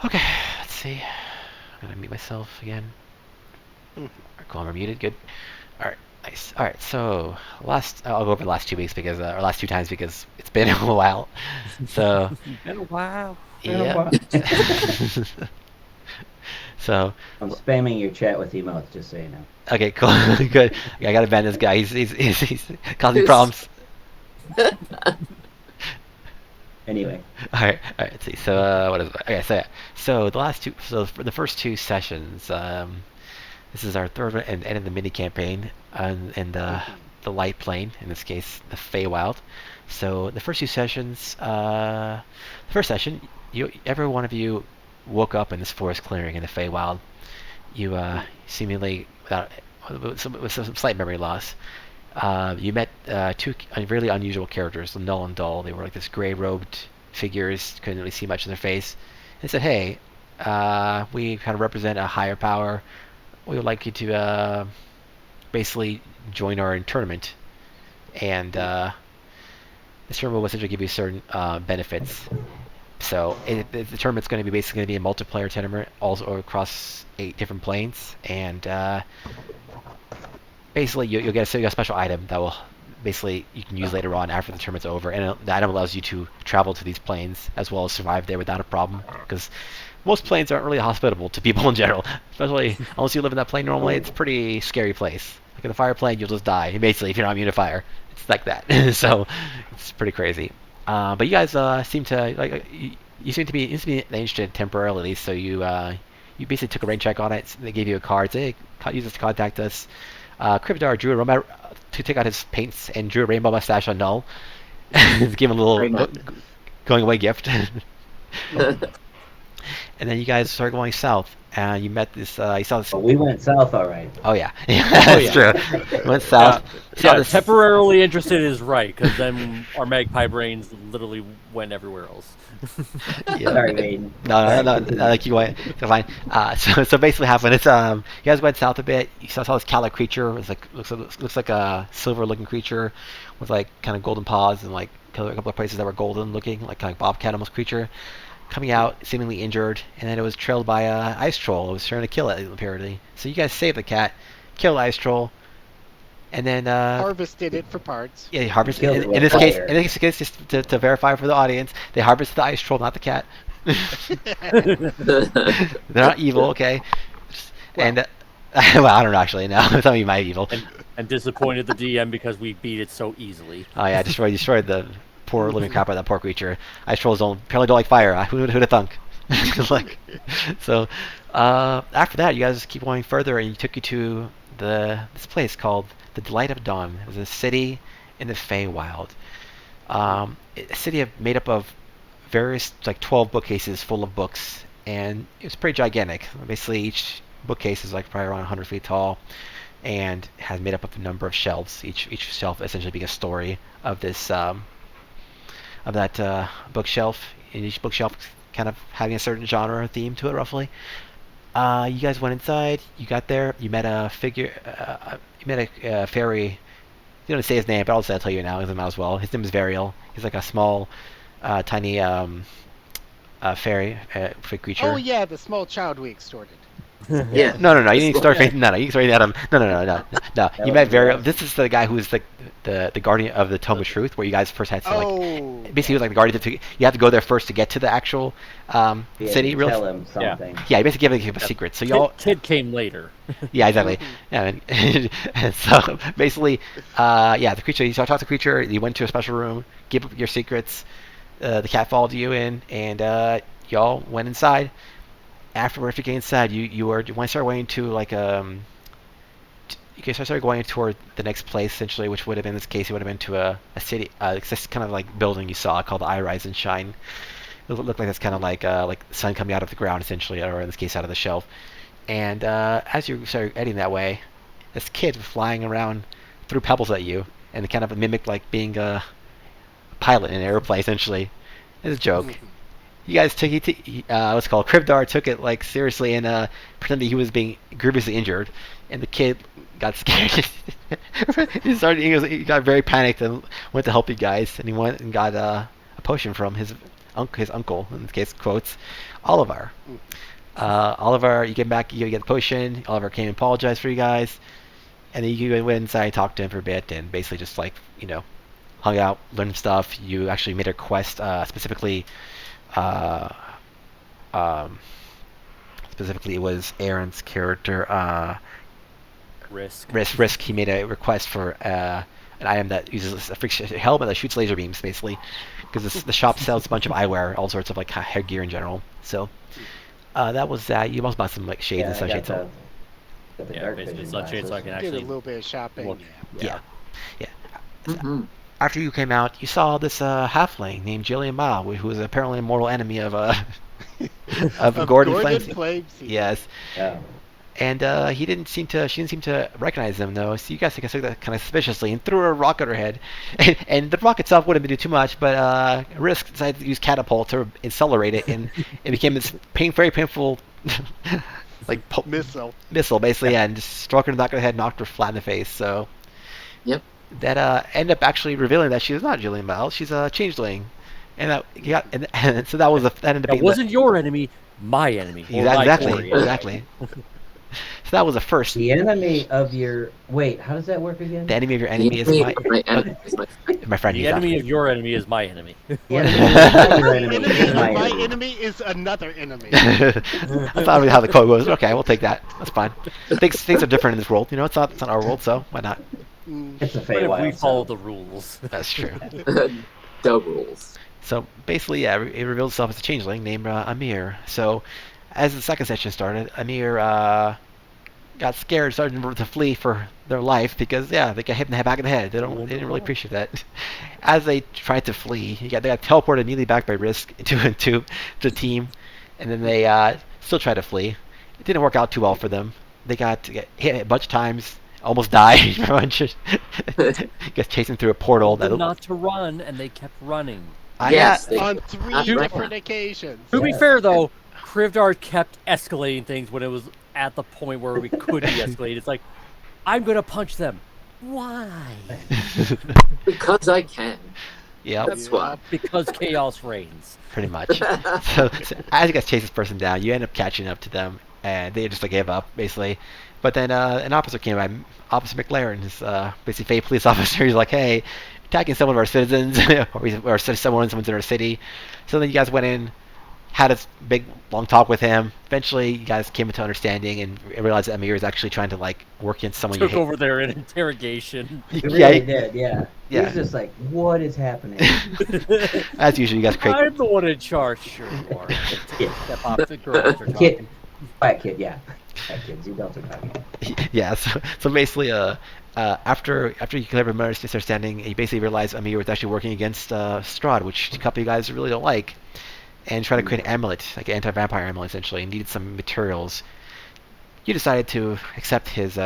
Okay, let's see. I'm gonna mute myself again. Cool, I'm muted. Good. All right, nice. All right, so I'll go over the last 2 weeks because, or last 2 times because it's been a while. So, Been a while. yeah. So, I'm spamming your chat with emotes, just so you know. okay, cool, good. I gotta ban this guy. He's causing problems. Anyway, All right. Let's see. So, what is it? Okay, so yeah. So the last two, so for the first 2 sessions, this is our third one and end of the mini campaign in the light plane. In this case, the Feywild. So the first 2 sessions, the first session, every one of you woke up in this forest clearing in the Feywild. You seemingly with some slight memory loss. You met two really unusual characters, Null and Dull. They were like this gray-robed figures, couldn't really see much in their face. They said, "Hey, we kind of represent a higher power. We would like you to basically join our tournament, and this tournament will essentially give you certain benefits. So the tournament's going to be basically going to be a multiplayer tournament, also across 8 different planes, and basically you'll get a special item that will basically you can use later on after the tournament's over, and the item allows you to travel to these planes as well as survive there without a problem, because most planes aren't really hospitable to people in general, especially unless you live in that plane normally. It's a pretty scary place. Like in a fire plane, you'll just die basically if you're not immune to fire. It's like that. So it's pretty crazy. But you guys seem to you seem to be interested temporarily, so you basically took a rain check on it. They gave you a card. Say, hey, use this to contact us. Krivdar drew a rainbow to take out his paints and drew a rainbow mustache on Null. Give him a little going away gift. And then you guys started going south, and you met this. You saw this. but we went south, all right. Oh yeah, that's true. Went south. Temporarily interested is right, because then our magpie brains literally went everywhere else. Yeah. Sorry, Maiden. No, like you went. It's fine. So basically, what happened is you guys went south a bit. You saw this cat-like creature. It was like looks like a silver-looking creature with like kind of golden paws and like a couple of places that were golden looking, like kind of bobcat almost creature. Coming out, seemingly injured, and then it was trailed by a ice troll. It was trying to kill it, apparently. So you guys saved the cat, killed the ice troll, and then harvested it for parts. yeah, harvested. In this case, just to verify for the audience, they harvested the ice troll, not the cat. They're not evil, okay? And well, I don't know actually. No, some of you might be evil. And disappointed the DM because we beat it so easily. Oh yeah, destroyed the poor living crap out of that poor creature. Ice trolls apparently don't like fire. Who'd have thunk? Like, so after that, you guys keep going further, and you took you to this place called the Delight of Dawn. It was a city in the Feywild. A city made up of various 12 bookcases full of books, and it was pretty gigantic. Basically, each bookcase is like probably around 100 feet tall, and has made up of a number of shelves. Each shelf essentially being a story of this of that bookshelf. And each bookshelf kind of having a certain genre or theme to it, roughly. You guys went inside. You got there. You met a figure. You met a fairy. You don't say his name, but I'll tell you now. His name as well. His name is Varial. He's like a small, tiny fairy creature. Oh yeah, the small child we extorted. Yeah. No. You didn't start anything. No. You can start anything at him. No. You met Varial. This is the guy who is the guardian of the Tome of Truth, where you guys first had to basically he was like the guardian. You have to go there first to get to the actual city. Tell him something. Yeah, you basically give him a secret. So y'all. Kid came later. Yeah, exactly. Yeah, and so basically, the creature. You talked to the creature. You went to a special room, gave up your secrets. The cat followed you in, and y'all went inside. After you get inside, you started going to like you guys started going toward the next place essentially, which would have been in this case it would have been to a city, this kind of like building you saw called the I Rise and Shine. It looked like that's kind of like the sun coming out of the ground essentially, or in this case out of the shelf. And as you started heading that way, this kid was flying around, threw pebbles at you, and it kind of mimicked like being a pilot in an airplane essentially. It's a joke. You guys took what's called Krivdar took it like seriously and pretended he was being grievously injured, and the kid got scared. He got very panicked and went to help you guys, and he went and got a potion from his his uncle, in this case, quotes, Oliver. Oliver, you get back, you get the potion. Oliver came and apologized for you guys, and then you went inside, talked to him for a bit, and basically just like hung out, learned stuff. You actually made a quest specifically. Uh, um, Specifically, it was Aaron's character. Risk. He made a request for an item that uses a helmet that shoots laser beams, basically, because the shop sells a bunch of eyewear, all sorts of like hair gear in general. So that was that. You must buy some like shades and I sunshades. got the Yeah, dark basically vision sunshade, so I glasses. can Did a actually little bit of shopping. look. Yeah. Mm-hmm. After you came out, you saw this halfling named Jillian Ma, who was apparently a mortal enemy of of Gordon Flames. Yes. Yeah. And she didn't seem to recognize them though. So you guys took that kind of suspiciously and threw a rock at her head. And the rock itself wouldn't do too much, but Risk decided to use catapult to accelerate it, and it became this very painful like missile basically, and just struck her in the back of the head, knocked her flat in the face. So Yep. that ended up actually revealing that she was not Jillian Bell. She's a changeling, and and so that ended up That being wasn't your enemy, my enemy. Or my exactly. warrior. So that was the first. The enemy of your wait, how does that work again? The enemy of your The enemy is enemy my of my enemy is my friend. my friend. The exactly. enemy of your enemy is my enemy. The enemy of your enemy enemy is of my my enemy. enemy is another enemy. That's not really how the code goes. Okay, we'll take that. That's fine. Things are different in this world. It's not our world, so why not? It's a But if we Feywild. follow So. the rules. That's true. The rules. So basically, yeah, it revealed itself as a changeling named Amir. So as the second session started, Amir got scared, started to flee for their life because they got hit in the back of the head. They didn't really appreciate that. As they tried to flee, they got teleported immediately back by Risk to the team, and then they still tried to flee. It didn't work out too well for them. They got hit a bunch of times, almost died. Got chasing through a portal. Told them not to run, and they kept running. Yes, Yeah, they- On 3 That's right. different occasions. To be Yeah. fair, though, Krivdar kept escalating things when it was at the point where we could de-escalate. It's like, I'm gonna punch them. Why? Because I can. yeah, That's why. Because chaos reigns. pretty much. So as you guys chase this person down, you end up catching up to them, and they just gave up basically. But then an officer came by, Officer McLaren, this basically Fey police officer. He's like, "Hey, attacking some of our citizens, or someone's in our city." So then you guys went in, had a big long talk with him. Eventually, you guys came into understanding and realized that Amir is actually trying to like work against someone you Took hate. over there in interrogation. It Yeah, really did, yeah. He yeah. was just like, what is happening? As usual, you guys create. I'm the one in charge. Sure you are. Step off the girls are talking. Kid. Quiet kid, yeah. Quiet kids, you adults are talking. Yeah, so basically, after you clever misunderstanding, you basically realize Amir was actually working against Strahd, which a couple of you guys really don't like, and try to create an amulet, like an anti-vampire amulet, essentially, and needed some materials. You decided to accept his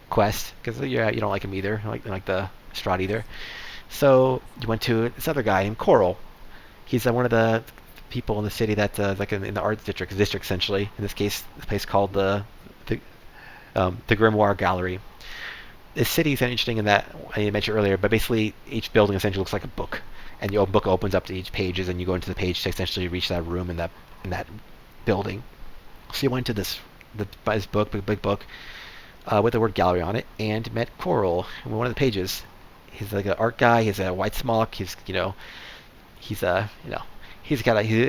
quest because you don't like him either, like the Strahd either. So you went to this other guy named Coral. He's one of the people in the city that like in the arts district essentially. In this case, this place called the Grimoire Gallery. This city is interesting in that I mentioned earlier, but basically each building essentially looks like a book, and your book opens up to each pages, and you go into the page to essentially reach that room in that building. So you went to this book, big book, with the word gallery on it, and met Coral in one of the pages. He's like an art guy. He's a white smock. He's he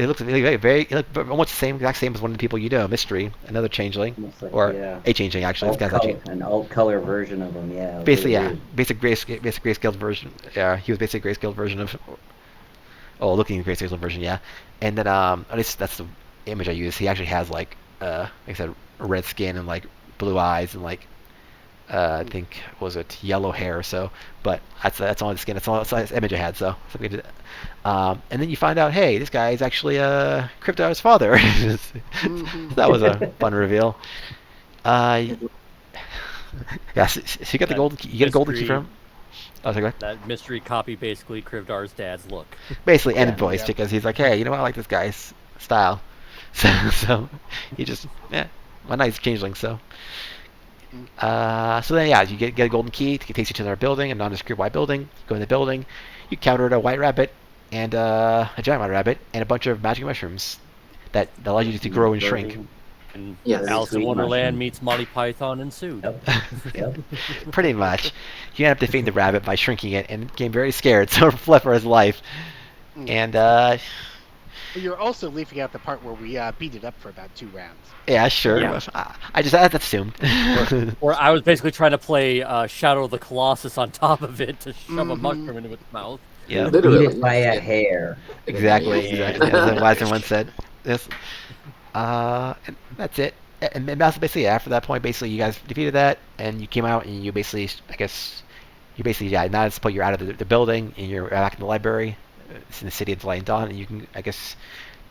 looks very almost the exact same as one of the people you know, Mystery, another changeling, Almost like, or yeah. a changeling actually. This guy's actually An alt color version of him, yeah. basically really weird. basic grayscale version. Yeah, he was basically grayscale version of. Oh, looking at grayscale version, yeah. And then at least that's the image I use. He actually has like I said, red skin and like blue eyes and like I think was it yellow hair or so. But that's all the skin. That's all the image I had. So we did. And then you find out, hey, this guy is actually Crypto's father. That was a fun reveal. Yeah, so you got the golden key. You get a golden key from him. Oh, sorry, go ahead. That mystery copy basically Krivdar's dad's look. Basically, and Yeah, voice yeah. because he's like, hey, you know what? I like this guy's style. So he just a nice changeling. So then yeah, you get a golden key. It takes you to another building, a nondescript white building. You go in the building, you countered a white rabbit, and a giant water rabbit, and a bunch of magic mushrooms that allow you to grow and shrink. And Yes. Alice in Sweet Wonderland mushroom. meets Monty Python ensued. Yep. Yep. Pretty much. You end up defeating the rabbit by shrinking it, and became very scared, so fled for his life. And You're also leaving out the part where we beat it up for about 2 rounds. yeah, sure. Yeah. I just that's assumed. Or I was basically trying to play Shadow of the Colossus on top of it to shove a mushroom into its mouth. Yeah, Beat Literally. it by a hair. exactly, Yeah. exactly. As the wise one said. Yes. And that's it. And that's basically after that point. Basically, you guys defeated that, and you came out, and you basically, I guess, now at this point you're out of the building, and you're back in the library. It's in the city of Light and Dawn, and you can, I guess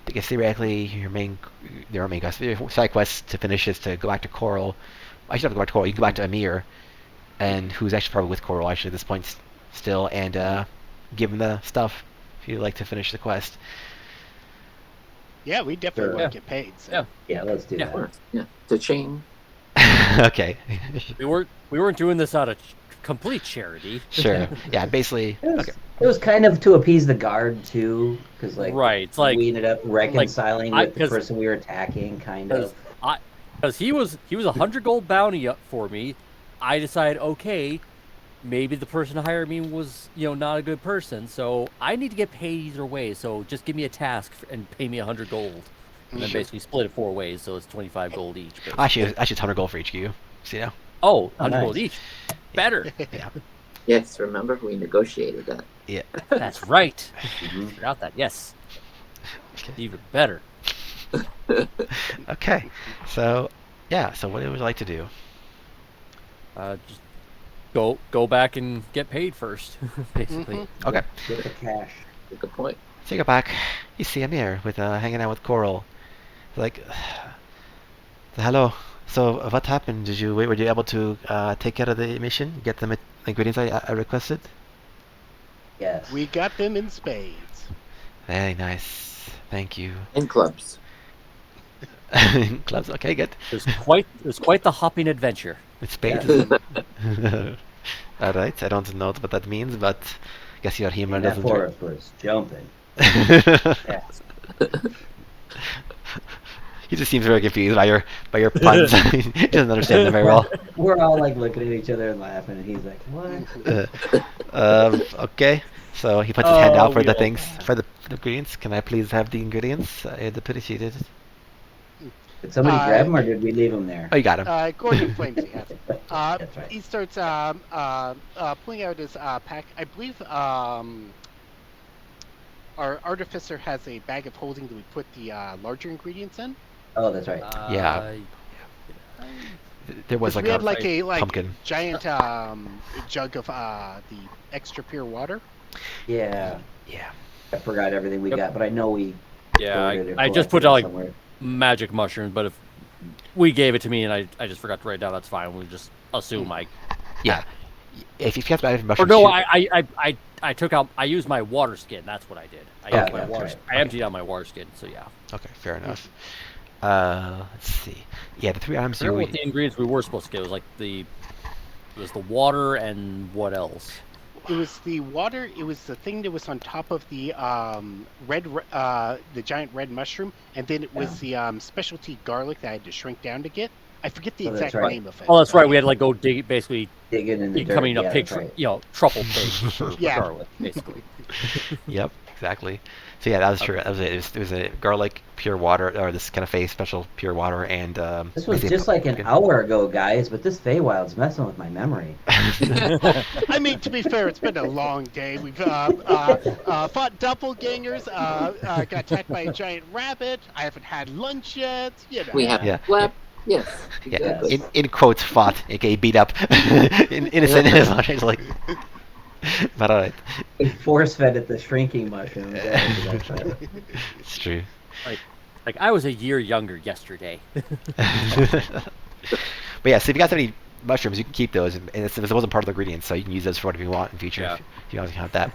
theoretically, your main quest, your side quest to finish is to go back to Coral. I should have to go back to Coral. You can go back to Amir, and who's actually probably with Coral actually at this point still, and give him the stuff if you'd like to finish the quest. Yeah, we definitely Sure. want to get paid. So. Yeah. Yeah, let's do Yeah. that. Yeah. The chain. Okay. We weren't doing this out of complete charity. Sure. Yeah, basically. It was, Okay. it was kind of to appease the guard too, because like Right. It's like we ended up reconciling with the 'cause- person we were attacking, kind of. because he was 100 gold bounty up for me. I decided, okay, maybe the person hired me was not a good person, so I need to get paid either way. So just give me a task and pay me 100 gold, and then Sure. basically split it 4 ways, so it's 25 gold each. basically. Actually, it's 100 gold for each of you. See now? Oh, 100 gold nice. each. Better. Yes, remember we negotiated that. Yeah. That's right. Mhm. Forgot that. Yes. Okay. Even better. Okay. So, yeah. So, what would you like to do? Just go back and get paid first, basically. Mhm. Okay. Get the cash. Good point. So you go back. You see Amir with hanging out with Coral. Like, hello. So what happened? Were you able to take care of the mission? Get the ingredients I requested? Yes. We got them in spades. Very nice. Thank you. In clubs. Clubs. Okay, good. It was quite the hopping adventure. It's spades. All right. I don't know what that means, but I guess your humor And that doesn't. forest was jumping. He just seems very confused by your puns. He doesn't understand them very well. We're all like looking at each other and laughing, and he's like, "What?" Okay. So he puts his hand out for we the all- things, for the ingredients. Can I please have the ingredients? I'd appreciate it. Did somebody Uh, grab him, or did we leave him there? Oh, you got him. Gordon Flames, yes. That's right. He starts pulling out his pack. I believe our artificer has a bag of holding that we put the larger ingredients in. Oh, that's right. Yeah. There was 'Cause like we a had like a pumpkin. giant jug of the extra pure water. Yeah. Yeah. I forgot everything we Yep. got, but I know we. Yeah, ordered it or I just collected put it out like somewhere. magic mushrooms, but if we gave it to me and I just forgot to write it down, that's fine. We just assume I. Yeah. If you have to Or mushrooms, no, shoot- I took out. I used my water skin. That's what I did. I Yeah, used my that's water. right. I emptied out my water skin. So yeah. Okay, fair enough. Let's see. Yeah, the 3 items I you don't know what the ingredients we were supposed to get. It was like it was the water and what else? It was the water. It was the thing that was on top of the the giant red mushroom, and then it was the specialty garlic that I had to shrink down to get. I forget the Oh, that's exact right. name of it. Oh, that's right. We had to like go dig, basically Digging in the dirt. becoming a yeah, pig, that's right. truffle pig for Yeah. garlic, basically. Yep, exactly. So yeah, that was true. That was it. It was a garlic pure water, or this kind of face special pure water, and This was basically just like an pumpkin. hour ago, guys, but this Feywild's messing with my memory. I mean, to be fair, it's been a long day. We've fought doppelgangers, got attacked by a giant rabbit. I haven't had lunch yet. You know. We have Yeah. clap. Yes. Yeah, Exactly. in quotes, fought, aka beat up, innocent. It's like, but alright, We force fed it the shrinking mushrooms. Yeah, that's right. it's true. Like I was a year younger yesterday. But yeah, so if you guys have any mushrooms, you can keep those, and it wasn't part of the ingredients, so you can use those for whatever you want in future. Yeah. If you guys have that.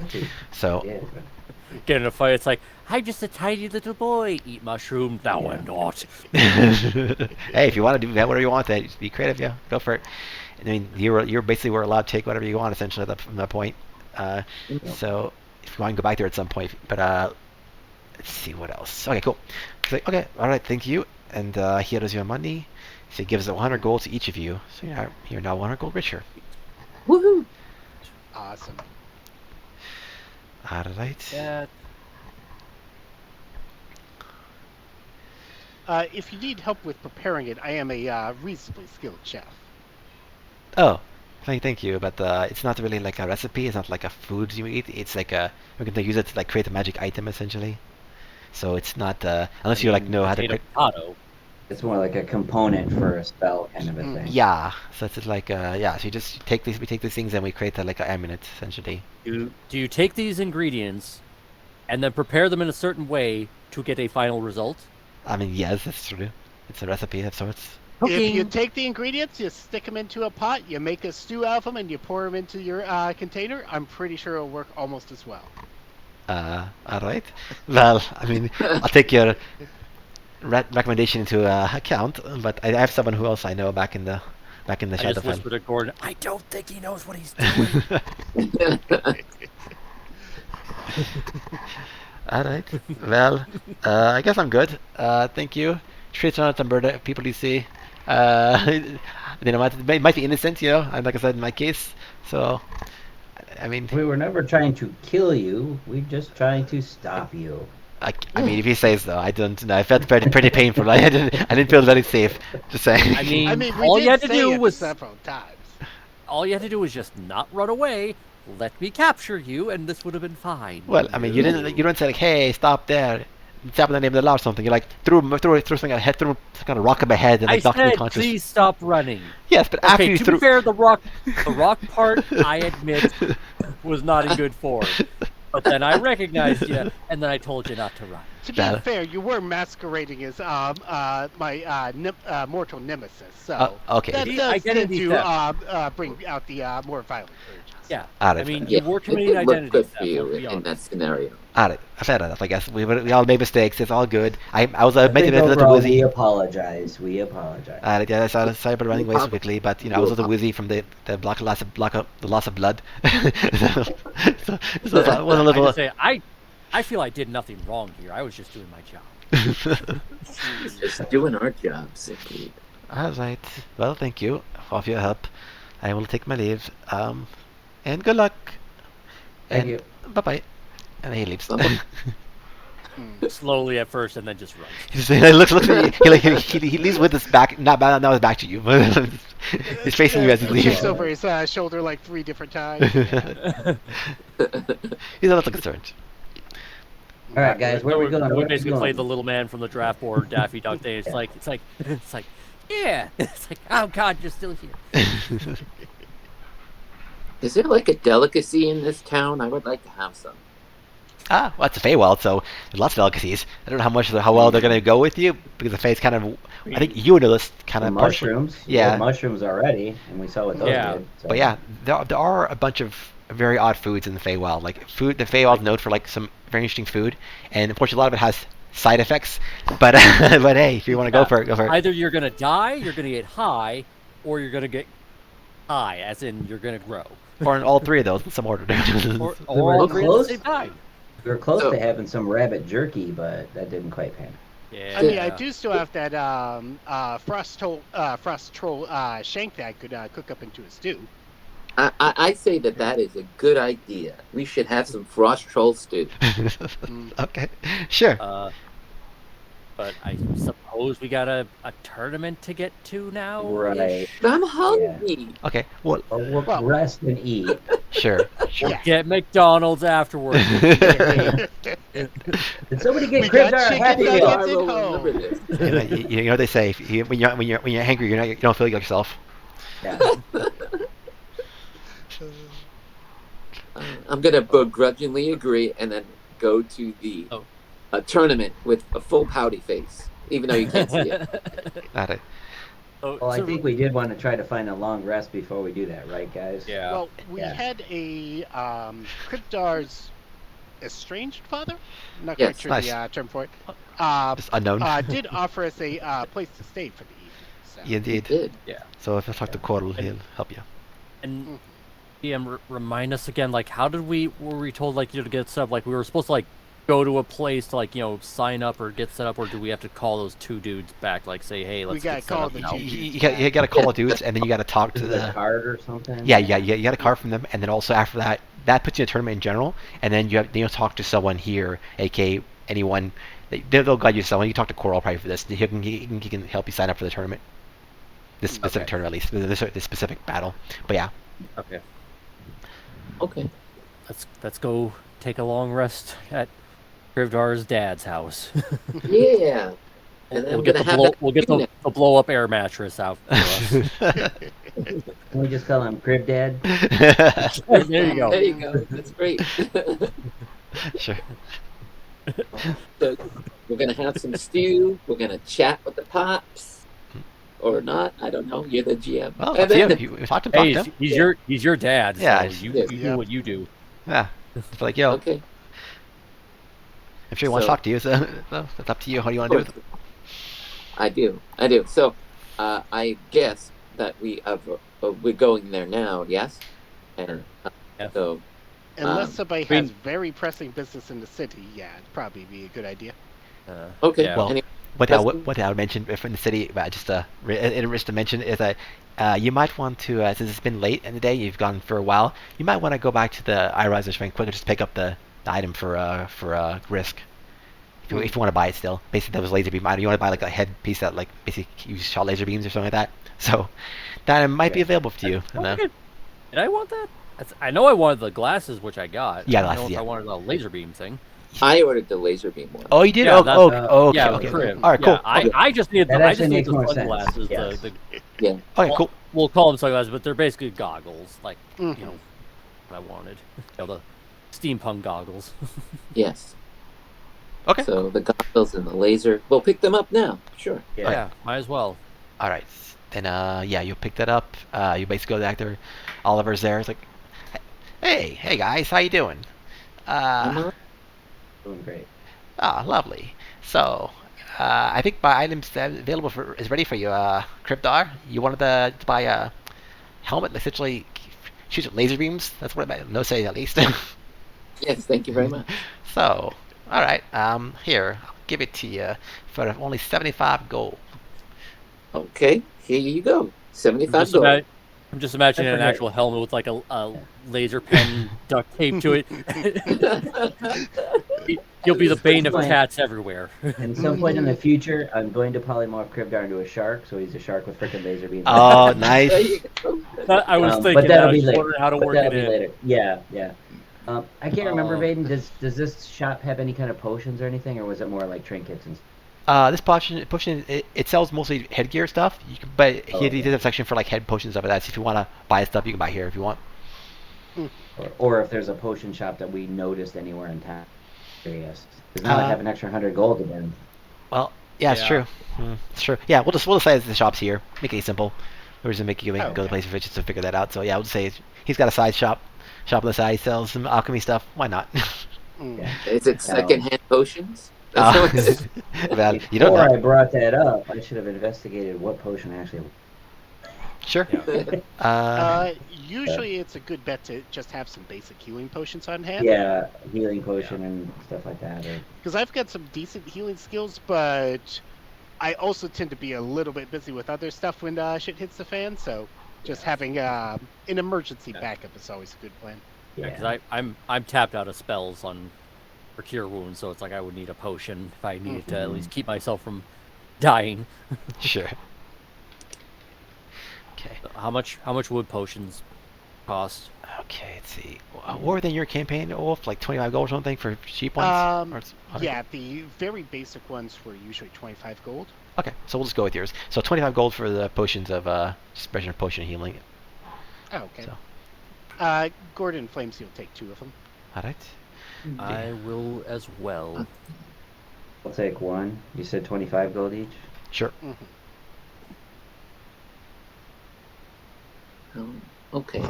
So Yeah. Get in a fight. It's like I'm just a tiny little boy. Eat mushrooms. No, I'm not. hey, if you want to do whatever you want, just be creative. Yeah, go for it. I mean, you're basically allowed to take whatever you want essentially from that point. So if you want to go back there at some point. But let's see what else. Okay, cool. He's like, okay, all right, thank you. And he owes you money. So he gives 100 gold to each of you. So you're now 100 gold richer. Woohoo! Awesome. All right. Yeah. If you need help with preparing it, I am a reasonably skilled chef. Oh, thank you. But it's not really like a recipe. It's not like a food you eat. It's like we're going to use it to like create a magic item essentially. So it's not unless you like know how to Potato, create. potato. It's more like a component for a spell kind of a thing. Yeah. So it's like yeah. So you just take these. We take these things and we create like an amulet essentially. Do you take these ingredients and then prepare them in a certain way to get a final result? I mean, yes, that's true. It's a recipe of sorts. If you take the ingredients, you stick them into a pot, you make a stew out of them, and you pour them into your container, I'm pretty sure it'll work almost as well. All right. Well, I mean, I'll take your recommendation into account. But I have someone who else I know back in the I Shadowfell. just whispered to Gordon, I don't think he knows what he's doing. All right. Well, I guess I'm good. Thank you. Treat on some murder people you see. You know, it might be innocent, you know. And like I said in my case, so I mean, We were never trying to kill you. We're just trying to stop you. I mean, if he says so, I don't know. I felt pretty painful. I didn't feel very safe. Just saying. I mean, I mean, all we you had did to say do it was several times. all you had to do was just not run away. Let me capture you, and this would have been fine. Well, I mean, you don't say like, hey, stop there. Stop in the name of the law or something. You like threw something at head, threw some kind of rock at my head, and I like knocked me said, unconscious. please stop running. Yes, but after Okay, you to threw. be fair, the rock part, I admit, was not in good form. But then I recognized you, and then I told you not to run. To be That- fair, you were masquerading as my mortal nemesis, so Okay. that See, does identity tend to bring out the more violent urges. Yeah, Alright, I mean, Yeah, you were it committing did look identity good theft. for you let's be in that honest. scenario. Alright, fair enough. I guess we all made mistakes. It's all good. I was I admitting think a little overall, we woozy. apologize. We apologize. Yeah, sorry about running away so quickly, but you know I was a little woozy from the loss of blood. so it was a I little. just say, I feel I did nothing wrong here. I was just doing my job. Just doing our jobs, indeed. All right. Well, thank you for your help. I will take my leave. And good luck. Thank And you. bye bye. And he leaves. Bye-bye. Slowly at first, and then just runs. He looks at you. He leaves with his back, not his back to you. He's facing you as he Looks leaves. over his shoulder like 3 different times. He's a little concerned. All right, guys, where are we going? We Where are we basically going? played the little man from the draft board, Daffy Duck Day. It's like, yeah. It's like, oh God, you're still here. Is there like a delicacy in this town? I would like to have some. Well, it's a Feywild, so there's lots of delicacies. I don't know how well they're gonna go with you because the Fey's kind of. I think you know this kind The of partial. mushrooms. We Yeah. had mushrooms already, and we saw what those Yeah. did. So. But yeah, there are a bunch of very odd foods in the Feywild. Like food, the Feywild's known for like some very interesting food, and unfortunately a lot of it has side effects. But but hey, if you want to go for it, go for it. Either you're gonna die, you're gonna get high, or you're gonna get high, as in you're gonna grow. Or in all three of those in some order. Or were all three at the close. same time. We were close So- to having some rabbit jerky, but that didn't quite pan. Yeah. I mean, I do still have that frost troll shank that I could cook up into a stew. I say that is a good idea. We should have some frost troll stew. Okay, sure. But I suppose we got a tournament to get to now. Right. But I'm hungry. Okay, well, Or we'll Well- rest and eat. sure, sure. Yeah. Get McDonald's afterwards. Did somebody get We Cribs got our chicken Happy nuggets. Meal? I will home. remember this. You know what they say: when you're hungry, you don't feel like yourself. Yeah. I'm gonna begrudgingly agree and then go to the Oh. tournament with a full pouty face, even though you can't see it. Not it. Oh, Well, I so- think we did want to try to find a long rest before we do that, right, guys? Yeah. Well, we Yeah. had a Cryptar's estranged father. I'm not Yes. quite sure Nice. the term for it. Just unknown. Did offer us a place to stay for the evening. So. Yeah, You indeed. did. So if I talk to Coral, he'll help you. And remind us again, like, how did were we told, like, to get set up? Like, we were supposed to, like, go to a place to, like, sign up or get set up, or do we have to call those 2 dudes back, like, say, hey, let's gotta get set call up the now? 2 You got to call the dudes, and then you got to talk to Is it a the. card or something? Yeah, you got a card from them, and then also after that, that puts you in a tournament in general, and then you talk to someone here, aka anyone. They'll guide you to someone. You talk to Coral probably for this. He can help you sign up for the tournament. This specific tournament, at least this specific battle. But yeah. Okay. Okay. Let's go take a long rest at Krivdar's dad's house. Yeah. And We'll get the blow up air mattress out for us. Can we just call him Crib Dad? There you go. There you go. That's great. Sure. So we're gonna have some stew. We're gonna chat with the pops, or not. I don't know. You're the GM. Well, And it's then up to you. You talk to Hey, them. he's your dad. Yeah, So you yeah. do what you do. Yeah. It's like, yo, okay. I'm sure he wants to So- talk to you, so it's up to you. How do you want to do it? I do. So, I guess that we're going there now. Yes. And Yeah. so Unless Um, somebody I mean- has very pressing business in the city, yeah, it'd probably be a good idea. okay. Yeah. Well, Any- what Preston? I would mention if in the city, just to mention is that you might want to, since it's been late in the day, you've gone for a while, you might want to go back to the iRiser Shrine quicker, just pick up the item for Risk. If you want to buy it still. Basically, that was laser beam item. You want to buy like a head piece that like basically you shot laser beams or something like that. So that might be available to you. Oh, okay. Did I want that? I know I wanted the glasses, which I got. Yeah, I don't know glasses, if yeah. I wanted the laser beam thing. I ordered the laser beam one. Oh, you did? Yeah, that's- Okay, yeah, okay. crib. All right, cool. Yeah, I just needed That the, I just actually needed makes the more sense, sunglasses. yes. Yeah. Okay, cool. We'll call them sunglasses, but they're basically goggles, like Mhm. you know what I wanted. The steampunk goggles. Yes. Okay. So the goggles and the laser. We'll pick them up now. Sure. Yeah. Yeah, might as well. All right. Then yeah, you pick that up. You basically go back there. Oliver's there. It's like, hey guys, how you doing? Doing great. Lovely. So, I think my items available is ready for you, Cryptar. You wanted to buy a helmet that essentially shoots with laser beams. That's what I no say at least. Yes. Thank you very much. So, all right. Here, I'll give it to you for only 75 gold. Okay. Here you go. I'm 75 just, gold. I'm just imagining an actual helmet with like a laser pen duct taped to it. You'll be the bane of cats everywhere. At some point in the future, I'm going to polymorph Krivdar into a shark, so he's a shark with freaking laser beams. Oh, There nice. you go. I was But thinking that. that'll I be was later. wondering how to But work that'll it be in. later. Yeah. I can't remember, Oh. Vaden. Does this shop have any kind of potions or anything, or was it more like trinkets and? This potion it sells mostly headgear stuff, but he does have a section for like head potions and stuff like that. So if you want to buy stuff, you can buy here if you want. Or if there's a potion shop that we noticed anywhere in town. Curious. Because now I have an extra 100 gold again. Well, yeah, it's Yeah. true. It's true. Yeah, we'll decide the shop's here. Make it simple. We're just make you go to Okay. the place for just to figure that out. So yeah, we'll just say he's got a side shop on the side. He sells some alchemy stuff. Why not? Mm. Yeah. Is it secondhand potions? That's what it is. Well, you don't Before know. I brought that up, I should have investigated what potion actually. Sure. Yeah. Usually it's a good bet to just have some basic healing potions on hand. Yeah, healing potion and stuff like that. Or, Because I've got some decent healing skills, but I also tend to be a little bit busy with other stuff when shit hits the fan. So just having an emergency backup is always a good plan. yeah. Because I'm tapped out of spells for cure wounds, so it's like I would need a potion if I needed to at least keep myself from dying. Sure. Okay. How much would potions cost? Okay. Let's see. What were they in your campaign, Wolf? Like 25 gold or something for cheap ones? Or it's 100? Yeah, the very basic ones were usually 25 gold. Okay, so we'll just go with yours. So 25 gold for the potions of special potion healing. Oh, okay. So. Gordon Flames, you'll take 2 of them. All right. I will as well. I'll take one. You said 25 gold each? Sure. Okay.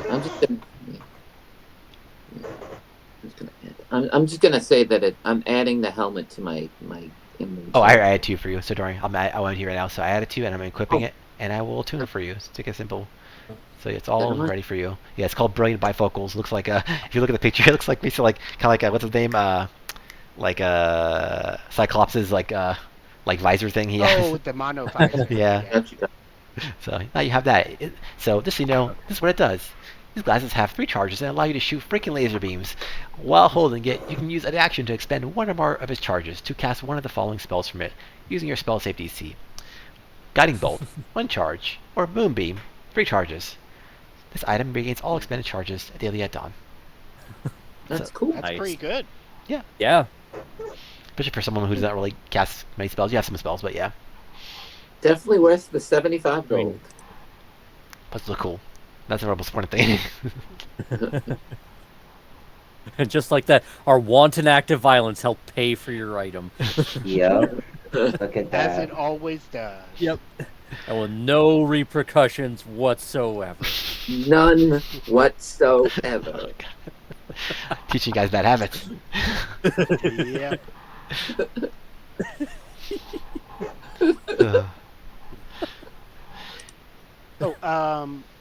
I'm just gonna say that I'm adding the helmet to my inventory. Oh, I added 2 for you. So don't worry. I want it here right now. So I added 2, and I'm equipping it, and I will tune it for you. It's like a simple. So it's all Dynamite? ready for you. Yeah, it's called Brilliant Bifocals. Looks like if you look at the picture, it looks like basically like kind of like what's his name? Like Cyclops' like visor thing he has. Oh, with the mono visor. Yeah. Gotcha. So now you have that. So just so you know, this is what it does. These glasses have 3 charges and allow you to shoot freaking laser beams. While holding it, you can use an action to expend 1 or more of its charges to cast one of the following spells from it, using your spell save DC. Guiding Bolt, 1 charge, or Moonbeam, 3 charges. This item regains all expended charges daily at dawn. That's So- cool. That's Nice. pretty good. Yeah. Especially for someone who doesn't really cast many spells. You have some spells, but yeah. Definitely worth the 75 gold. But look cool. That's the most important thing. And just like that, our wanton act of violence helped pay for your item. Yep. Look at As that. it always does. Yep. And with no repercussions whatsoever. None whatsoever. Teaching you guys bad habits. Yep. Ugh. Oh,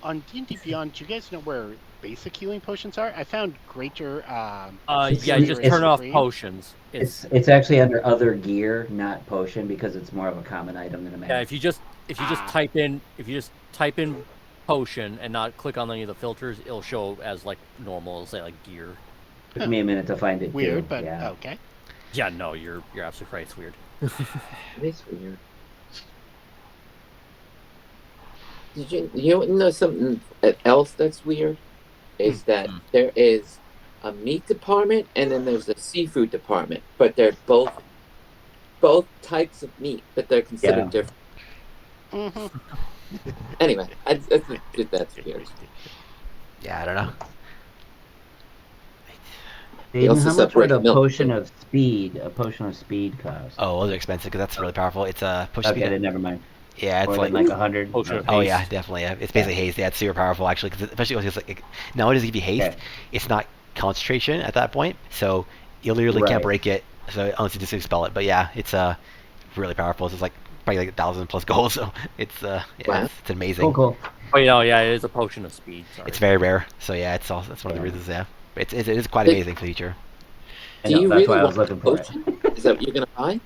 on D&D Beyond, do you guys know where basic healing potions are? I found greater. Yeah, you just It's turn off free. potions. It's actually under other gear, not potion, because it's more of a common item than a Yeah, magic. if you just type in potion and not click on any of the filters, it'll show as like normal. It'll say like gear. Took me a minute to find it Weird, too. but yeah. okay. Yeah, no, you're absolutely right. It's weird. It is weird. Did you know something else that's weird? Is that there is a meat department and then there's a seafood department, but they're both types of meat, but they're considered Yeah. different. Mm-hmm. Anyway, that's weird. Yeah, I don't know. Aiden, also how much separate would a milk, potion too. of speed cost? Oh, those are expensive because that's really powerful. It's a push Okay, speed. then never mind. Yeah, it's More like than like 100. Potion of oh haste. yeah, definitely. Yeah. It's basically haste. Yeah, it's super powerful actually, because especially when it's like not only does it give you haste, Okay. it's not concentration at that point, so you literally can't Right. break it. So unless you just expel it, but yeah, it's really powerful. It's like probably like 1,000 plus gold, so it's yeah, Wow. it's amazing. Cool. Oh, yeah, it is a potion of speed. Sorry. It's very rare, so yeah, it's all that's one of the Yeah. reasons. Yeah, it is quite It- amazing feature. I Do know, you that's really why I was want looking for it. potion? Is that what you're gonna buy?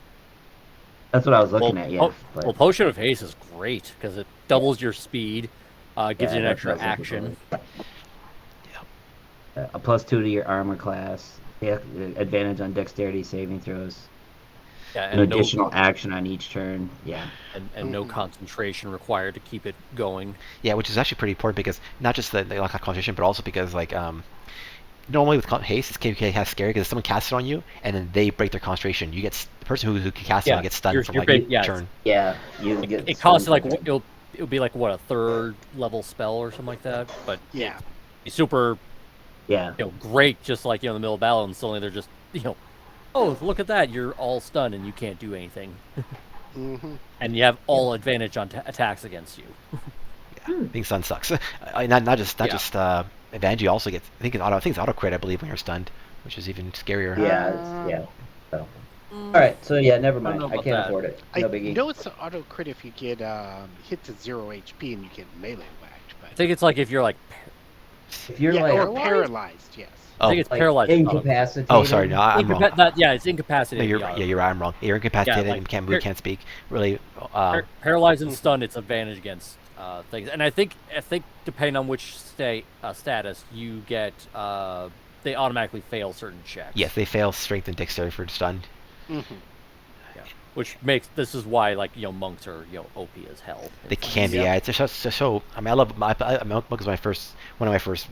That's what I was looking Well, at, yeah. Well, potion of haste is great because it doubles your speed, gives you an that's extra what I was looking action. A +2 to your armor class. Yeah, advantage on dexterity saving throws. Yeah, An and additional action on each turn. Yeah. no concentration required to keep it going. Yeah, which is actually pretty important because not just the lack of concentration, but also because like normally with haste, this can have scary because if someone casts it on you and then they break their concentration, you get the person who casts it Yeah, on gets stunned you're- from you're like big- yeah, turn. Yeah, you get. It costs you like stunned. it'll be like what, a 3rd level spell or something like that, but Yeah. it's super Yeah. great. Just like in the middle of battle, and suddenly they're just oh, look at that, you're all stunned and you can't do anything, Mm-hmm. and you have all advantage on attacks against you. Being stunned sucks. Not just Yeah. advantage. You also get I think it's auto crit, I believe, when you're stunned, which is even scarier. Yeah. So. All right. So yeah, never mind. know I about can't that. afford it. I No biggie. know it's an auto crit if you get hit to 0 HP and you get melee whacked, but I think it's like if you're like If you're yeah, like or paralyzed, yes. Oh, I think it's like paralyzed. incapacitated. oh, sorry, no, I'm wrong. Yeah, it's No, incapacitated. you're right. I'm wrong. You're incapacitated like, and can't move, can't speak. Really, Paralyzed and stunned, it's advantage against things. And I think depending on which status you get, they automatically fail certain checks. yes, they fail strength and dexterity for stunned. Mm-hmm. Which makes this is why monks are OP as hell. They can be. Yeah, it's just so. I mean, I love Monk was one of my first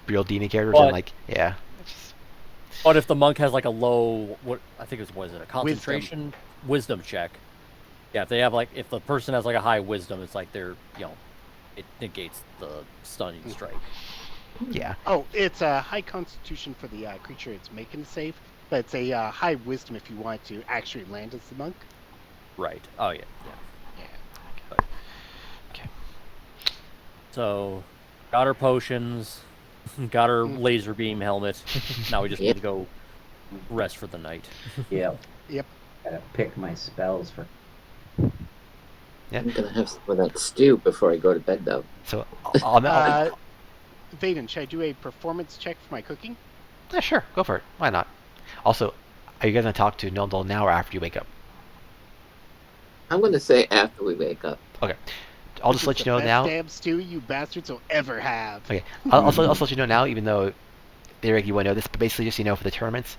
real D&D characters, But- and like, yeah. It's just, But if the monk has like a low, a concentration wisdom check? Yeah, if they have if the person has like a high wisdom, it's like they're it negates the stunning strike. yeah. Oh, it's a high constitution for the creature it's making a save, but it's a high wisdom if you want to actually land as the monk. Right. Oh yeah. Yeah. Okay. So, got her potions, got her laser beam helmet. Now we just need to go rest for the night. Yep. Yep. Gotta pick my spells for. Yeah. I'm gonna have some of that stew before I go to bed, though. So Vaden, should I do a performance check for my cooking? Yeah, sure, go for it. Why not? Also, are you guys gonna talk to Nildal now or after you wake up? I'm gonna say after we wake up. Okay, I'll This just is let the you know best now. damn stew you bastards will ever have. Okay, I'll let you know now, even though Derek, you won't know this, but basically just so you know for the tournaments,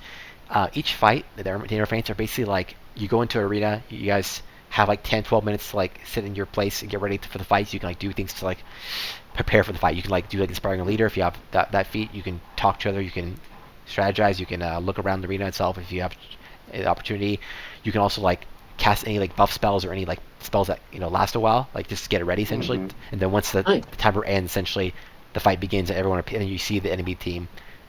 each fight, the interfaces are basically like you go into an arena, you guys have like 10, 12 minutes to like sit in your place and get ready for the fights. You can like do things to like prepare for the fight. You can like do like inspiring a leader if you have that feat. You can talk to other. You can strategize. You can look around the arena itself if you have an opportunity. You can also like cast any like buff spells or any like spells that last a while, like just to get it ready essentially. And then once the timer ends, essentially the fight begins and and you see the enemy team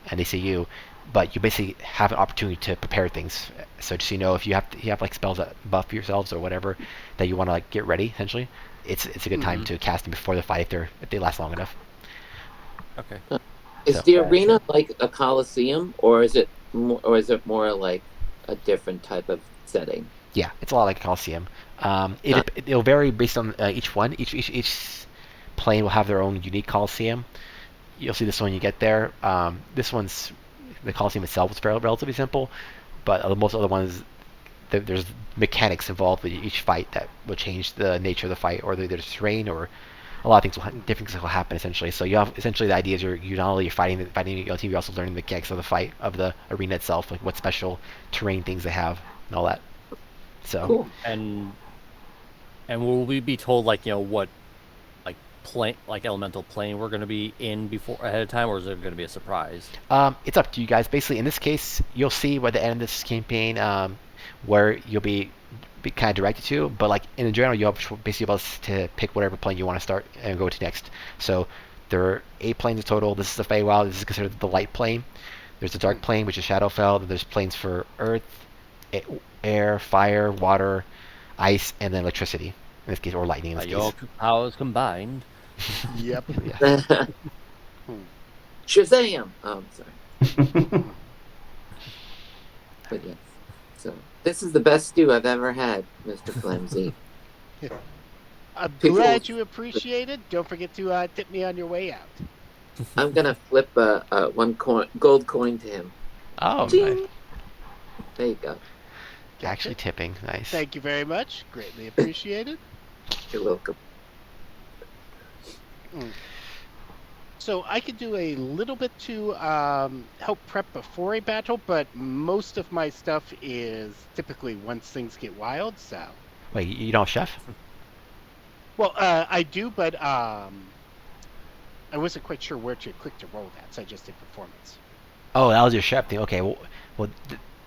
and they see you, but you basically have an opportunity to prepare things. So just so you know, if you have like spells that buff yourselves or whatever that you want to like get ready, essentially, it's a good time to cast them before the fight if they last long enough. Okay. Is the arena like a coliseum, or is it more like a different type of setting? Yeah, it's a lot like a coliseum. It'll vary based on each one. Each plane will have their own unique coliseum. You'll see this one when you get there. This one's the coliseum itself is relatively simple, but most other ones there's mechanics involved with each fight that will change the nature of the fight, or there's terrain, or a lot of things different things will happen essentially. So you have essentially the idea is you not only fighting your team, you're also learning the mechanics of the fight of the arena itself, like what special terrain things they have and all that. So Cool. And will we be told what like elemental plane we're going to be in before ahead of time, or is it going to be a surprise? It's up to you guys. Basically, in this case, you'll see by the end of this campaign where you'll be kind of directed to. But like in general, you'll basically be able to pick whatever plane you want to start and go to next. So there are 8 planes in total. This is the Feywild. This is considered the light plane. There's the dark plane, which is Shadowfell. Then there's planes for earth, air, fire, water, ice, and then electricity. In this case, or lightning. In this Your case. powers combined. Yep. Yeah. Shazam! Oh, I'm sorry. But yes. So this is the best stew I've ever had, Mr. Flimsy. I'm glad you appreciate it. Don't forget to tip me on your way out. I'm gonna flip one gold coin to him. Oh, Ding! nice. There you go. Actually tipping. Nice. Thank you very much. Greatly appreciated. You're welcome. So I could do a little bit to help prep before a battle, but most of my stuff is typically once things get wild. So. Wait, you don't have chef? Well, I do, but I wasn't quite sure where to click to roll that, so I just did performance. Oh, that was your chef thing. Okay, well,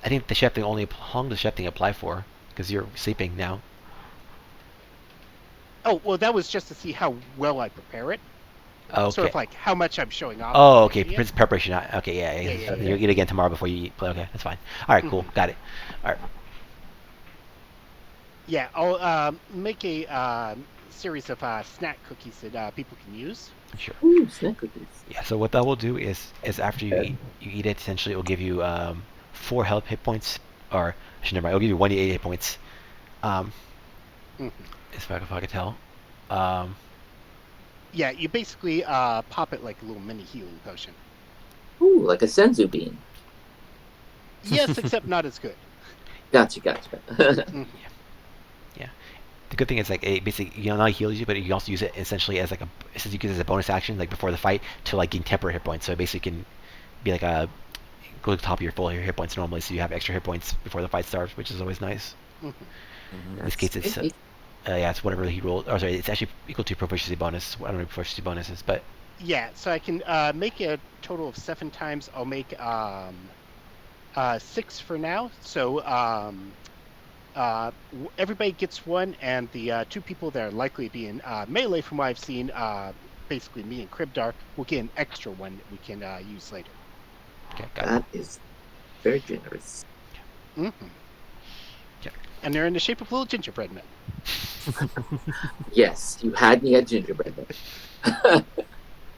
I think the chef thing only. How long does chef thing apply for? Because you're sleeping now. Oh, well, that was just to see how well I prepare it. Okay. Sort of like how much I'm showing off. Oh, okay. Preparation. Okay, yeah. Yeah. You eat again tomorrow before you eat. Okay, that's fine. All right, cool. Got it. All right. Yeah, I'll make a series of snack cookies that people can use. Sure. Ooh, snack cookies. Yeah. So what that will do is after you eat it, essentially it will give you 4 health hit points, or actually never mind. It'll give you 1d8 hit points. If I could tell. Yeah, you basically pop it like a little mini healing potion. Ooh, like a senzu bean. Yes, except not as good. Gotcha. Yeah. The good thing is like it basically not heals you, but you can also use it essentially as like you can use it as a bonus action like before the fight to like gain temporary hit points. So it basically can be like go to the top of your full hit points normally, so you have extra hit points before the fight starts, which is always nice. In this case, it's it's whatever he rolled. Or sorry, it's actually equal to proficiency bonus. I don't know what proficiency bonus is, but yeah. So I can make a total of 7 times. I'll make 6 for now. So everybody gets 1, and the 2 people that are likely to be in melee, from what I've seen, basically me and Kribdar, will get an extra 1 that we can use later. Okay, got That is very generous. And they're in the shape of little gingerbread men. Yes, you had me at gingerbread.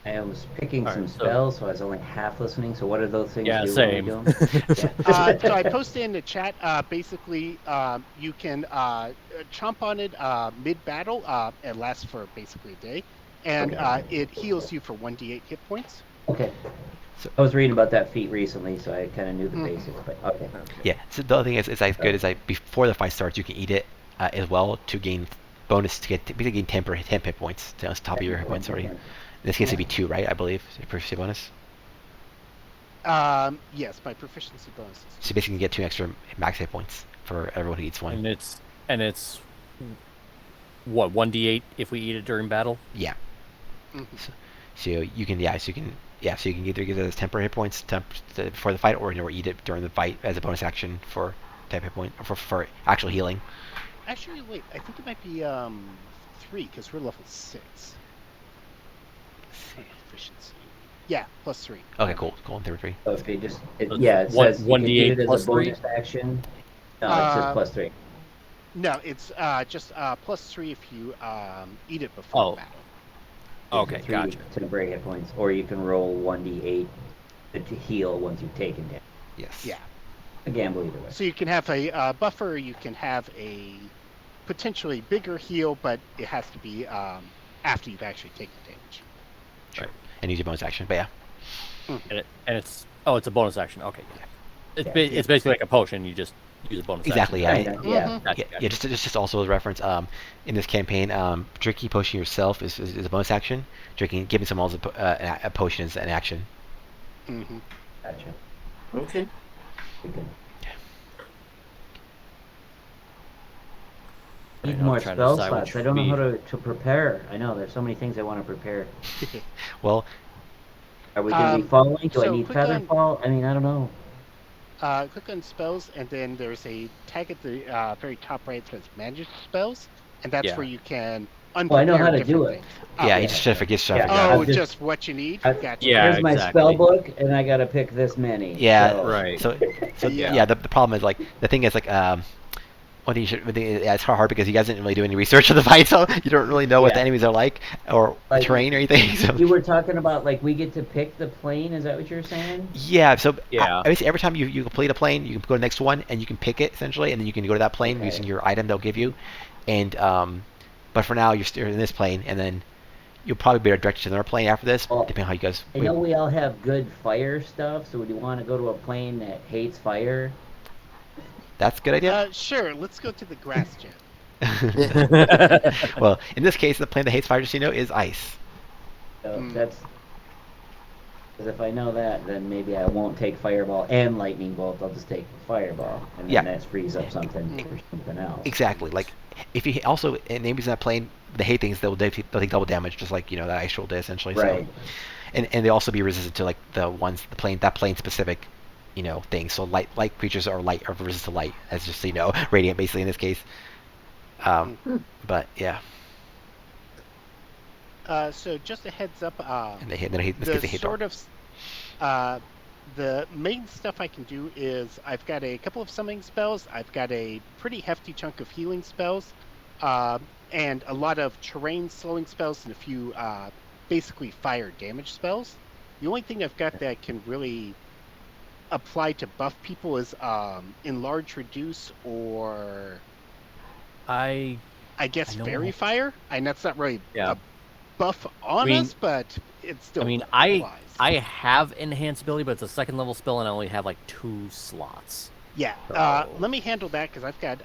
I was picking some so- spells, so I was only half listening. So what are those things Yeah, do same. when we do 'em? So I posted in the chat, basically, you can chomp on it mid-battle. It lasts for basically a day. and Okay. it heals you for 1d8 hit points. Okay. So- I was reading about that feat recently, so I kind of knew the Mhm. basics. But okay. Yeah. So the other thing is like good is like before the fight starts, you can eat it as well to gain bonus to basically gain 10 hit points to on top of your hit points already. In this case, it'd be 2, right? I believe proficiency bonus. Yes, my proficiency bonuses. So you basically get 2 extra max hit points for everyone who eats one. And it's what 1d8 if we eat it during battle. Yeah. Mhm. So you can so you can either get it as temporary hit points before the fight, or eat it during the fight as a bonus action for type hit point or for actual healing. Actually, wait. I think it might be 3 because we're level 6. Proficiency. Yeah, +3. Okay, cool. In theory 3. So if you just it One- says you can 1d8 eat it as plus a bonus action. No, it says +3. No, it's just +3 if you eat it before Oh. battle. Okay, 3 gotcha. temporary hit points, or you can roll 1d8 to heal once you've taken damage. Yes. Yeah. A gamble either way. So you can have a buffer. You can have a potentially bigger heal, but it has to be after you've actually taken damage. Sure. And use your bonus action. But yeah. And it's a bonus action. Okay, yeah. Yeah. It's basically like a potion. You just use a bonus Exactly. action. Yeah. Yeah. Mhm. Gotcha, Yeah, just also as a reference, in this campaign, drinking potion yourself is a bonus action. Giving someone else a potion is an action. Mhm. Gotcha. Okay. Pretty good. I Need know, more I'm trying to spell decide slots. which I don't know how we- to prepare. I know there's so many things I want to prepare. Well, Are we going to be Um, following? Do I so need click on- Featherfall? I mean, I don't know. Click on spells, and then there's a tag at the very top right that says Manage Spells, and that's Yeah. where you can Well, I know how unprepare to different do it. things. yeah, yeah. he just should forget stuff. Yeah. Yeah. Oh, I've just- just what you need? I've- Gotcha. Yeah, Here's my exactly. spell book, and I got to pick this many. Yeah, So- Right. So Yeah. yeah, the problem is like the thing is like one thing it's hard because you guys didn't really do any research on the fight, so you don't really know what the Yeah. enemies are like or Like, terrain or anything. So You were talking about like we get to pick the plane. Is that what you're saying? yeah, so Yeah. basically every time you complete a plane, you can go to the next one and you can pick it essentially, and then you can go to that plane Okay. using your item they'll give you. And but for now you're still in this plane, and then you'll probably be directed to another plane after this, Well, depending on how you guys. I know we all have good fire stuff, so would you want to go to a plane that hates fire? That's a good idea. Sure, let's go to the grass jet. Well, in this case, the plane that hates fire, just so you know, is ice. So Hmm. that's because if I know that, then maybe I won't take fireball and lightning bolt. I'll just take fireball, and then Yeah. that frees up something for something else. Exactly. Like if you also enemies in that plane, they hate things. They'll take double damage, just like that ice roll did essentially. Right. So, and they also be resistant to like that plane specific, things. So light creatures are resistant to light, as just so you know, radiant basically in this case. But yeah, So just a heads up. and they hate. In this The case, they hate sort of the main stuff I can do is I've got a couple of summoning spells. I've got a pretty hefty chunk of healing spells, and a lot of terrain slowing spells, and a few basically fire damage spells. The only thing I've got that can really apply to buff people is enlarge, reduce, or I guess I know. fairy fire. And that's not really Yeah. a buff on mean- us, but it's still. I mean, applies. I have enhance ability, but it's a second level spell, and I only have like 2 slots. Yeah, So- let me handle that because I've got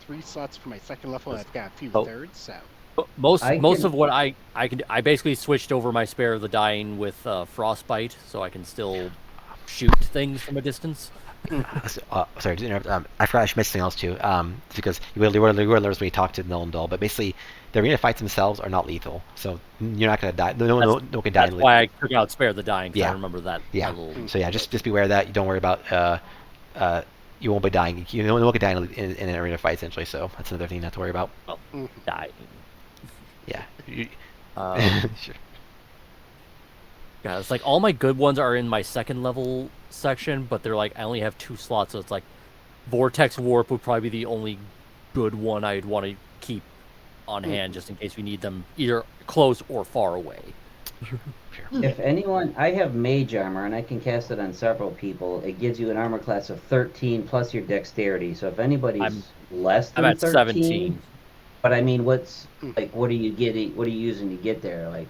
3 slots for my second level, and I've got a few Oh. thirds. So But most I most can- of what I basically switched over my Spare of the Dying with Frostbite, so I can still shoot things from a distance. Sorry to interrupt. I forgot I should mention something else too. Because you will learn when we talk to Null and Dull, but basically the arena fights themselves are not lethal, so you're not gonna die. No one can die. That's why I took out Spare of the Dying, because Yeah. I remember that. Yeah. that little- So yeah, just be aware of that. You don't worry about you won't be dying. No one can die in an arena fight essentially. So that's another thing not to worry about. dying. Yeah. Sure. Yeah, it's like all my good ones are in my second level section, but they're like I only have 2 slots, so it's like Vortex Warp would probably be the only good one I'd want to keep on hand just in case we need them either close or far away. If anyone, I have mage armor and I can cast it on several people. It gives you an armor class of 13 plus your dexterity. So if anybody's I'm- less I'm than at 13, 17. But I mean, what's Mm. like? What are you getting? What are you using to get there? Like,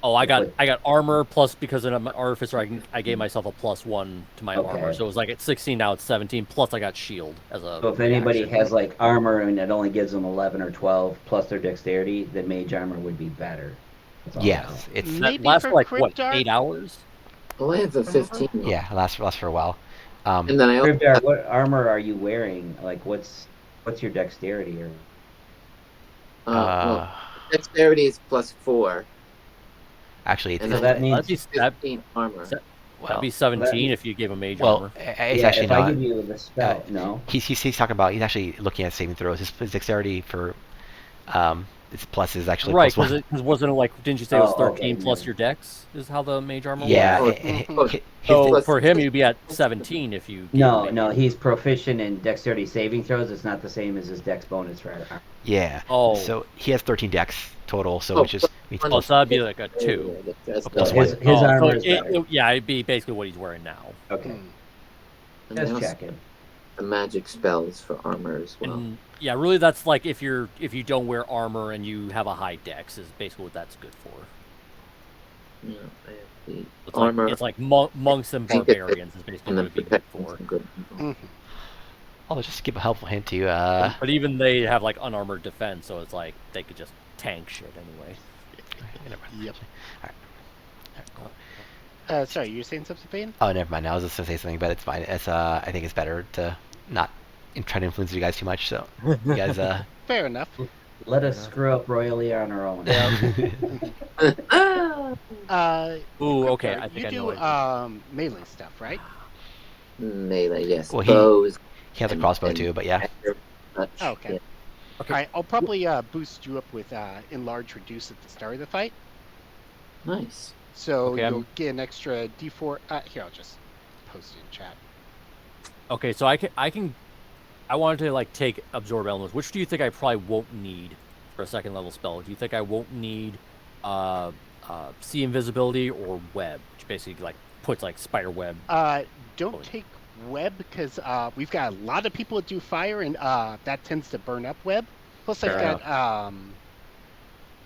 Oh, I got what? armor plus because I'm an artificer. I gave myself a +1 to my armor, Okay. so it was like at 16 now it's 17. Plus I got shield as a So if anybody reaction. has like armor and it only gives them 11 or 12 plus their dexterity, then mage armor would be better. That's all I'm saying. Yes, it's That Maybe lasts for for like quick what, dart. 8 hours? Oh, I have a 15. yeah, it lasts for a while. And then I also Graveyard, what armor are you wearing? Like, what's your dexterity? Or well, Uh, dexterity is +4, actually, it's, and so then that That'd means be that, 15 armor. that'd well, be so that 17 if you gave him mage well, armor. it's yeah. actually If I not. give you the spell, no. He's talking about he's actually looking at saving throws. His dexterity for its plus is actually Right, +1. because wasn't it like, didn't you say it was Oh, okay. 13 plus your dex is how the mage armor Yeah, was? Oh, Mm-hmm. oh, his So plus- for him, you'd be at 17 if you gave No, him no, mage. he's proficient in dexterity saving throws. It's not the same as his dex bonus for armor. yeah. Oh. So he has 13 dex total, so Oh, which just means plus Oh, plus. so that'd be like a 2. That's A plus the- one. His armor is so better. yeah, it'd be basically what he's wearing now. Okay, Mm. and just also checking. the magic spells for armor as well. And yeah, really, that's like if you don't wear armor and you have a high dex is basically what that's good for. Yeah, I have the It's armor. like monks and Think it's- barbarians is basically and what then it'd be good protection for. is good. Mhm. Oh, just to give a helpful hint to you. But even they have like unarmored defense, so it's like they could just tank shit anyway. Never mind. Yep. Alright, cool. Sorry, you were saying something, Payne? Oh, never mind. I was just gonna say something, but it's fine. It's I think it's better to not try to influence you guys too much. So you guys Fair enough. Let us screw up royally on our own. Ooh, quick okay. dart, I think you I do know what melee stuff, right? Melee, yes. Well, he- Bows. he has a and- crossbow and too, but yeah. touch, Oh, okay. yeah. Okay. All right, I'll probably boost you up with enlarge reduce at the start of the fight, Nice. so Okay, you'll get an extra D4. Here, I'll just post it in chat. Okay, so I wanted to like take absorb elements. Which do you think I probably won't need for a second level spell? Do you think I won't need see invisibility or web, which basically like puts like spider web? Don't take web because we've got a lot of people that do fire, and that tends to burn up web. Plus, I've Fair got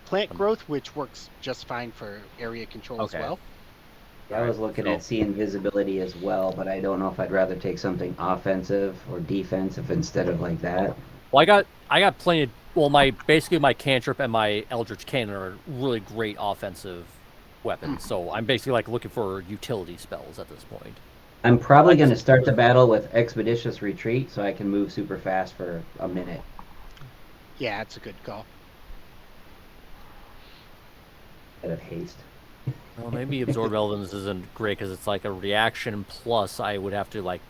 plant growth, which works just fine for area control Okay. as well. I was looking at see invisibility as well, but I don't know if I'd rather take something offensive or defensive instead of like that. Well, I got plenty of, well, my cantrip and my eldritch cannon are really great offensive weapons. So I'm basically like looking for utility spells at this point. I'm probably going to start the battle with expeditious retreat so I can move super fast for a minute. Yeah, that's a good call. Instead of haste. Well, maybe absorb elements isn't great because it's like a reaction plus I would have to like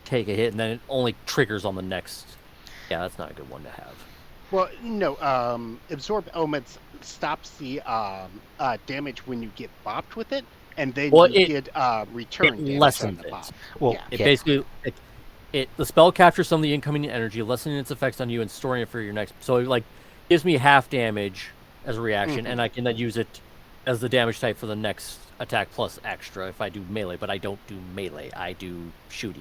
take a hit and then it only triggers on the next. Yeah, that's not a good one to have. Well, no, absorb elements stops the damage when you get bopped with it, and then Well, you it- get return damage on lessens the it. bop. Well, Yeah. It yeah. basically the spell captures some of the incoming energy, lessening its effects on you and storing it for your next. So it like gives me half damage as a reaction, and I can then use it as the damage type for the next attack plus extra if I do melee. But I don't do melee. I do shooty.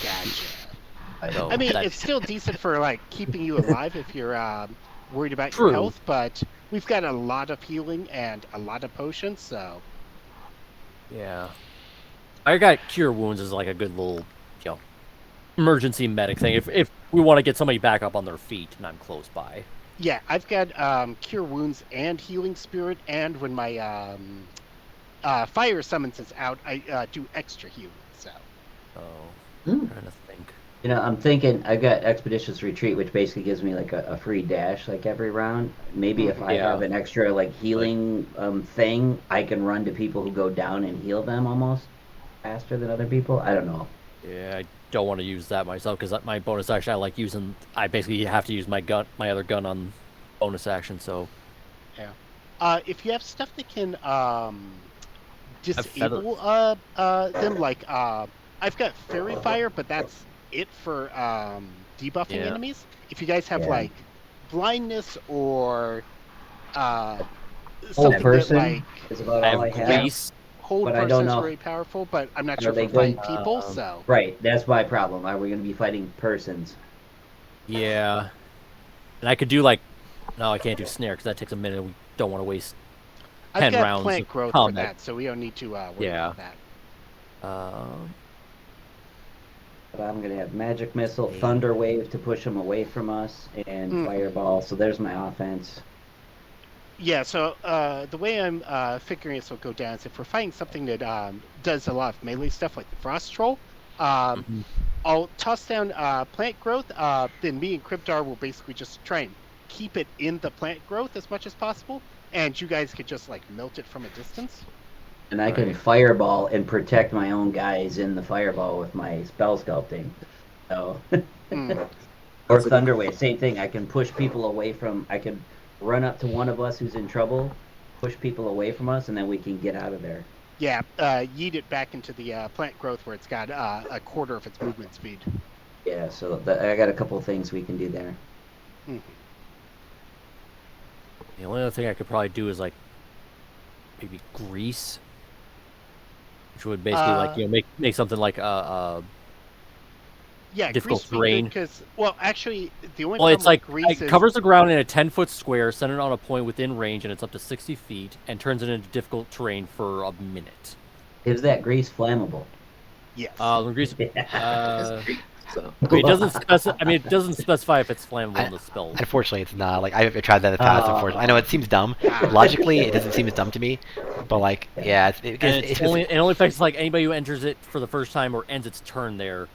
Gotcha. So I mean, that's- it's still decent for like keeping you alive if you're worried about True. your health, but we've got a lot of healing and a lot of potions, so yeah. I got cure wounds as like a good little, emergency medic thing. If we want to get somebody back up on their feet and I'm close by. yeah, I've got cure wounds and healing spirit, and when my fire summons is out, I do extra healing. So Oh, Hmm. I'm trying to think. You know, I'm thinking I've got expeditious retreat, which basically gives me like a free dash like every round. Maybe if I Yeah. have an extra like healing thing, I can run to people who go down and heal them almost faster than other people. I don't know. Yeah, I don't want to use that myself because my bonus action I like using. I basically have to use my other gun on bonus action. So if you have stuff that can feather. disable them, like I've got fairy fire, but that's it for debuffing Yeah. enemies. If you guys have Yeah. like blindness or Whole something person that like is about I all I have have. grease. hold But I person don't is know. very powerful, but I'm not Are sure they if we're fighting good? people. So Right, that's my problem. Are we going to be fighting persons? Yeah. And I could do like, no, I can't do snare because that takes a minute. We don't want to waste I've 10 got rounds plant of growth combat. for that, so we don't need to worry Yeah. about that. But I'm gonna have magic missile, thunder wave to push them away from us, and fireball. So there's my offense. Yeah, so the way I'm figuring this will go down is if we're fighting something that does a lot of melee stuff like the Frost Troll, I'll toss down plant growth, then me and Cryptar will basically just try and keep it in the plant growth as much as possible, and you guys could just like melt it from a distance. And I can fireball and protect my own guys in the fireball with my spell sculpting. So, or thunder wave, same thing. I can push people away from. I can run up to one of us who's in trouble, push people away from us, and then we can get out of there. Yeah, yeet it back into the plant growth where it's got a quarter of its movement speed. Yeah, so I got a couple of things we can do there. The only other thing I could probably do is like maybe grease, which would basically like make something like yeah, difficult grease would be terrain. good 'cause, well, actually, the only Well, problem it's like with grease it is covers the ground in a 10-foot square, centered on a point within range, and it's up to 60 feet, and turns it into difficult terrain for a minute. Is that grease flammable? yes. Grease. So. I mean, it doesn't specify if it's flammable in the spell. Unfortunately, it's not. Like I've tried that in the past. Unfortunately, I know it seems dumb. Logically, it doesn't seem as dumb to me. But like, yeah, It only affects like anybody who enters it for the first time or ends its turn there.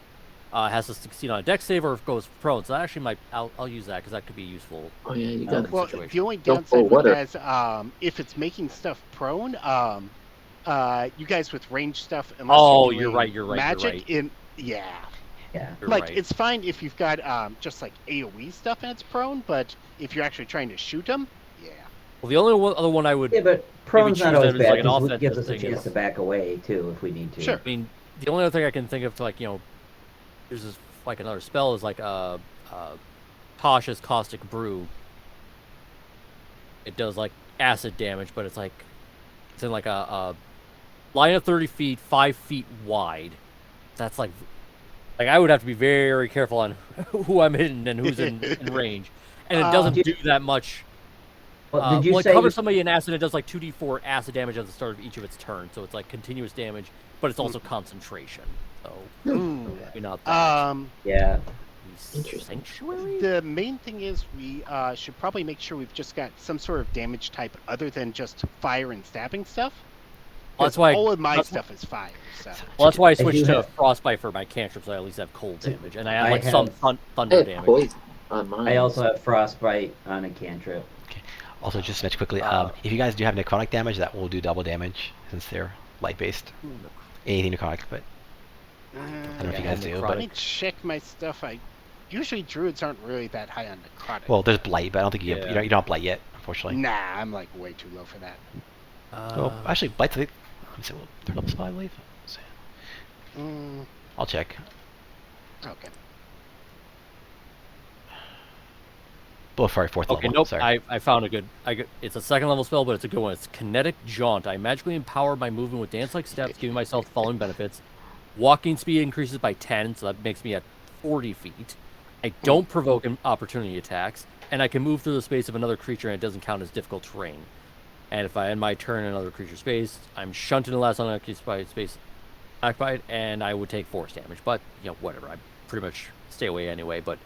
Has to succeed on a dex save or goes prone. So that actually might. I'll use that because that could be useful. Oh yeah, you got Well, situation. the only Don't downside pour with water. that is if it's making stuff prone, you guys with range stuff, unless You're right. magic in Yeah. You're like right. it's fine if you've got just like AOE stuff and it's prone, but if you're actually trying to shoot them, Well, the only other one I would. Yeah, but prone's not choose always that as, like, bad an because it offensive gives us a thing chance is- to back away too if we need to. Sure. I mean, the only other thing I can think of to like there's this like another spell is like Tasha's Caustic Brew. It does like acid damage, but it's in like a line of 30 feet, 5 feet wide. That's like I would have to be very careful on who I'm hitting and who's in range, and it doesn't do that much. Well, did you Well, it say covers somebody in acid. It does like 2d4 acid damage at the start of each of its turns, so it's like continuous damage, but it's also concentration. So maybe not that. Yeah. Interesting. Sanctuary? the main thing is we should probably make sure we've just got some sort of damage type other than just fire and stabbing stuff. Well, that's why all of my stuff is fire. So. Well, that's why I do switched to have- frostbite for my cantrips. So I at least have cold damage, and I have I like some have- thunder I have damage. poison on mine. I also have frostbite on a cantrip. Also, just to mention quickly, if you guys do have necrotic damage, that will do double damage since they're light based. Anything necrotic, but I don't know if you guys do. Let But me check my stuff. Usually druids aren't really that high on necrotic. well, there's blight, but I don't think you don't have blight yet, unfortunately. Nah, I'm like way too low for that. Well, actually, blight's let me see, well, third level spell, I believe. Let's see. I'll check. Okay. Oh, sorry, fourth Okay, level. nope. Sorry. I found a good. It's a second level spell, but it's a good one. It's Kinetic Jaunt. I magically empower my movement with dance-like steps, giving myself the following benefits: walking speed increases by 10, so that makes me at 40 feet. I don't provoke opportunity attacks, and I can move through the space of another creature, and it doesn't count as difficult terrain. And if I end my turn in another creature's space, I'm shunted in the last unoccupied space, occupied, and I would take force damage. But whatever. I pretty much stay away anyway. But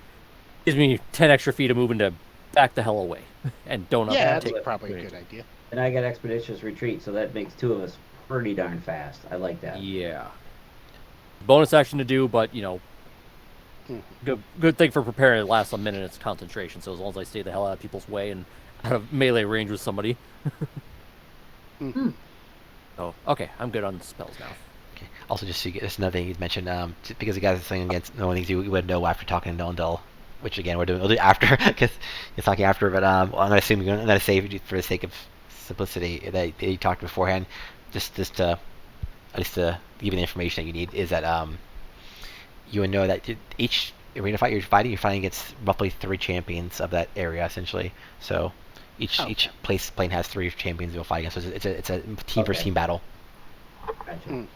gives me 10 extra feet of movement to back the hell away, and don't. Yeah, take that's probably a good idea. And I got expeditious retreat, so that makes two of us pretty darn fast. I like that. Yeah. Bonus action to do, but good thing for preparing. It lasts a minute. It's concentration, so as long as I stay the hell out of people's way and out of melee range with somebody. Oh, okay. I'm good on spells now. Okay. Also, just so you get, this is another thing you mentioned, because you guys are saying against knowing things you would know after talking to Nondel, which again we'll do after because you're talking after. But I'm gonna assume I'm gonna say for the sake of simplicity that you talked beforehand, just to at least to give you the information that you need is that you would know that each arena fight you're fighting against roughly 3 champions of that area essentially. So each plane has 3 champions you'll fight against. So it's a team versus team battle. Gotcha.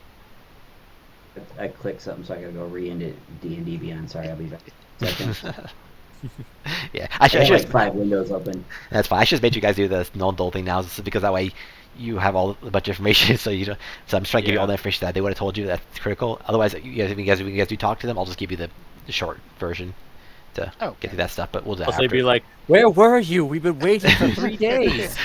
I clicked something, so I gotta go re-into D&D Beyond. Sorry, I'll be back. Second. Yeah, I should have like just 5 windows open. that's fine. I should have made you guys do the null dull thing now, just because that way you have all a bunch of information. So you don't. So I'm just trying to give you all the information that they would have told you that's critical. Otherwise, if you guys do talk to them, I'll just give you the short version to Okay. get through that stuff. But we'll do that Plus they'd after. be like, "Where were you? We've been waiting for 3 days."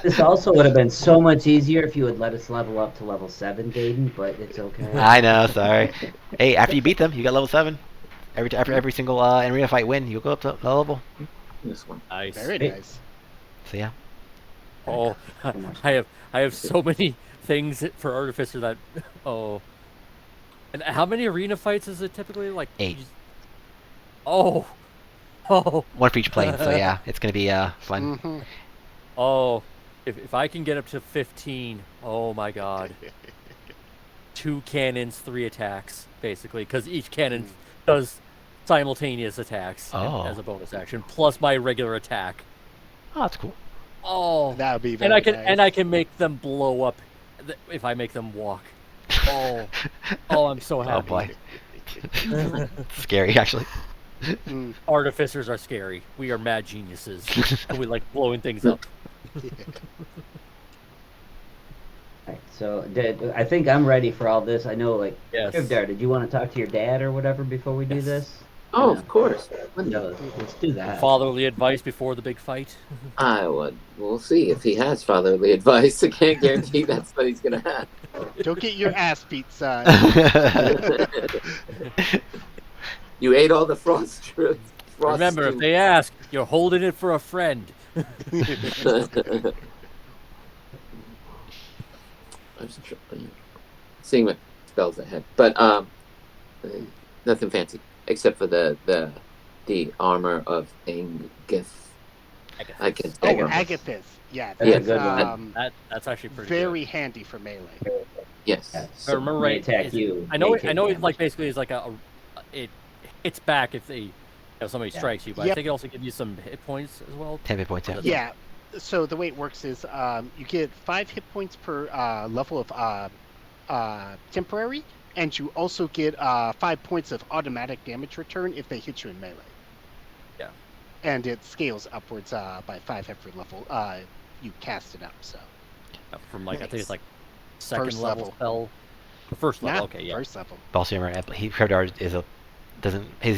This also would have been so much easier if you had let us level up to level 7, Gaiden, but it's okay. I know. Sorry. Hey, after you beat them, you got level 7. After every single arena fight win, you'll go up to a level. This one. Nice. Very nice. So yeah. Oh, I have so many things for Artificer that. Oh. And how many arena fights is it typically? Like 8. Oh. Oh. One for each plane. So yeah, it's gonna be fun. Mhm. Oh. If I can get up to 15, oh my god. 2 cannons, 3 attacks, basically, because each cannon does simultaneous attacks Oh. as a bonus action, plus my regular attack. Oh, that's cool. Oh. That would be very And I can nice. I can make them blow up if I make them walk. Oh. Oh, I'm so happy. Oh boy. Scary actually. Mm. Artificers are scary. We are mad geniuses. And we like blowing things up. Alright, so I think I'm ready for all this. I know, like, Yes. Ivdar, did you want to talk to your dad or whatever before we do Yes. this? Oh, Yeah. of course. No, let's do that. Fatherly advice before the big fight. I would. We'll see if he has fatherly advice. I can't guarantee that's what he's gonna have. Don't get your ass beat, son. You ate all the frost. Remember, if they ask, you're holding it for a friend. I was seeing what spells ahead, but nothing fancy except for the armor of Angus. I can Oh, armor. Agathis. Yeah, That's a that's good one. That's actually pretty very handy for melee. Yes. Yeah, If I remember may right, attack is- you. I know. may I know. take It's like damage. basically is like it hits back if somebody Yeah. strikes you, but I Yep. think it also gives you some hit points as well. 10 hit points. Yeah. Yeah. So the way it works is you get 5 hit points per level of temporary, and you also get 5 points of automatic damage return if they hit you in melee. Yeah. And it scales upwards by 5 every level you cast it up. So From like I think it's Nice. like second First level level. spell. The first level. not Okay. Yeah. first level. But also remember, Herdar he's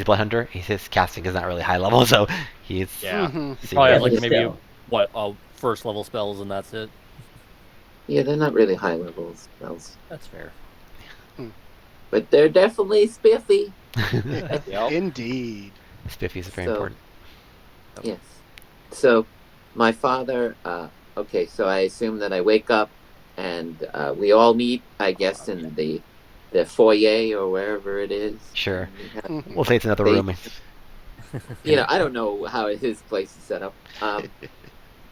a blood hunter. His casting is not really high level, so he's Yeah. Mhm. see, Probably Yeah, has like but maybe still. first level spells and that's it. Yeah, they're not really high level spells, That's fair. but they're definitely spiffy. Yep. Indeed. Spiffy is very So- important. Yes. So, my father. Okay, so I assume that I wake up, and we all meet, I guess, in the foyer or wherever it is. Sure. We have- Mhm. We'll say it's another They- room. You know, I don't know how his place is set up,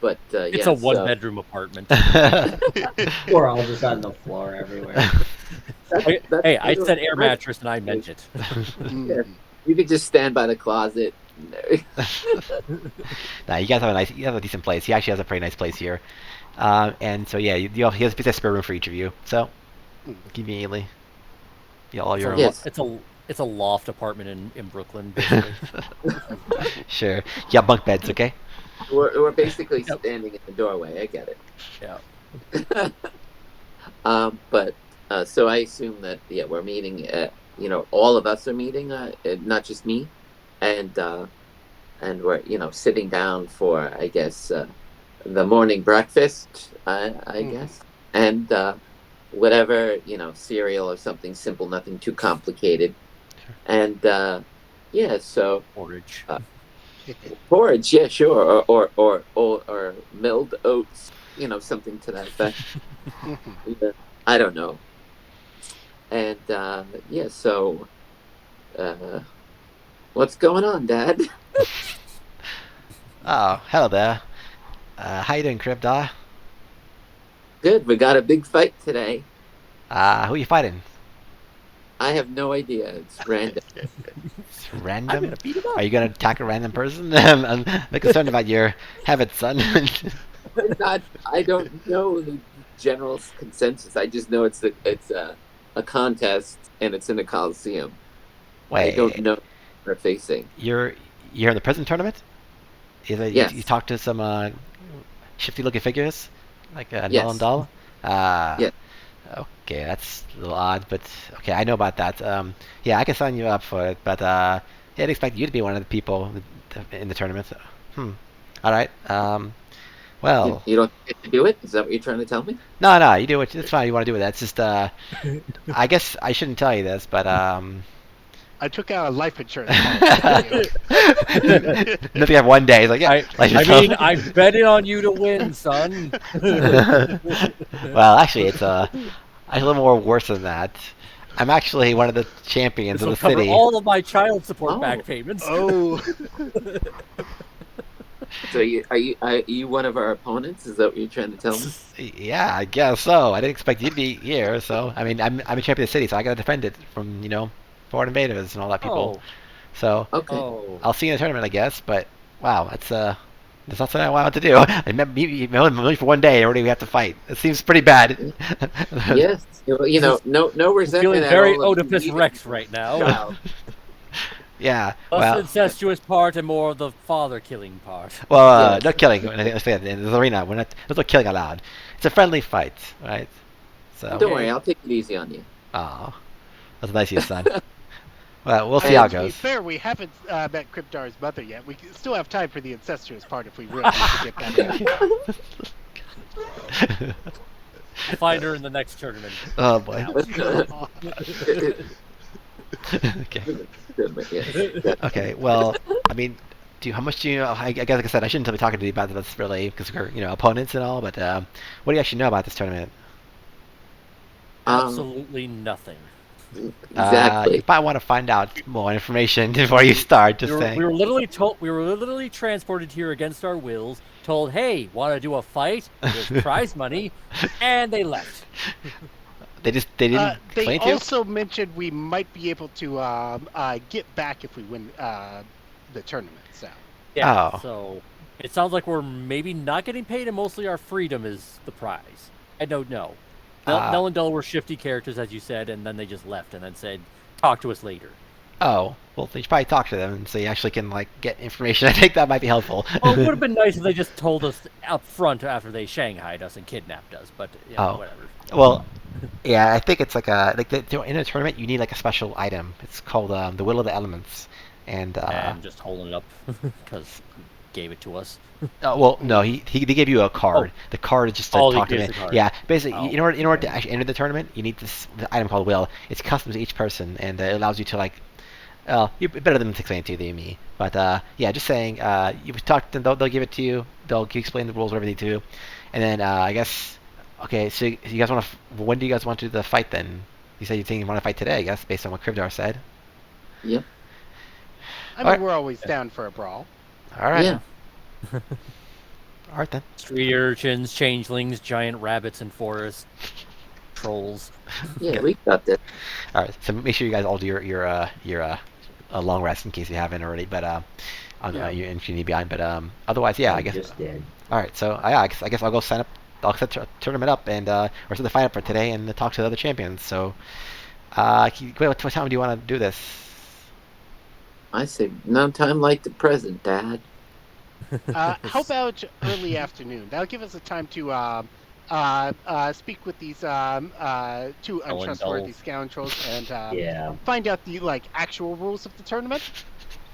but It's yeah, a one-bedroom apartment. We're all just on the floor everywhere. Hey, I said air mattress and I meant it. Mhm. You could just stand by the closet. Nah, you guys have a decent place. He actually has a pretty nice place here. And so yeah, he has a spare room for each of you. So conveniently, all your own. Yes. It's a loft apartment in Brooklyn, basically. Sure. Yeah, bunk beds. Okay. We're basically Yep. standing in the doorway. I get it. Yeah. But so I assume that we're meeting. All of us are meeting, not just me, and we're sitting down for I guess the morning breakfast. I guess, and whatever cereal or something simple, nothing too complicated, and so Porridge. porridge, yeah, sure, or milled oats, something to that effect. Mhm. I don't know. And so what's going on, Dad? Oh, hello there. How you doing, Cribdar? Good. We got a big fight today. Who you fighting? I have no idea. It's random. It's I'm random. gonna beat him up. Are you gonna attack a random person? I'm concerned about your habits, son. I don't know the general consensus. I just know it's a contest and it's in a coliseum. I Wait, don't know what they're facing. you're you're in the prison tournament? Yes. You talked to some shifty-looking figures, like Null and Yes. Dull. Uh, Yes. okay, that's a little odd, but okay, I know about that. Yeah, I can sign you up for it, but yeah, I'd expect you to be one of the people in the tournament. Hmm. All right. Well, You don't get to do it? Is that what you're trying to tell me? no, you do what it's fine. You want to do with that. It's just I guess I shouldn't tell you this, but I took out a life insurance policy. Nothing have one day. It's like, yeah. I mean, I'm betting on you to win, son. Well, actually, it's a little more worse than that. I'm actually one of the champions This of will the cover city. all of my child support Oh. back payments. Oh, So are you one of our opponents? Is that what you're trying to tell me? Yeah, I guess so. I didn't expect you to be here, so I mean, I'm a champion of the city, so I gotta defend it from foreign invaders and all that people. Oh, So Okay. oh. I'll see you in the tournament, I guess. But wow, that's not something I wanted to do. I meant only for one day. Already we have to fight. It seems pretty bad. Yes. No resentment Feeling at very all of Oedipus you Rex right now. child. Yeah. Less Well, incestuous part and more of the father-killing part. Yes. no killing. Let's say in the arena, there's no killing allowed. It's a friendly fight, right? So. Don't worry, I'll take it easy on you. Oh, that's nice of you, son. Well, we'll see how it to be goes. fair, we haven't met Cryptar's mother yet. We still have time for the incestuous part if we really need to get that in. Find her in the next tournament. Oh boy. Okay. Yes. Okay. Well, I mean, how much do you know? I guess, like I said, I shouldn't be talking to you about this really because we're opponents and all. But what do you actually know about this tournament? Absolutely nothing. Exactly. You might want to find out more information before you start. Just saying. We were literally transported here against our wills, told, "Hey, want to do a fight? There's prize money," and they left. They didn't They explain to you? also mentioned we might be able to get back if we win the tournament. So Yeah. Oh. So it sounds like we're maybe not getting paid, and mostly our freedom is the prize. I don't know. Nell and Dull were shifty characters, as you said, and then they just left and then said, "Talk to us later." Oh, well, you should probably talk to them and so you actually can get information. I think that might be helpful. Well, it would have been nice if they just told us up front after they shanghaied us and kidnapped us, but whatever. Well, yeah, I think it's in a tournament you need a special item. It's called the Will of the Elements, and And just holding it up because gave it to us. well, no, they gave you a card. The card is just to Oh, he talk to gives me. the card. Yeah, basically, Oh, in order to actually enter the tournament, you need the item called Will. It's custom to each person, and it allows you to you're better than explain it to you than me. But yeah, just saying, you talk to them, they'll give it to you. They'll explain the rules, whatever they do, and then I guess. Okay, so you guys want to? When do you guys want to do the fight then? You said you think you want to fight today, I guess, based on what Krivdar said. Yep. I mean, Alright. we're always down for a brawl. All right. Yeah. All right then. Street urchins, changelings, giant rabbits in forest, trolls. Yeah, we got this. All right. So make sure you guys all do your long rest in case you haven't already. But you if you need behind. But otherwise, yeah, I guess. Just did. All right. So I guess I'll go sign up. I'll set the tournament up and or set the fight up for today and talk to the other champions. So, what time do you want to do this? I say no time like the present, Dad. How about early afternoon? That'll give us a time to speak with these two untrustworthy Dulls. scoundrels and Yeah. find out the actual rules of the tournament,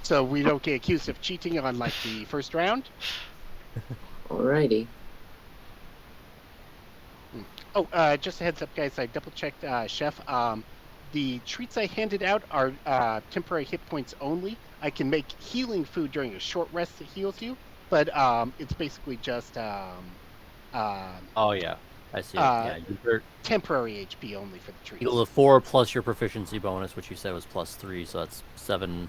so we don't get accused of cheating on the first round. Alrighty. Oh, just a heads up, guys. I double checked, Chef. The treats I handed out are temporary hit points only. I can make healing food during a short rest that heals you, but it's basically just Oh yeah, I see. Yeah, you're temporary HP only for the treats. heal of 4 plus your proficiency bonus, which you said was +3, so that's 7.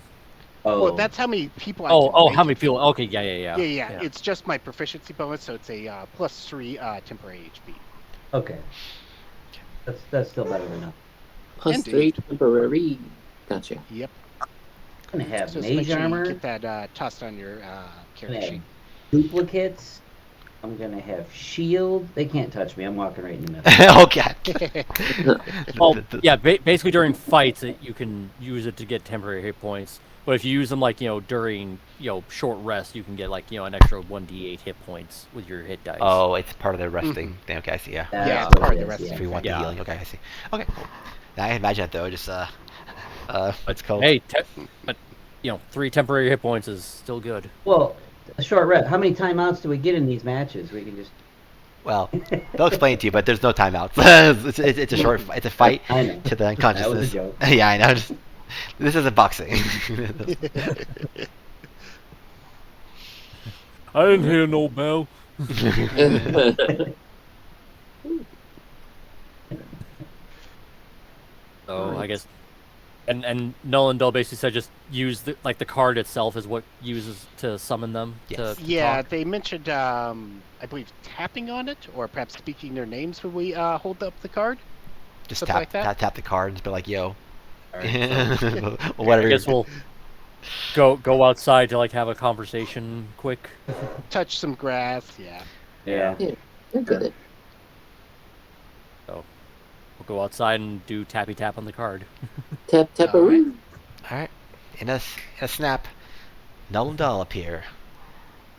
Oh, Well, that's how many people. I Oh, can how make many it people? for. Okay, yeah. Yeah. It's just my proficiency bonus, so it's a +3 temporary HP. okay. That's still better than nothing. +3 temporary. Gotcha. Yep. I'm gonna have So just mage make sure armor. you get that tossed on your I'm character gonna sheet. have duplicates. I'm gonna have shield. They can't touch me. I'm walking right in the middle. Okay. Oh, yeah. Basically, during fights, you can use it to get temporary hit points. But if you use them like during short rest, you can get like an extra 1d8 hit points with your hit dice. Oh, it's part of the resting thing. Okay, I see. Yeah. That's Yeah, what part it of the is, rest yeah. If we want the Yeah. healing. Okay, I see. Okay. Now, I imagine that though. Just what's called? Hey, but 3 temporary hit points is still good. Well, a short rest. How many timeouts do we get in these matches? We can just. Well, they'll explain it to you, but there's no timeouts. It's a short. It's a fight I know. to the That was a unconsciousness. joke. Yeah, I know. This isn't boxing. I didn't hear no bell. So I guess, and Null and Dull basically said just use the card itself is what uses to summon them. Yes. To Yeah, talk. they mentioned, I believe, tapping on it, or perhaps speaking their names when we hold up the card. Just Something tap, like that? tap the card and be like, yo. All right, so Whatever. I guess we'll go outside to have a conversation quick. Touch some grass, yeah. Yeah. I get it. So we'll go outside and do tappy tap on the card. Tap taparoo. All right. In a snap, Null and Dull appear.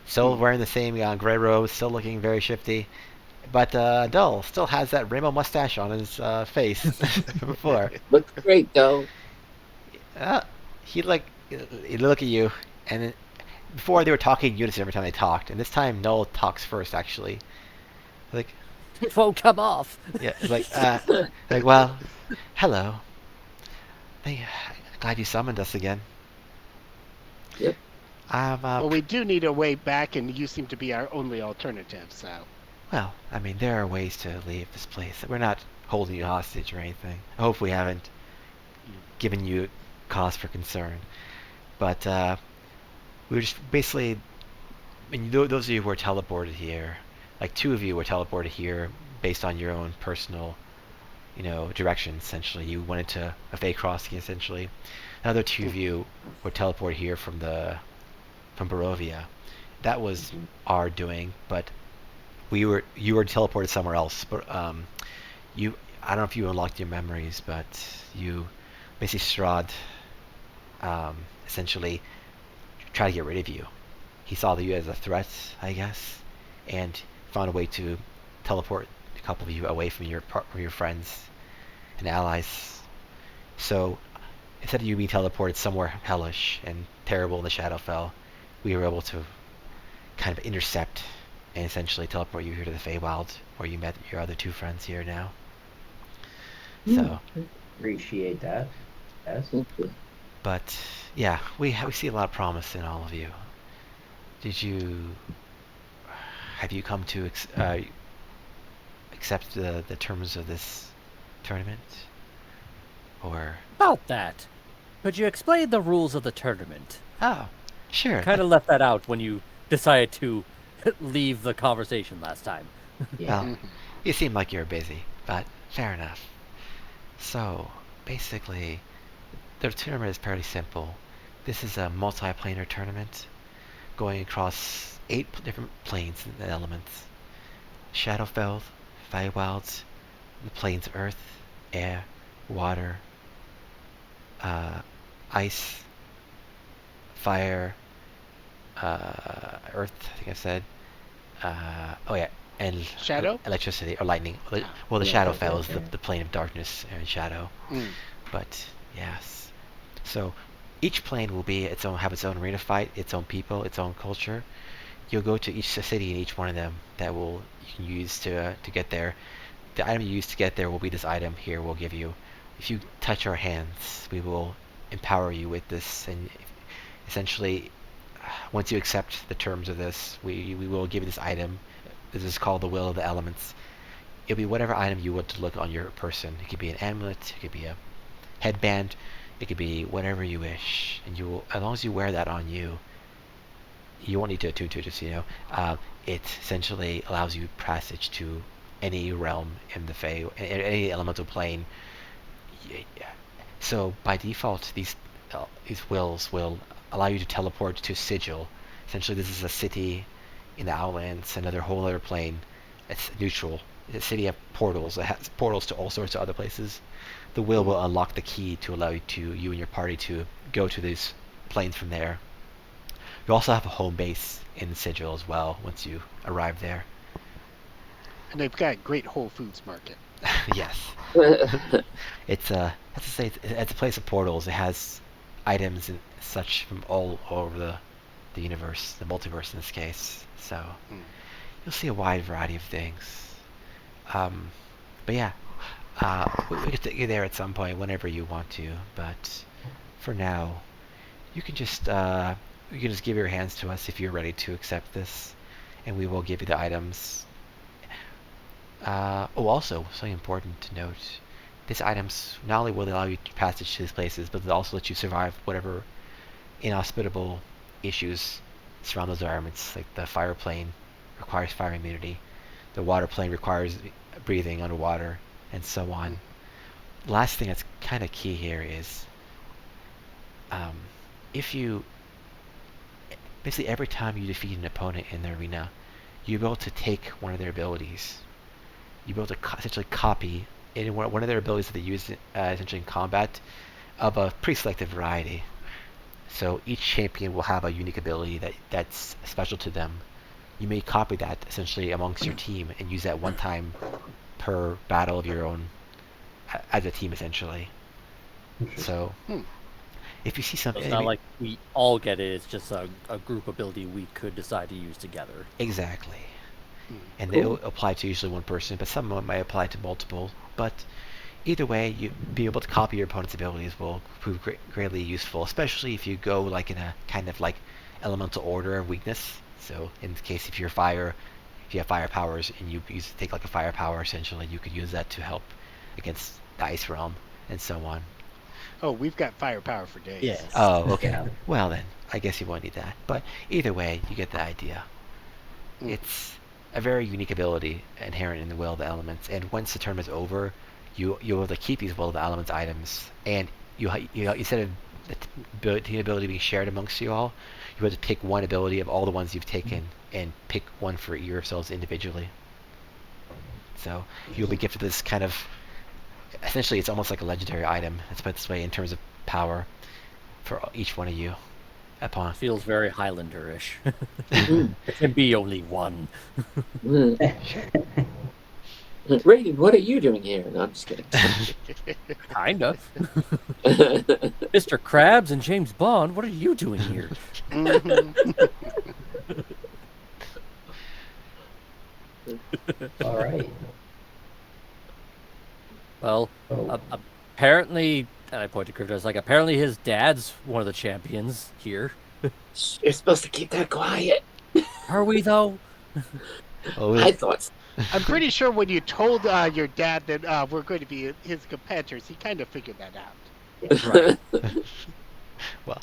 Still wearing the same gray robes, still looking very shifty. But Dull still has that rainbow mustache on his face from before. Looks great though. He look at you, and then, before they were talking in unison every time they talked, and this time Null talks first actually. Like, It won't come off. yeah, like well, hello. Glad you summoned us again. Yep. Well, we do need a way back, and you seem to be our only alternative, so. Well, I mean, there are ways to leave this place. We're not holding you hostage or anything. I hope we haven't given you cause for concern. But we were just basically, those of you who were teleported here, like 2 of you were teleported here based on your own personal, direction. Essentially, you went into a Fey crossing. Essentially, another 2 of you were teleported here from Barovia. That was our doing, but you were teleported somewhere else. But I don't know if you unlocked your memories, but you basically Strahd essentially tried to get rid of you. He saw you as a threat, I guess, and found a way to teleport a couple of you away from your friends and allies. So instead of you being teleported somewhere hellish and terrible in the Shadowfell, we were able to kind of intercept and essentially teleport you here to the Feywild, where you met your other 2 friends here now. So, Appreciate that. Yes. but yeah, we see a lot of promise in all of you. Have you come to accept the terms of this tournament? Or, About that, could you explain the rules of the tournament? oh, sure. Kind of left that out when you decided to leave the conversation last time. Yeah. Well, you seem like you're busy, but fair enough. So, basically, the tournament is fairly simple. This is a multiplanar tournament going across 8 different planes and elements. Shadowfell, Feywilds, the planes of Earth, Air, Water, Ice, Fire, Earth, I think I said. Oh yeah, and Shadow? electricity or lightning. Well, the Yeah, Shadowfell is okay. the plane of darkness and shadow. Mm. But yes, so each plane will have its own arena fight, its own people, its own culture. You'll go to each city and each one of them that you can use to get there. The item you use to get there will be this item here. We'll give you. If you touch our hands, we will empower you with this, and essentially, once you accept the terms of this, we will give you this item. This is called the Will of the Elements. It'll be whatever item you want to look on your person. It could be an amulet, it could be a headband, it could be whatever you wish. And as long as you wear that on you, you won't need to attune to it, just it essentially allows you passage to any realm in the Fey, any elemental plane. So by default, these wills will allow you to teleport to Sigil. Essentially, this is a city in the Outlands, another whole other plane. It's neutral. It's a city of portals. It has portals to all sorts of other places. The wheel will unlock the key to allow you and your party to go to these planes from there. You also have a home base in Sigil as well once you arrive there. And they've got a great Whole Foods market. Yes. It's as I say, it's a place of portals. It has items and such from all over the universe, the multiverse in this case. So you'll see a wide variety of things. But yeah, we could take you there at some point whenever you want to. But for now, you can just give your hands to us if you're ready to accept this, and we will give you the items. Also, something important to note. These items not only will allow you passage to these places, but they'll also let you survive whatever inhospitable issues surround those environments. Like the fire plane requires fire immunity, the water plane requires breathing underwater, and so on. The last thing that's kind of key here is if you basically every time you defeat an opponent in the arena, you'll be able to take one of their abilities. You'll be able to essentially copy one of their abilities that they use essentially in combat of a pretty selective variety. So each champion will have a unique ability that's special to them. You may copy that essentially amongst your team and use that one time per battle of your own as a team essentially. So if you see something, It's not like we all get it. It's just a group ability we could decide to use together. Exactly. And it'll apply to usually one person, but some might apply to multiple. But either way, you being able to copy your opponent's abilities will prove greatly useful, especially if you go like in a kind of like elemental order of weakness. So in this case, if you have fire powers and you take like a fire power, essentially, you could use that to help against the ice realm and so on. Oh, we've got firepower for days. Yes. Oh, okay. Yeah. Well then, I guess you won't need that. But either way, you get the idea. It's a very unique ability inherent in the Will of the Elements, and once the term is over, you'll be able to keep these Will of the Elements items, and you instead of the ability being shared amongst you all, you have to pick one ability of all the ones you've taken and pick one for yourselves individually. So you'll be gifted this kind of, essentially it's almost like a legendary item, let's put it this way, in terms of power for each one of you. Upon Feels very Highlanderish. It can be only one. Raiden, what are you doing here? No, I'm just kidding. Kind of. Mr. Krabs and James Bond, what are you doing here? All right. Well, Oh. apparently, and I point to Crypto, it's like apparently his dad's one of the champions here. You're supposed to keep that quiet. Are we though? I thought so. I'm pretty sure when you told your dad that we're going to be his competitors, he kind of figured that out. Right. well,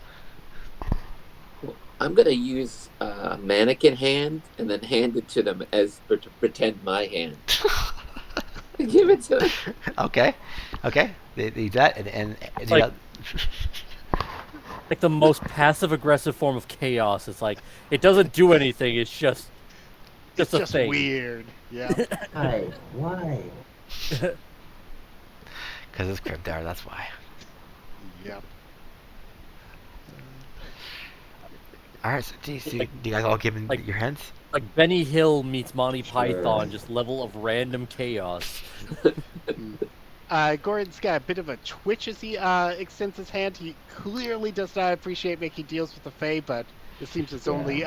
I'm gonna use a mannequin hand and then hand it to them as to pretend my hand. Give it to them. okay. They do that, and It's like the most passive-aggressive form of chaos. It's like it doesn't do anything. It's just It's a just thing. weird. Yeah. Why? because it's Cryptar, that's why. Yep. All right, so do you guys all give in like- your hands? Like Benny Hill meets Monty Sure. Python, just level of random chaos. Gordon's got a bit of a twitch as he extends his hand. He clearly does not appreciate making deals with the Fae, but it seems his only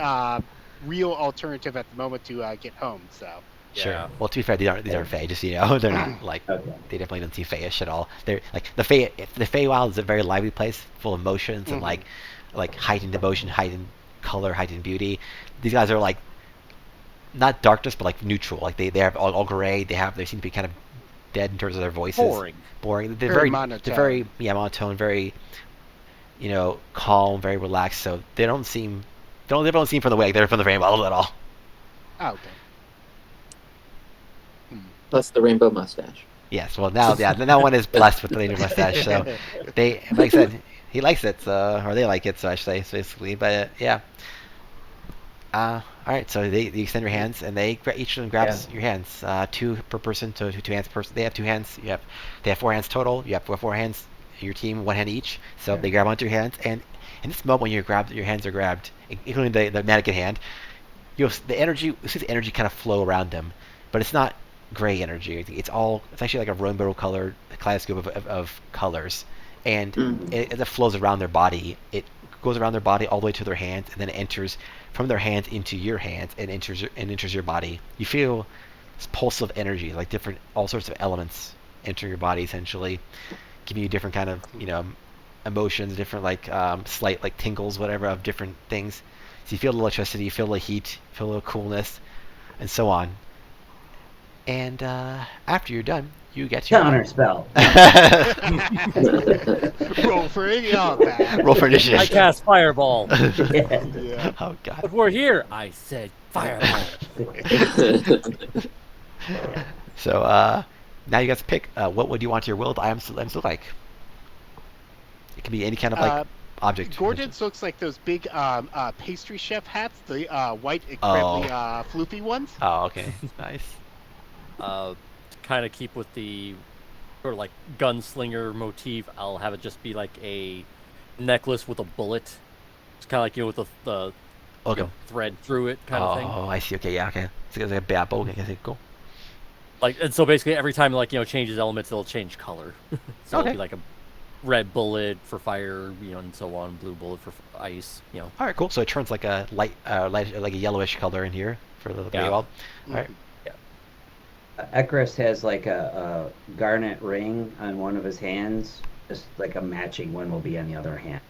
real alternative at the moment to get home. So Sure. Yeah. Well, to be fair, these aren't Fae. Just so you know, they're not like Okay. they definitely don't seem Fae-ish at all. They're like the Fae. The Feywild is a very lively place, full of emotions and like heightened emotion, heightened color, heightened beauty. These guys are like not darkness, but like neutral. Like they have all gray. They seem to be kind of dead in terms of their voices. Boring. They're Very They're very monotone, very calm, very relaxed. So they don't seem from the way they're from the Feywild at all. Oh, okay. Plus the rainbow mustache. Yes, well now one is blessed with the laser mustache, so they, like I said, he likes it, or they like it, so I should say, basically. But yeah, All right. So they extend your hands, and each of them grabs your hands. Two per person, so two hands per person. They have two hands. They have four hands total. You have four hands. Your team, one hand each. So they grab onto your hands, and in this moment when your hands are grabbed, including the mannequin hand, you'll see the energy kind of flow around them, but it's not gray energy. It's actually like a rainbow colored kaleidoscope of colors, and it flows around their body. It goes around their body all the way to their hands, and then it enters from their hands into your hands and enters your body. You feel this pulse of energy, like all sorts of elements enter your body, essentially, giving you different kind of emotions, different slight tingles, whatever, of different things. So you feel the electricity, you feel the heat, you feel a little coolness, and so on. And after you're done, you get your Counter spell. Roll for it. Oh, bad. roll for initiative. I cast fireball. Yeah. Oh god. But we're here. I said fireball. So now you guys pick. What would you want your willed items to look like? It can be any kind of object. Gordon's looks like those big pastry chef hats, the white, Oh. incredibly floopy ones. Oh, okay. Nice. Kind of keep with the sort of like gunslinger motif. I'll have it just be like a necklace with a bullet. It's kind of like with the Okay. thread through it kind of thing. Oh, I see. Okay, yeah, okay. So it's like a bad bow. Okay, cool. And so basically every time changes elements, it'll change color. So it'll be like a red bullet for fire, and so on. Blue bullet for ice. All right, cool. So it turns like a light, like a yellowish color in here for the Feywild. All right. Ekris has like a garnet ring on one of his hands. Just like a matching one will be on the other hand.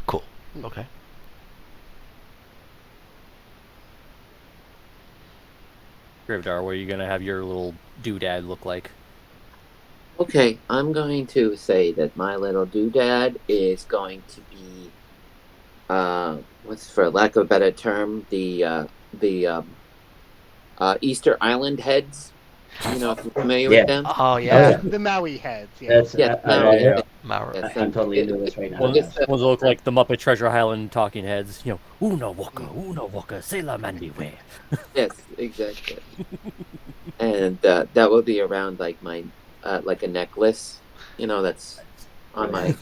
Cool. Okay. Gravedar, what are you gonna have your little doodad look like? Okay, I'm going to say that my little doodad is going to be, what's, for lack of a better term, the Easter Island heads. If you're familiar with them. Oh yeah. The Maui heads. Yeah. Yes, Mauro. I'm totally into this right now. Ones that look like the Muppet Treasure Island talking heads. Una waka, sailor man beware. Yes, exactly. And that will be around like my like a necklace, that's on my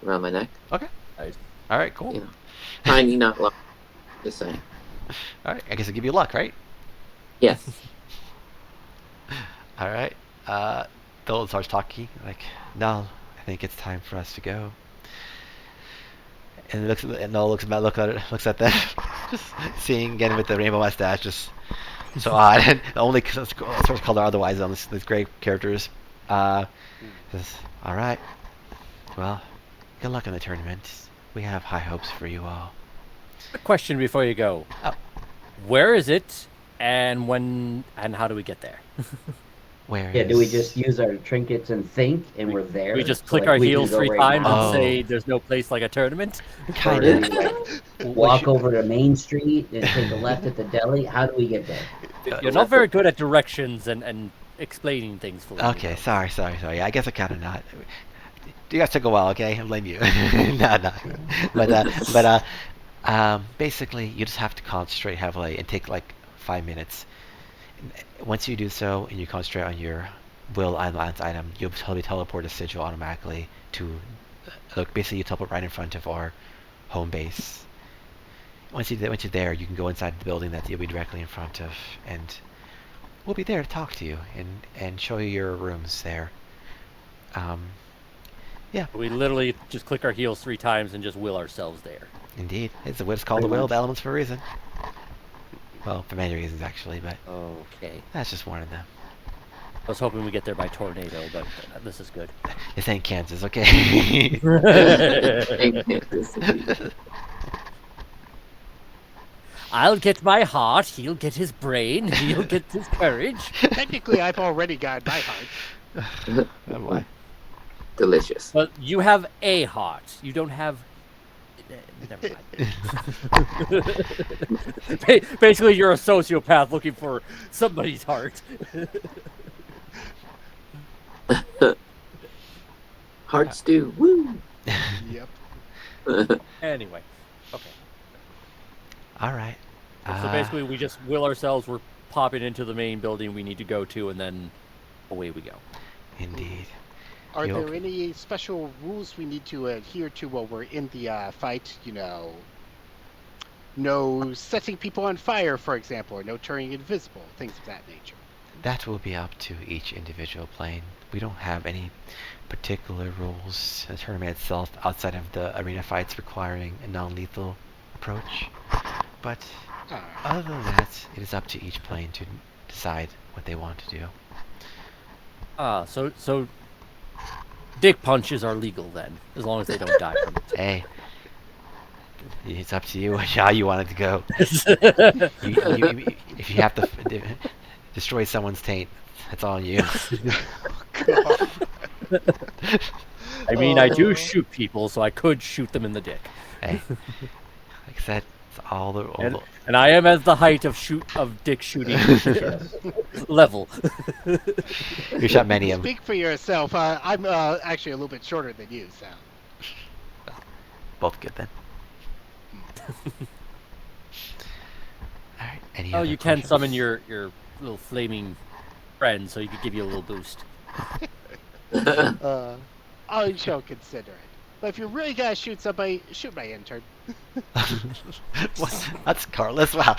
around my neck. Okay. Nice. All right, cool. Tiny, not long. Just saying. All right, I guess it'll give you luck, right? Yes. All right. Dylan starts talking like, "Null, I think it's time for us to go." And Null looks at them, just seeing again with the rainbow mustache, just so odd. And the only source color otherwise on these great characters. Says, "All right. Well, good luck in the tournament. We have high hopes for you all." A question before you go. Oh. Where is it, and when, and how do we get there? Yeah, do we just use our trinkets and think, and we're there? We just So, click like, our we heels can go 3 right times now? and say there's no place like a tournament? Kind Or of. do we, like, walk over to Main Street and take a left at the deli? How do we get there? You're not very good at directions and explaining things for me. Okay, sorry. I guess I kind of not. You guys took a while, okay? I blame you. No. But basically, you just have to concentrate heavily and take like 5 minutes. Once you do so, and you concentrate on your will island item, you'll be teleported to Sigil automatically to, basically you teleport right in front of our home base. Once you're there, you can go inside the building that you'll be directly in front of, and we'll be there to talk to you and show you your rooms there. Yeah. We literally just click our heels 3 times and just will ourselves there. Indeed. It's what's called the will of elements for a reason. Well, for many reasons, actually, but Okay. that's just one of them. I was hoping we get there by tornado, but this is good. This ain't Kansas, okay? I'll get my heart, he'll get his brain, he'll get his courage. Technically, I've already got my heart. Oh, boy. Delicious. But you have a heart. You don't have... Never mind. Basically, you're a sociopath looking for somebody's heart. Heart stew. Woo. Yep. Anyway. Okay. All right. So basically, we just will ourselves. We're popping into the main building we need to go to, and then away we go. Indeed. Are You there okay? any special rules we need to adhere to while we're in the fight? No setting people on fire, for example, or no turning invisible, things of that nature. That will be up to each individual plane. We don't have any particular rules in the tournament itself outside of the arena fights requiring a non-lethal approach. But All right. other than that, it is up to each plane to decide what they want to do. So dick punches are legal then, as long as they don't die from Hey, it's up to you how you want it to go. it. If you have to destroy someone's taint, that's all on you. God. I mean, I do Oh. shoot people, so I could shoot them in the dick. Hey, like I said, it's all the And I am at the height of dick shooting Yes. level. you shot many of them. Speak for yourself. I'm actually a little bit shorter than you, so. Both good then. All right. Any Oh, other you can questions? summon your little flaming friend, so he could give you a little boost. I shall consider it. But if you're really gonna shoot somebody, shoot my intern. What? That's Carlos. Wow.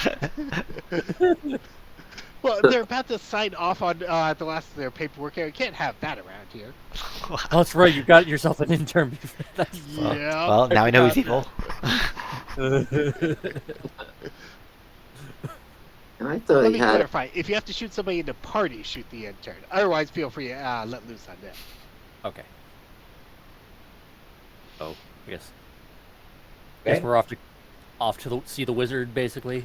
Well, they're about to sign off on the last of their paperwork here. We can't have that around here. Oh, that's right, you got yourself an intern. That's Yeah. Well, now we know he's forgot evil. I thought Let he me had. clarify. If you have to shoot somebody in the party, shoot the intern. Otherwise, feel free to let loose on them. Okay. Oh, I guess Okay. we're off to see the wizard, basically.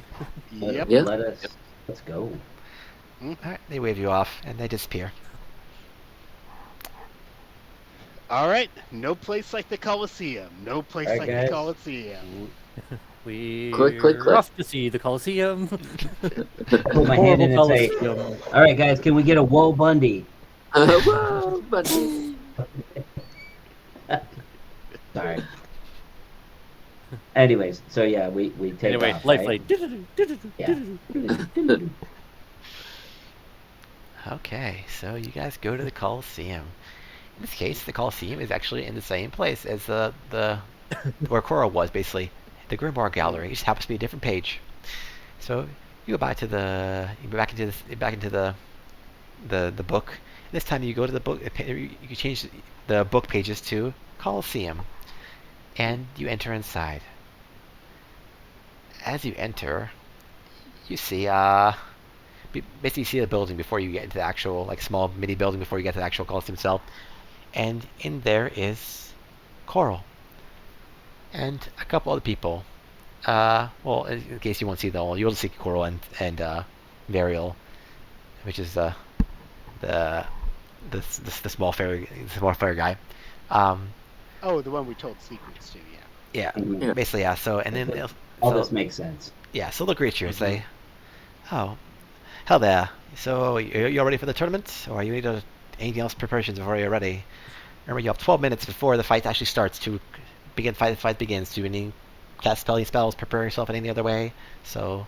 Yep. Yeah. Let's go. All right. They wave you off and they disappear. All right. No place like the Coliseum. No place All right, like guys. the Coliseum. We're click. off to see the Coliseum. Put my hand in and say, Coliseum. "All right, guys, can we get a Whoa Bundy?" Whoa, buddy. Sorry. Anyways, so yeah, we take Anyway, off, life right? Yeah. Okay. So you guys go to the Coliseum. In this case, the Coliseum is actually in the same place as the where Coral was, basically. The Grimoire Gallery. It just happens to be a different page. So you go back into the book. This time you go to the book. You can change the book pages to Coliseum, and you enter inside. As you enter, you see basically you see the building before you get into the actual small mini building before you get to the actual Coliseum itself. And in there is Coral and a couple other people. Well, in case you won't see them all, you'll see Coral and Varial, which is the small fairy guy. Oh, the one we told secrets to. Yeah. Yeah, Mhm. basically, yeah. So and then All so, this makes sense. yeah, so they'll greet you and say, "Oh, hell there. So you all ready for the tournament, or you need anything else preparations before you're ready? Remember, you have 12 minutes before the fight actually starts to begin. The fight begins. Do any cast spells? Prepare yourself in any other way. So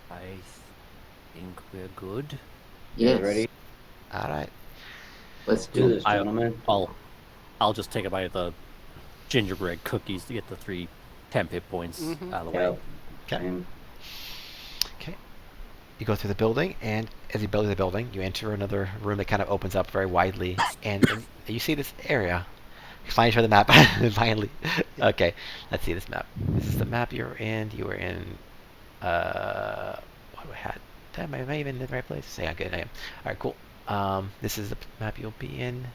I think we're good. You guys Yes. ready? all right. Let's Do this, gentlemen. I'll just take a bite of the gingerbread cookies to get the 3 temp hit points Mhm. out of the Yeah. way. Same. Okay. You go through the building, and as you go through the building, you enter another room that kind of opens up very widely, and you see this area. You find each other map finally. Okay, let's see this map. This is the map you're in. You were in. What do I had? Am I even in the right place? Yeah, good. I am. All right, cool. This is the map you'll be in.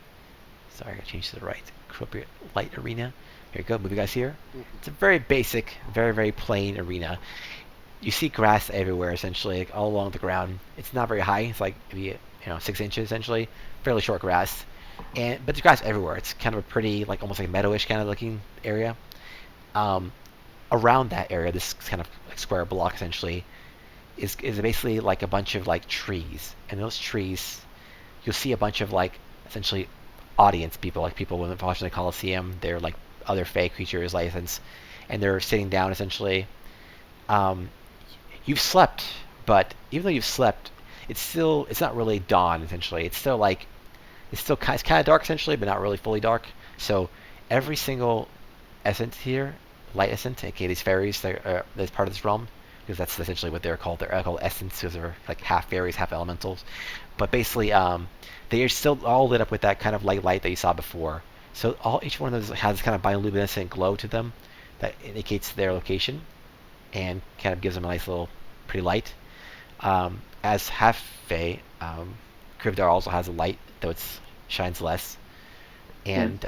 Sorry, I got to change to the right. Appropriate light arena. Here you go. Move you guys here. It's a very basic, very plain arena. You see grass everywhere, essentially, all along the ground. It's not very high. It's like maybe 6 inches, essentially. Fairly short grass, but there's grass everywhere. It's kind of a pretty, almost like meadowish kind of looking area. Around that area, this kind of square block, essentially, is basically like a bunch of trees, and those trees, you'll see a bunch of essentially audience people, people when watching the Coliseum. They're like other fey creatures, licensed, and they're sitting down essentially. um, you've slept, but even though you've slept, it's not really dawn essentially. It's kind of dark essentially, but not really fully dark. So every single essence here, light essence, aka these fairies that's part of this realm, because that's essentially what they're called. They're called essence because they're like half fairies, half elementals. But basically, they are still all lit up with that kind of light that you saw before. So each one of those has kind of bioluminescent glow to them that indicates their location and kind of gives them a nice little pretty light. As half Fey, Krivdar also has a light, though it shines less. And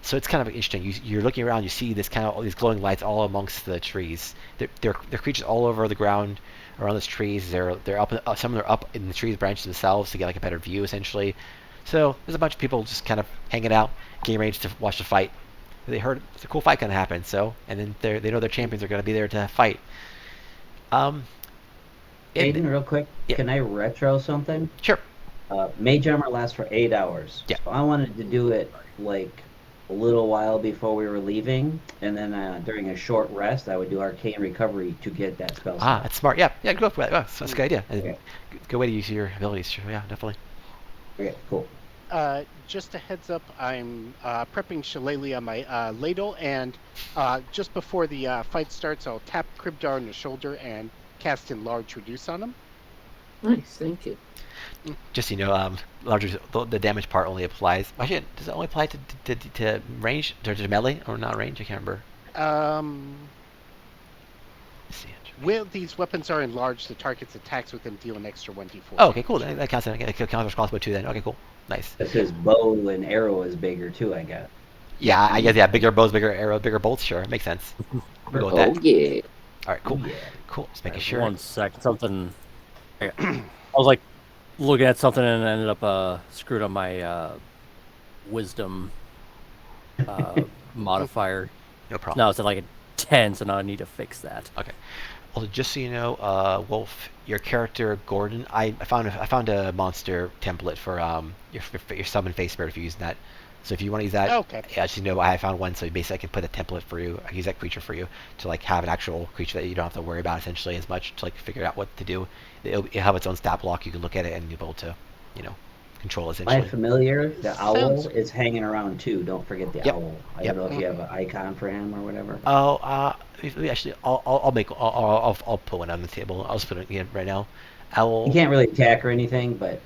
so it's kind of interesting. You're looking around, you see this kind of all these glowing lights all amongst the trees. They're creatures all over the ground around those trees. They're up. Some of them are up in the trees branches themselves to get like a better view, essentially. So there's a bunch of people just kind of hanging out, getting ready to watch the fight. They heard it's a cool fight gonna happen, so and then they know their champions are gonna be there to fight. Um, Aiden, real quick, Yeah. can I retro something? Sure. Mage armor lasts for 8 hours. Yeah. So I wanted to do it like a little while before we were leaving, and then during a short rest, I would do arcane recovery to get that spell. That's smart. Yeah, go for that. Oh, that's a good idea. Okay. Good way to use your abilities. Sure. Yeah, definitely. Okay, cool. Just a heads up, I'm prepping Shillelagh on my ladle, and just before the fight starts, I'll tap Kribdar on the shoulder and cast Enlarge Reduce on him. Nice, thank you. Just so you know, larger the damage part only applies. Actually, does it only apply to range, to melee, or not range? I can't remember. Let's see. When these weapons are enlarged, the target's attacks with them deal an extra 1d4. Oh, okay, cool. That counts. That counts as crossbow too. Then, okay, cool, nice. Because his bow and arrow is bigger too, I guess. Yeah, I guess bigger bows, bigger arrow, bigger bolts. Sure, makes sense. We'll go with that. Oh yeah. All right, cool, Yeah. cool. Just making sure. 1 sec. Something. I was like looking at something and ended up screwed up my wisdom modifier. No problem. Now it's at like a 10, so now I need to fix that. Okay. Also, just so you know, Wolf, your character Gordon, I found a monster template for your summon face spirit if you're using that. So if you want to use that, Okay. yeah, just so you know, I found one. So basically, I can put a template for you. I can use that creature for you to like have an actual creature that you don't have to worry about essentially as much to like figure out what to do. It'll have its own stat block. You can look at it and you'll be able to, control essentially. My familiar, the Sounds- owl, is hanging around too. Don't forget the Yep. owl. I Yep. don't know if you have an icon for him or whatever. Oh, actually, I'll put one on the table. I'll just put it in right now. Owl. You can't really attack or anything, but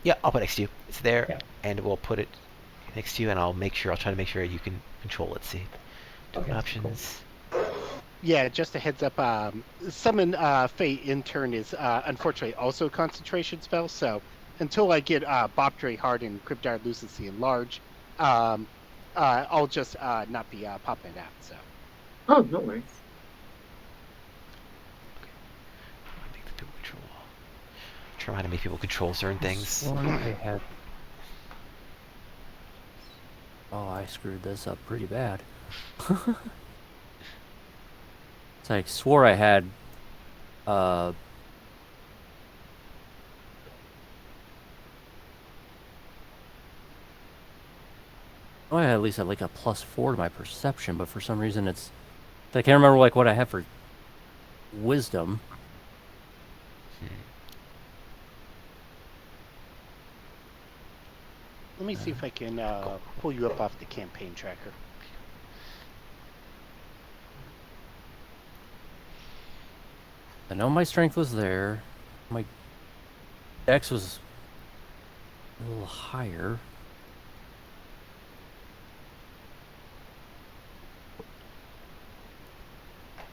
Yeah, I'll put it next to you. It's there, Yeah. and we'll put it next to you, and I'll try to make sure you can control. Let's see. Different Okay, cool. options. Yeah, just a heads up. Summon Fey Intern is unfortunately also a concentration spell, so until I get Boptre Hard and Kribdar Lucency Enlarge, I'll just not be popping out. So. Oh, no worries. Make the people control. Trying to make people control certain things. Sworn I had. Oh, I screwed this up pretty bad. It's like swore I had. Oh, I at least had like a +4 to my perception, but for some reason it's. I can't remember like what I have for wisdom. Let me see if I can pull you up off the campaign tracker. I know my strength was there. My dex was a little higher.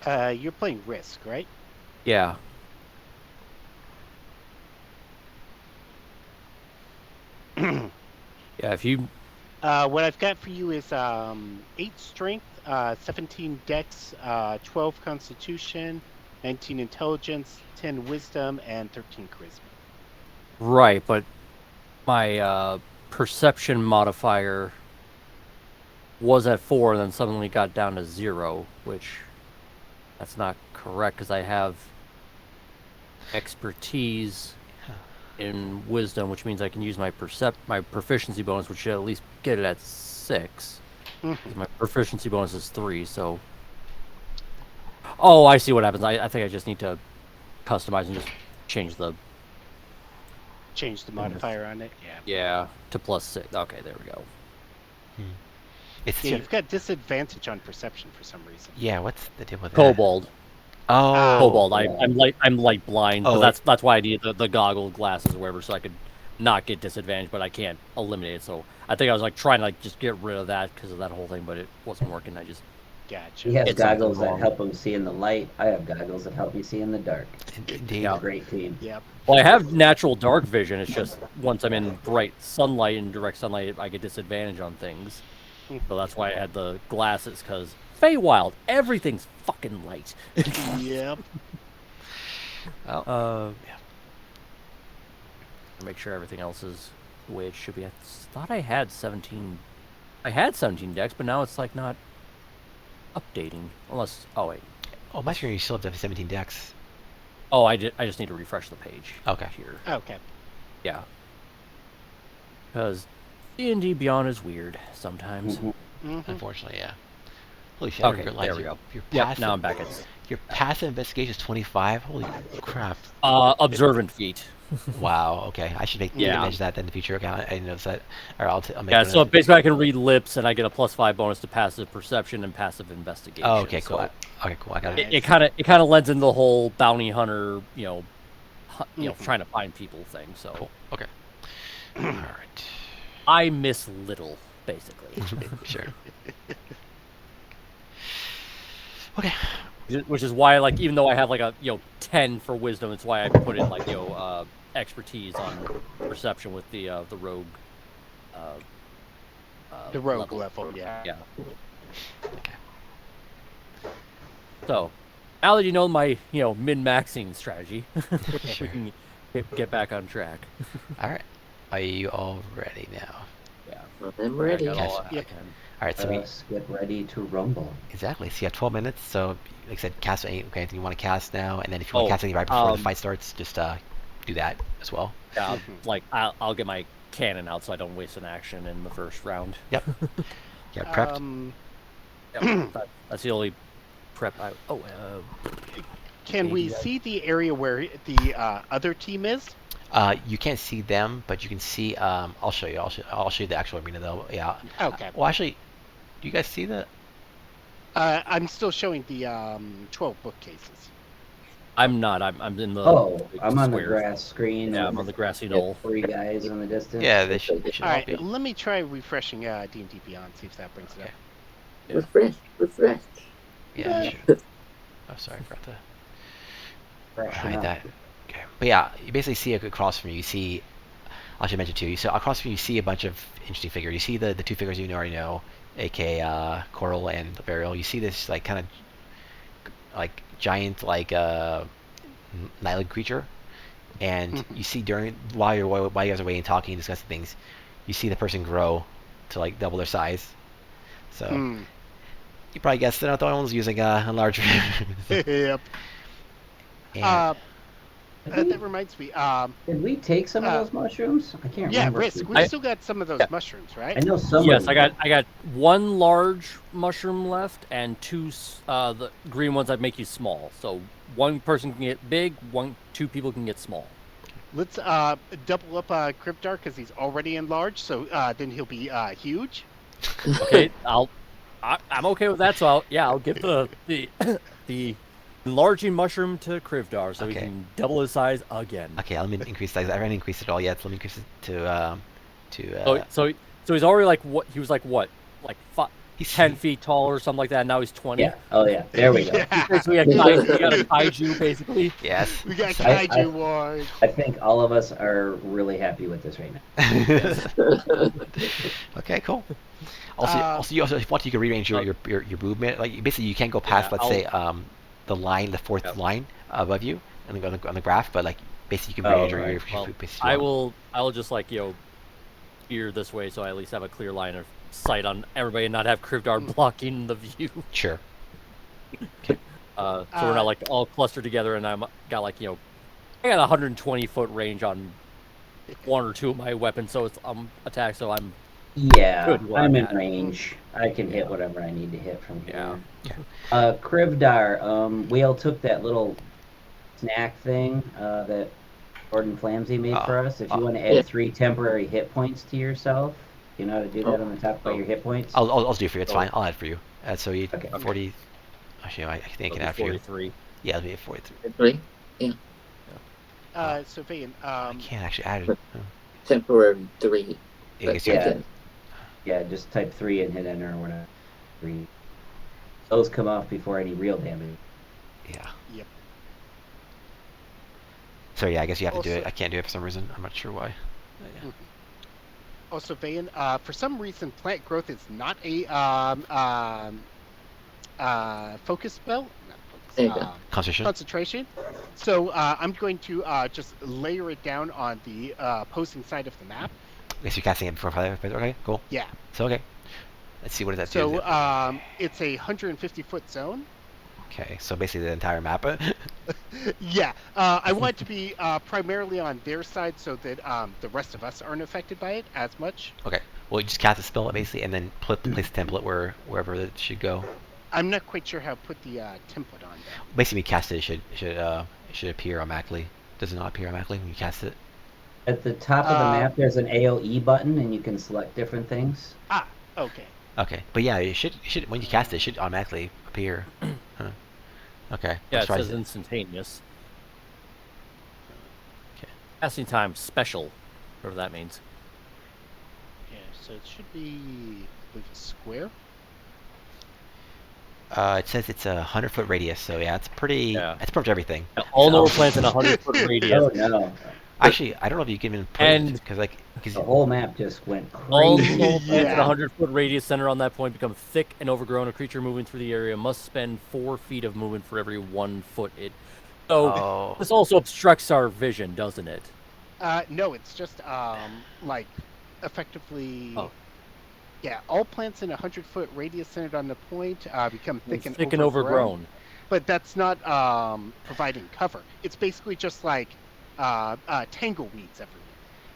You're playing Risk, right? Yeah. Yeah, if you. What I've got for you is 8 Strength, 17 Dex, 12 Constitution, 19 Intelligence, 10 Wisdom, and 13 Charisma. Right, but my perception modifier was at 4 and then suddenly got down to 0, which that's not correct because I have expertise in wisdom, which means I can use my proficiency bonus, which should at least get it at 6. 'Cause my proficiency bonus is 3, so. Oh, I see what happens. I think I just need to customize and just change the Change the modifier on it. Yeah. to +6. Okay, there we go. It's Yeah, you've got disadvantage on perception for some reason. yeah. What's the deal with that? Kobold. Oh, Kobold. yeah. I'm light blind, Oh, but that's why I need the goggle glasses or whatever, so I could not get disadvantage, but I can't eliminate it. So I think I was like trying to like just get rid of that because of that whole thing, but it wasn't working. I just Gotcha. He has It's something goggles that wrong. help him see in the light. I have goggles that help me see in the dark. indeed. Yeah. Great team. Yep. well, I have natural dark vision. It's just once I'm in bright sunlight and direct sunlight, I get disadvantage on things. So that's why I had the glasses, because Feywild, everything's fucking light. Yep. Well, Make sure everything else is the way it should be. I thought I had 17. I had 17 decks, but now it's like not updating. Unless, oh wait, oh, my screen you still have 17 decks. oh I just need to refresh the page. Okay. Here, Okay. yeah. Because D&D Beyond is weird sometimes. Mhm. Mhm. Unfortunately, yeah. Holy shit! I Okay, didn't realize there we your- go. Your Yep, passive, now I'm back at your passive investigation is 25. Holy crap! observant feat. Wow. Okay, I should make Yeah. manage that in the future. Okay, I didn't notice that. Or I'll make. Yeah, note so of it. basically I can read lips and I get a +5 bonus to passive perception and passive investigation. Oh, okay, cool. So Okay, cool. I got it. it kind of lends into the whole bounty hunter, trying to find people thing. So Cool. Okay. All right. I miss little, basically. Sure. Okay. Which is why, like, even though I have like a 10 for wisdom, it's why I put in like expertise on perception with the rogue. The rogue level, yeah. Yeah. So, now that you know my min-maxing strategy, Sure. we can get back on track. All right. Are you all ready now? Yeah. I'm ready. I got all I Yep. can. All right. So we Let's get ready to rumble. exactly. So you have 12 minutes. So like I said, cast anything you want to cast now, and then if you want to cast anything right before the fight starts, just do that as well. Yeah, like I'll get my cannon out so I don't waste an action in the first round. Yep. Yeah. Prepped. Yep, that's the only prep. Can we Maybe I- see the area where the other team is? You can't see them, but you can see. I'll show you. I'll show you the actual arena though. Yeah. Okay. Well, actually, do you guys see the? I'm still showing the 12 bookcases. I'm not. I'm in the. Oh, I'm on the square. grass screen. Yeah, and I'm on the grassy get knoll. 3 guys in the distance. Yeah, they should All all right, be. let me try refreshing D&D Beyond, see if that brings it Okay. up. Refresh. Yeah. Sure. Oh, sorry, I forgot to Freshen hide up. that. Okay. But yeah, you basically see across from you. You see. I should mention too. You see across from you. You see a bunch of interesting figures. You see the 2 figures you already know, aka Coral and the Burial. You see this like kind of like giant like nightly creature, and you see while you guys are waiting, talking, discussing things, you see the person grow to like double their size. So Hmm. you probably guessed they're not the only ones using a large. Yep. And- That reminds me. Did we take some of those mushrooms? I can't Yeah, remember. if Risk. we- We still got some of those mushrooms, I right? know some. Yes, of I them. got 1 large mushroom left and 2 the green ones that make you small. So 1 person can get big, 2 people can get small. Let's double up Cryptar because he's already enlarged, so then he'll be huge. Okay, I'm okay with that. So I'll give the the enlarging mushroom to Krivdar so he Okay. can double his size again. Okay, let me increase size. I haven't increased it all yet, so let me increase it to So he's already like what he was like what like he's 10 feet tall or something like that. And now he's 20. Yeah. Oh yeah. There we go. So we got a kaiju basically. Yes. We got I- Kaiju Wars. I think all of us are really happy with this right now. Okay, cool. Also, you want you can rearrange your movement. Like basically, you can't go past, Yeah, let's say, the line, the 4th line above you on the graph. But like basically, you can Oh, rearrange right. your Well, basically. I will just like veer this way so I at least have a clear line of sight on everybody and not have Krivdar blocking the view. Sure. So we're not like all clustered together, and I'm got like I got 120 foot range on 1 or 2 of my weapons, so it's attack. So I'm Yeah, Good where I'm I'm in at. range. I can hit Yeah. whatever I need to hit from Yeah. here. Krivdar, Whale took that little snack thing that Gordon Flamsy made Oh, for us. If you oh, want to Yeah. add 3 temporary hit points to yourself, you know how to do that on the top by Oh. your hit points? I'll do it for you. It's Oh. fine. I'll add for you. So you Okay. 40. Actually, I think I It'll can be add for you. 43. Yeah, it'll be a 43. 3. Yeah. So Vayan, I can't actually add it. Oh. Temporary 3. I But guess you you Yeah. can. Yeah, just type 3 and hit enter or whatever. 3. Those come off before any real damage. Yeah. Yep. So yeah, I guess you have to do Also- it. I can't do it for some reason. I'm not sure why. Yeah. Also, Vayan, for some reason, plant growth is not a focus spell. Not There you focus. go. Concentration. Concentration. So I'm going to just layer it down on the opposing side of the map. I guess you're casting it before 5. Okay, cool. Yeah. So okay. Let's see what does that do. So it's a 150-foot zone. Okay, so basically the entire map. Yeah. I want it to be primarily on their side so that the rest of us aren't affected by it as much. Okay. Well, you just cast a spell basically, and then place the template wherever it should go. I'm not quite sure how to put the template on there. Basically, when you cast it, it should appear automatically. Does it not appear automatically when you cast it? At the top of the map, there's an AOE button, and you can select different things. Okay. Okay, but yeah, it should when you cast it, it should automatically appear. Huh. Okay. Yeah, I'm it surprised says instantaneous. Okay. Casting time special, whatever that means. Yeah. So it should be, I believe, a square. It says it's a 100-foot radius, so yeah, it's pretty. Yeah. It's pretty much everything. All So- lower plants in a 100-foot radius. Oh no, Actually, I don't know if you can even put And- because the whole map just went All crazy. lower plants in Yeah. a 100-foot radius centered on that point become thick and overgrown. A creature moving through the area must spend 4 feet of movement for every 1 foot it. So Oh. this also obstructs our vision, doesn't it? No, it's just like effectively. Oh. Yeah, all plants in a 100-foot radius centered on the point become thick and Thick and overgrown. But that's not providing cover. It's basically just like tangle weeds everywhere.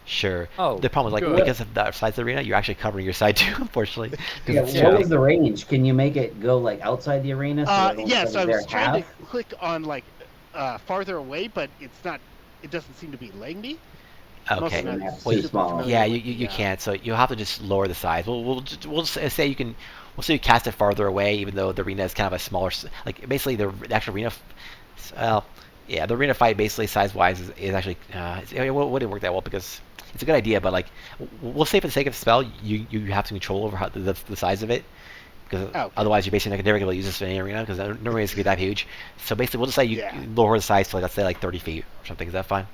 Sure. Oh, The problem is good. because of the size of the arena, you're actually covering your side too, unfortunately. 'cause Yeah, it's what too was big. the range? Can you make it go like outside the arena? Yeah, so I was trying half? to click on like farther away, but it's not. It doesn't seem to be letting me. Okay. Most of That's it's too super small. familiar Yeah, with you the, can't. So you'll have to just lower the size. We'll just say you can. We'll say you cast it farther away, even though the arena is kind of a smaller. Like basically the actual arena. Well, yeah, the arena fight basically size wise is actually it wouldn't work that well because it's a good idea, but like we'll say for the sake of the spell, you have some control over how the size of it. Because Okay. otherwise you're basically never going to use this in any arena because no arena is going to be that huge. So basically we'll just say you Yeah. lower the size to like, let's say like 30 feet or something. Is that fine?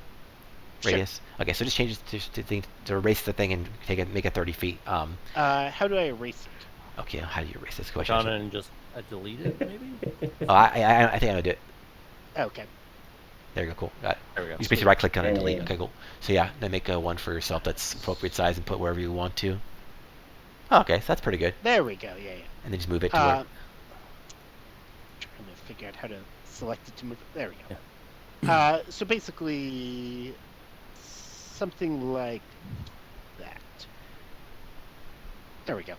Sure. Radius. Okay, so just change it to erase the thing and make it 30 feet. How do I erase it? Okay, how do you erase this Click question? on it and just delete it, maybe? Oh, I think I know do it. Okay. There you go. Cool. Got it. There we go. You just basically right click on it and delete. Yeah. Okay, cool. So yeah, then make a one for yourself that's appropriate size and put wherever you want to. Oh, okay, so that's pretty good. There we go. Yeah, yeah. And then just move it to Uh, where. trying to figure out how to select it to move. There we go. So basically, something like that. There we go.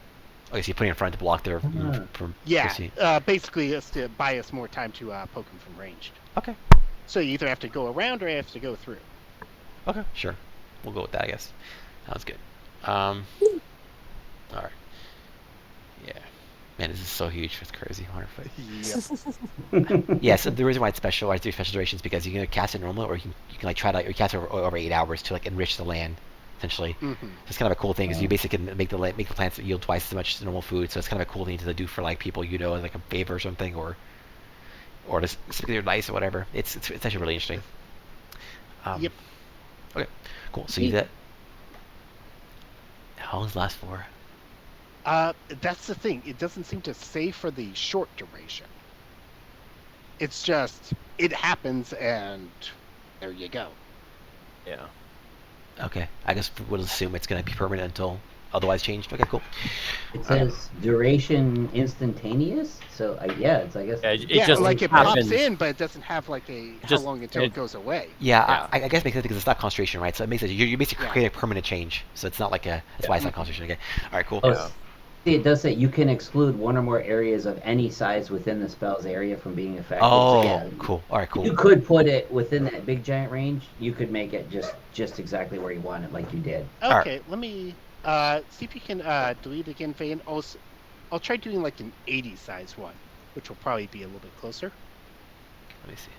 Okay, so you put it in front to block there Ah. from. Yeah. Chrissy. Basically, it's to buy us more time to poke him from ranged. Okay. So you either have to go around or you have to go through. Okay, sure. We'll go with that, I guess. Sounds good. All right. Yeah. Man, this is so huge. It's crazy. 100 foot. Yep. Yeah, so the reason why it's special, why it's doing special durations, is because you can cast it normally, or you can like try to or cast it over 8 hours to like enrich the land, essentially. Mhm. So it's kind of a cool thing, because you basically can make the plants yield twice as much as normal food. So it's kind of a cool thing to do for like people as like a favor or something, or just specifically they're nice or whatever. It's actually really interesting. Yep. Okay. Cool. So you do that. How long does it last for? That's the thing. It doesn't seem to say for the short duration. It's just it happens and there you go. Yeah. Okay. I guess we'll assume it's going to be permanent until otherwise changed. Okay, cool. It says duration instantaneous. So yeah, it's I guess. Yeah, it yeah, just like it happens. pops in, but it doesn't have like a how Just- long until it it- goes away. Yeah, Yeah. I guess it makes sense because it's not concentration, right? So it makes it you're basically Yeah. creating a permanent change. So it's not like a that's why it's not concentration. Okay, all right, cool. Oh, Yeah. see, it does say you can exclude one or more areas of any size within the spell's area from being affected. Oh, So, yeah, cool. All right, cool. you could put it within that big giant range. You could make it just exactly where you want it, like you did. Alright. Okay, let me see if you can delete again, Faye. I'll try doing like an 80 size one, which will probably be a little bit closer. Let me see.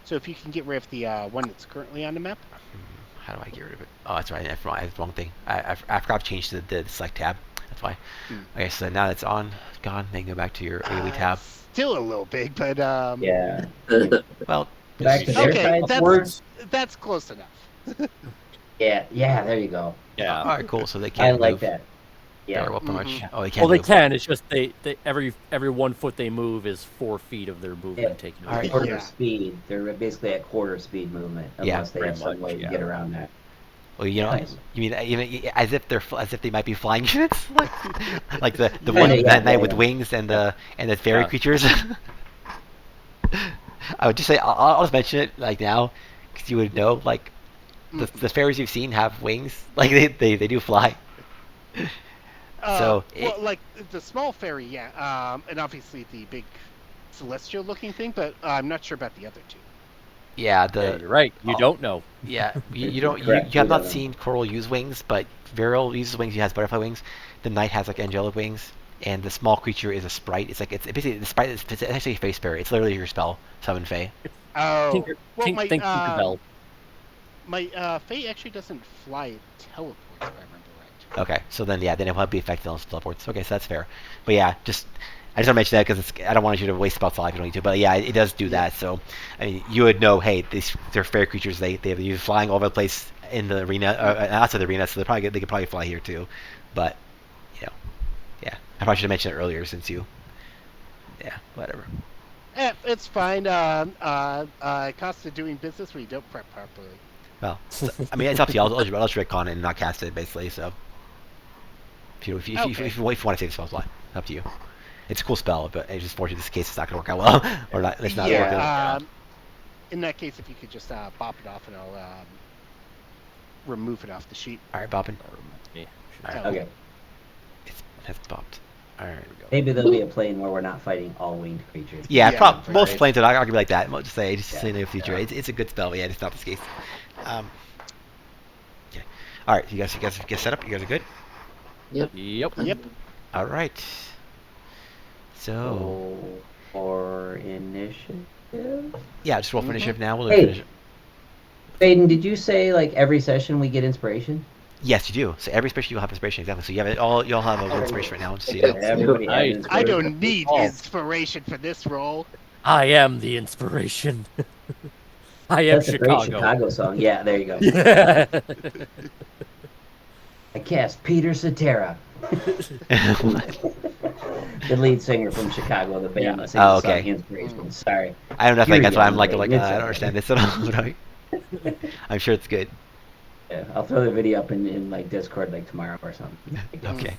So if you can get rid of the one that's currently on the map. How do I get rid of it? Oh, that's right. I have the wrong thing. I forgot to change the select tab. That's why. Okay, so now that's on, gone. Then go back to your AoE tab. Still a little big, but Yeah. Well, Back to their Okay, side that's- upwards. that's close enough. Yeah. There you go. Yeah. all right, cool. So they I can't like move. that. Yeah. Or what, pretty much. Mhm. Oh, they can't. Well, they move. can. It's just they every 1 foot they move is 4 feet of their movement Yeah. taken All away. right. Quarter Yeah. speed. They're basically at quarter speed movement, Yeah, unless they have pretty some much, way to yeah. get around that. Well, you know, Nice. you mean even as if they might be flying units, like the Yeah, one yeah, that night yeah, with yeah. wings and the fairy Yeah. creatures. I would just say I'll just mention it like now, because you would know like the fairies you've seen have wings, like they do fly. So well, like the small fairy, yeah, and obviously the big celestial-looking thing, but I'm not sure about the other two. yeah, Yeah, you're right. You oh. don't know. Yeah, you don't Correct, you have we not don't know. seen Coral use wings, but Viral uses wings. He has butterfly wings. The knight has like angelic wings, and the small creature is a sprite. It's basically the sprite. It's actually a face fairy. It's literally your spell, summon Fey. Oh, well, my think Tinkerbell. my Faye actually doesn't fly; it teleports, if I remember right. Okay, so then yeah, then it will be affected on teleports. Okay, so that's fair. But yeah, I just want to mention that because I don't want you to waste spell slot if you don't need to. But yeah, it does do that. So I mean, you would know, hey, they're fairy creatures. They're flying all over the place in the arena, outside the arena. So they could probably fly here too. But you know, yeah, I probably should have mentioned it earlier since you. Yeah, whatever. It's fine. Cost of doing business when you don't prep properly. Well, I mean, it's up to you. I'll just retcon it and not cast it basically. So if you Okay. want to save the spell slot, it's up to you. It's a cool spell, but it's just fortunate this case it's not going to work out well, or not. It's not working. Yeah. In that case, if you could just bop it off, and I'll remove it off the sheet. All right, Boppin. Yeah. Alright. Okay. It's bopped. All right. Maybe there'll be a plane where we're not fighting all winged creatures. Yeah, Yeah, most right. planes are not going to be like that. I'll just say in the future. Yeah. It's a good spell. But yeah, it's not this case. Okay. All right, you guys get set up. You guys are good. Yep. Yep. All right. So So, for initiative. yeah, just roll for initiative now. We'll Hey. finish. Faden, did you say like every session we get inspiration? Yes, you do. So every special you'll have inspiration. Exactly. So you have it all. You'll have a word inspiration right now. Just so you know. Everybody has Nice. inspiration. I don't need Oh. inspiration for this role. I am the inspiration. I am That's a great Chicago. Chicago song. Yeah, there you go. Yeah. I cast Peter Cetera, the lead singer from Chicago, the band Yeah. that sings Oh, the song okay. Inspiration. Sorry. I don't know. You're That's why I'm young, like Wayne. I It's don't okay. understand this at all. Right? I'm sure it's good. Yeah, I'll throw the video up in like Discord like tomorrow or something. Okay.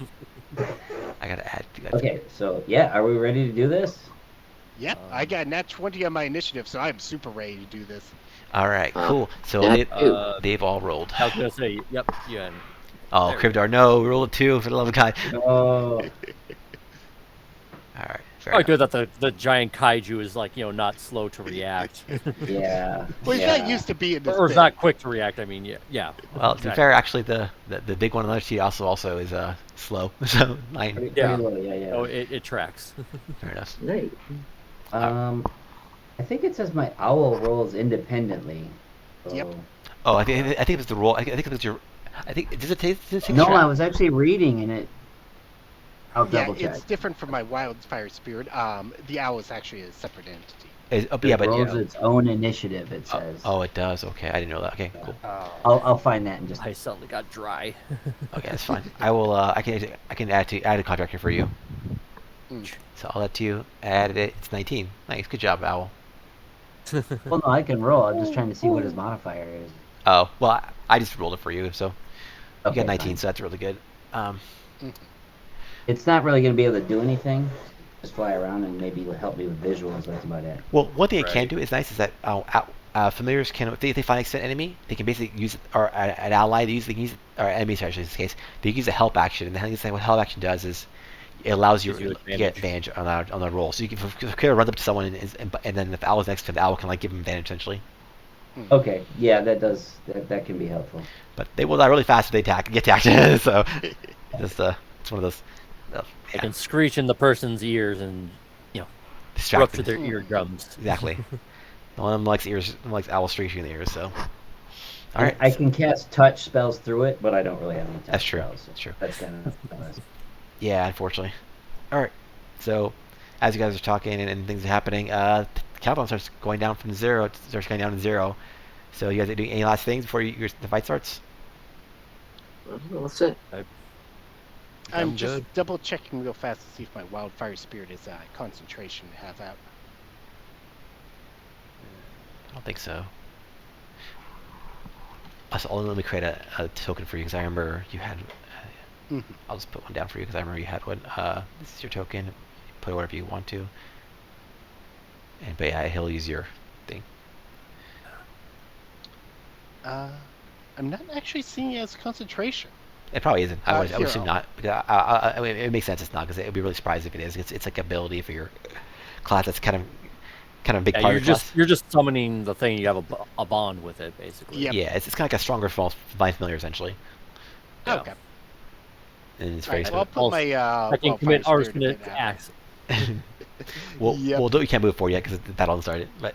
I gotta add. Okay, so yeah, are we ready to do this? Yep, I got nat 20 on my initiative, so I'm super ready to do this. All right. Cool. So that they've all rolled. I was gonna say, yep, yeah. Oh, There. Krivdar, no, we rolled a 2 for the love of God. Oh, All right. Fair Probably enough. good that the giant kaiju is like not slow to react, yeah. Well, he's yeah. not used to being this or is big. not quick to react. I mean, yeah. Well, to be fair, actually, the big one on the other sheet also is slow. So 9. Pretty Yeah. low, yeah. Oh, it tracks. Fair enough. Nice. I think it says my owl rolls independently. So- Yep. Oh, I think it was the roll. I think it was your. I think does it take? No, I was actually reading and it. I'll Yeah, double check. it's different from my wildfire spirit. The owl is actually a separate entity. Yeah, It but rolls its own initiative. It says. oh, it does. Okay, I didn't know that. Okay, cool. I'll find that in just. I suddenly got dry. Okay, that's fine. I will. I can add a contract here for you. Mm. So I'll let you add it. It's 19. Nice, good job, Owl. Well, no, I can roll. I'm just trying to see what his modifier is. Oh, well, I just rolled it for you. So You Okay, got 19, fine. so that's really good. Um, It's not really going to be able to do anything. Just fly around and maybe help me with visuals. That's about it. well, one thing it can Right. do is nice is that familiars can, if they find an extent enemy, they can basically use or an ally. They can use or enemies actually in this case. They can use a help action, and the thing what help action does is it allows you Gives you to get advantage on the roll. So you can if a player runs up to someone and then if the owl's next to him, the owl can like give him advantage essentially. Okay, yeah, that can be helpful. But they will die really fast if they get attacked. So just it's one of those. I Yeah, can screech in the person's ears and distract rupture them. their eardrums. Exactly. One of them likes owl streaking in the ears. So. All right. I can cast touch spells through it, but I don't really have any touch That's true. spells. So That's true. That's kind of Yeah, unfortunately. All right. So, as you guys are talking and things are happening, countdown starts going down from 0. It starts going down to 0. So, you guys are doing any last things before the fight starts? What's it? I'm I'm just good. double checking real fast to see if my wildfire spirit is concentration has out. I don't think so. Also, let me create a token for you because I remember you had. I'll just put one down for you because I remember you had one. This is your token. Put whatever you want to. But yeah, he'll use your thing. I'm not actually seeing it as concentration. It probably isn't. I would Here, assume I'll- not. I mean, it makes sense. It's not because it would be really surprised if it is. It's like ability for your class. That's kind of a big Yeah, part you're of your just class. you're just summoning the thing. You have a bond with it, basically. Yep. Yeah, it's kind of like a stronger divine familiar essentially, Yeah. Okay. and it's All very. right, well, I'll put Also, my I can wildfire commit spirit a arson bit to out. acts. Well, Yep. we can't move forward yet because the battle hasn't started. But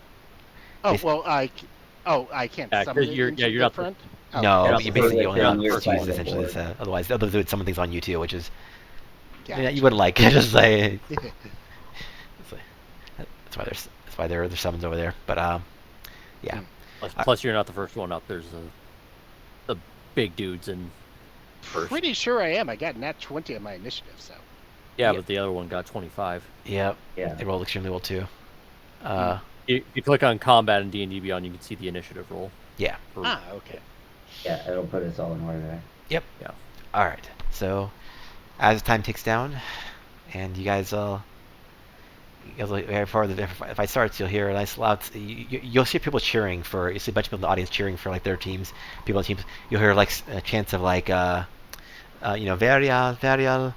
Oh well, I can't Yeah, summon 'cause it you're- into yeah, you're the not the- front. no, you're but not you the basically first- only you're have not the to first use one it on essentially. board. Otherwise, others do some things on you too, which is Gotcha. you wouldn't like. Just say that's why there's summons over there. But yeah. Plus, you're not the first one up. There's the big dudes and first. Pretty sure I am. I got nat 20 on my initiative, so. Yeah, Yeah. but the other one got 25. Yep. Yeah. They rolled extremely well too. If you click on combat in D&D Beyond, you can see the initiative roll. Yeah. Okay. Yeah, it'll put us all in order there. Yep. Yeah. All right. So, as time ticks down, and you guys before the fight starts, you'll hear a nice loud. You'll see people cheering for. You see a bunch of people in the audience cheering for like their teams. People on teams. You'll hear like chants of like, Varial, Varial,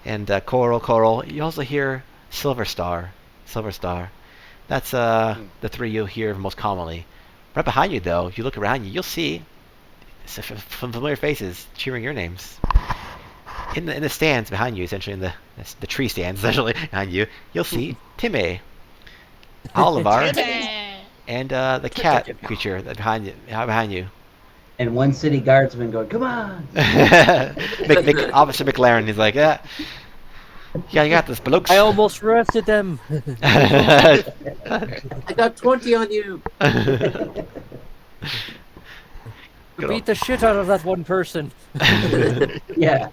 and Coral, Coral. You also hear Silver Star, Silver Star. That's the three you'll hear most commonly. Right behind you, though, if you look around you, you'll see some familiar faces cheering your names. In the stands behind you, essentially in the tree stands, essentially behind you, you'll see Timmy, Oliver, and the cat creature that behind you. And one city guardsman going, "Come on!" Officer McLaren is like, yeah, you got this, blokes. I almost arrested them. I got 20 on you. Beat the shit out of that one person. Yeah.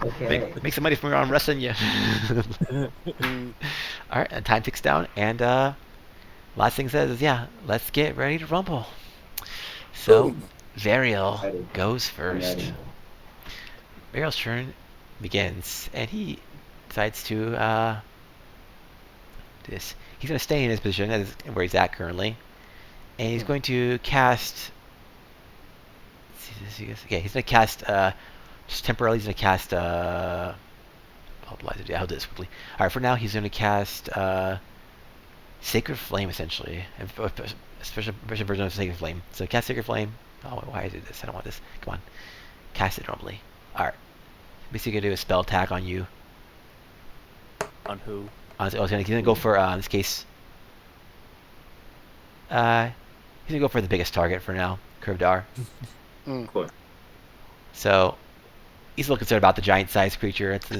Okay. Make some money from your arm wrestling you. All right, and time ticks down, and last thing says is, yeah, let's get ready to rumble. So, Varial Ready. goes first. Ready. Varial's turn begins, and he decides to do this. He's going to stay in his position where he's at currently, and he's going to cast. Let's see this. Yeah, he's going to cast. Just temporarily, he's going to cast. I'll do this quickly. All right, for now, he's going to cast Sacred Flame, essentially, a special version of Sacred Flame. So cast Sacred Flame. Oh, why is it this? I don't want this. Come on, cast it normally. All right. Basically, gonna do a spell attack on you. On who? He's gonna go for in this case. He's gonna go for the biggest target for now, Curvedar. Cool. So he's a little concerned about the giant-sized creature. So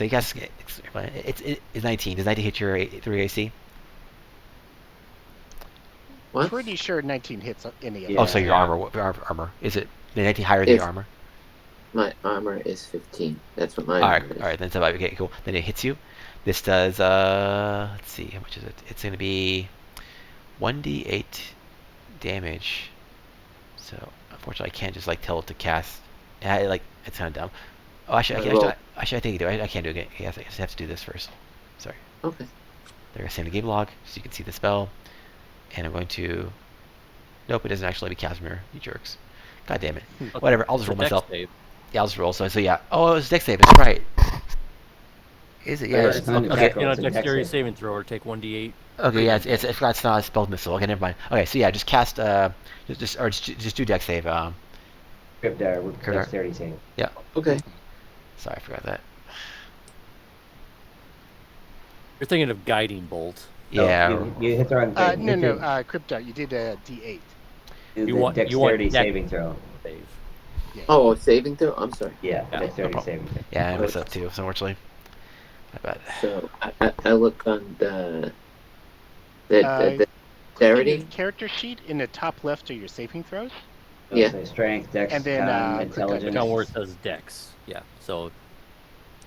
you guys, it's 19. Does 19 hit your 3 AC? What? Pretty sure 19 hits any of Yeah. Oh, so your armor. Is it 19 higher than your armor? My armor is 15. That's what my All right, armor is. all right. Then so okay, cool. Then it hits you. This does let's see, how much is it? It's gonna be 1d8 damage. So unfortunately, I can't just like tell it to cast. It's kind of dumb. Oh, actually, Roll. I think you do. I can't do it. Yes, I just have to do this first. Sorry. Okay. There, I save the game log so you can see the spell, and I'm going to. Nope, it doesn't actually let me cast mirror. You jerks. God damn it. Whatever. I'll just roll myself. Save. Yeah, I'll just roll. So yeah. Oh, it's dex save. That's right. Is it? Yeah. It's not an Okay, attack roll, in a it's a dex dexterity save. saving throw or take 1d8. Okay, yeah, I forgot it's not a spell missile. Okay, never mind. Okay, so yeah, just cast, just do dex save. Cryptar with Cryptar. dexterity save. Okay. Sorry, I forgot that. You're thinking of guiding bolt. No, Yeah. you hit the wrong thing. No, You no, did- Cryptar, you did a D8. do You the want dexterity dex saving throw. save. Yeah. Oh, saving throw. I'm sorry. Yeah, Yeah, no dexterity problem. saving throw. Yeah, I messed up too, so unfortunately. My bad. So I look on the Click on dexterity. your character sheet in the top left are your saving throws. It'll Yeah. say strength, dex, And then, con, click on- intelligence. Click on where it says dex. Yeah, so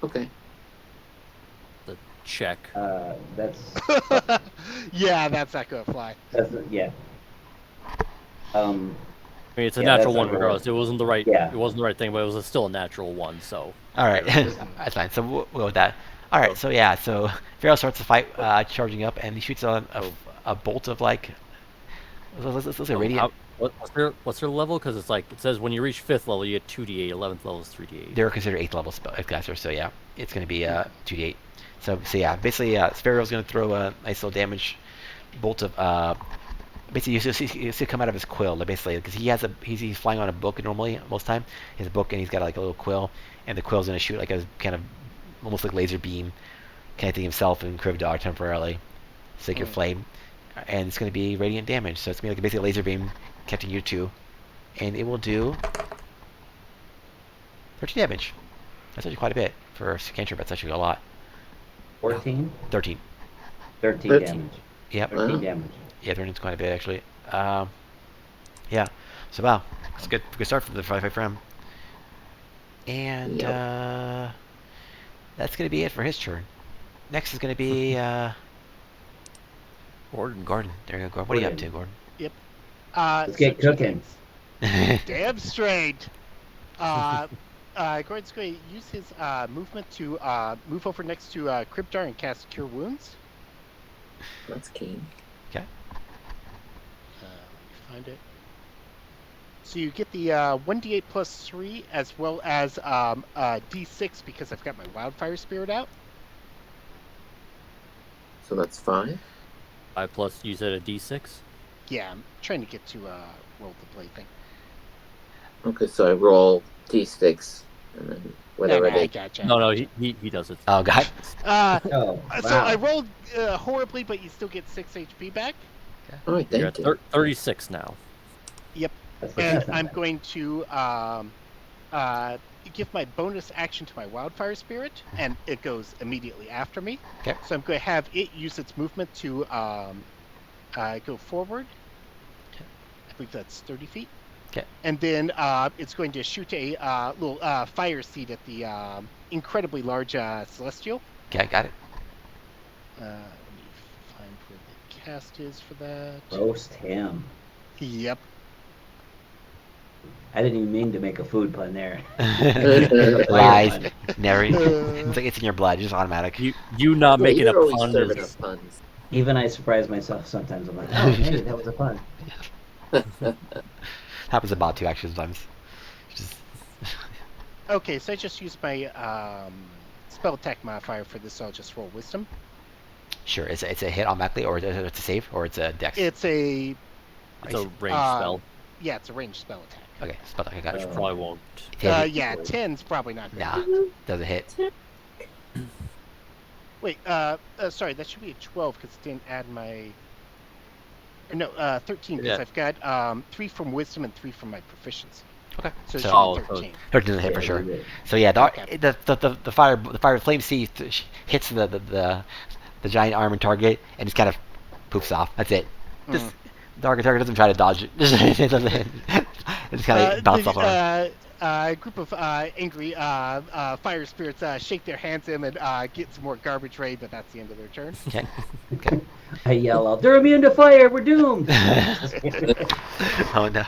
Okay. the check. That's Yeah, that's not gonna fly. yeah. I mean, it's a Yeah, natural that's one not regardless. It wasn't the right. Yeah. It wasn't the right thing, but it was still a natural one. So All right, that's fine. So we'll go with that. All right, so yeah, so Pharaoh starts the fight, charging up, and he shoots on a bolt of like, let's say radiant. what's their level? Because it's like it says when you reach 5th level, you get 2d8. 11th level is 3d8. They're considered 8th level caster, so yeah, it's going to be 2d8. So yeah, basically, Pharaoh's going to throw a nice little damage bolt of basically you see it come out of his quill, basically, because he's flying on a book normally most time. He has a book and he's got like a little quill, and the quill's going to shoot like a kind of almost like laser beam, connecting himself and Krivdog temporarily, Sacred Flame, and it's going to be radiant damage. So it's going to be like basically a laser beam catching you two, and it will do 13 damage. That's actually quite a bit for a cantrip. That's actually a lot. 14? 13. 13 13. damage. Yep. 13 Wow. damage. Yeah, 13 is quite a bit actually. Yeah. So wow, it's a good start for the fight for him. And Yep. that's gonna be it for his turn. Next is gonna be Gordon. Gordon. There you go, Gordon. What are you up to, Gordon? Let's get two cooking. things. Damn straight. Gordon's going to use his movement to move over next to Cryptar and cast Cure Wounds. That's keen. Okay. Let me find it. So you get the 1d8 plus 3 as well as d6 because I've got my Wildfire Spirit out. So that's 5. 5 plus. You said a d6. Yeah, I'm trying to get to roll the play thing. Okay, so I roll d6 and then whatever I they. gotcha. No, he does it. Oh God. Oh, So I rolled horribly, but you still get 6 HP back. All right, You're thank at you. 36 now. that's And not I'm bad. going to give my bonus action to my Wildfire Spirit, and it goes immediately after me. Okay. So I'm going to have it use its movement to go forward. Okay. I believe that's 30 feet. Okay. And then it's going to shoot a little fire seed at the incredibly large Celestial. Okay, I got it. Let me find where the cast is for that. Roast him. Yep. I didn't even mean to make a food pun there. Lies. Never. It's like it's in your blood. It's just automatic. You not Yeah, making a you're always pun serving is up puns. Even I surprise myself sometimes. I'm like, oh, hey, that was a pun. Happens to Bob too, actually, sometimes. Just Okay, so I just used my spell attack modifier for this, so I'll just roll Wisdom. sure. It's a hit automatically, or it's a save, or it's a dex. It's a it's a ranged Uh, spell. yeah, it's a ranged spell attack. Okay, spell attack. I got Which it. probably won't. Yeah, 10's probably not. Very Nah, good. doesn't hit. Wait, sorry, that should be a 12 because it didn't add my. Or no, 13 because Yeah. I've got 3 from Wisdom and 3 from my proficiency. Okay. So it So- should Oh, be so- 13. Or it doesn't hit Yeah, for sure. you did. So yeah, Okay. the fire flame seed hits the giant armored target and just kind of poofs off. That's it. Just the target doesn't try to dodge it. It doesn't. It just kind of bounces off on him. A group of angry fire spirits shake their hands at him and get some more garbage raid, but that's the end of their turn. Okay. Okay. I yell out, they're immune to fire, we're doomed! Oh no.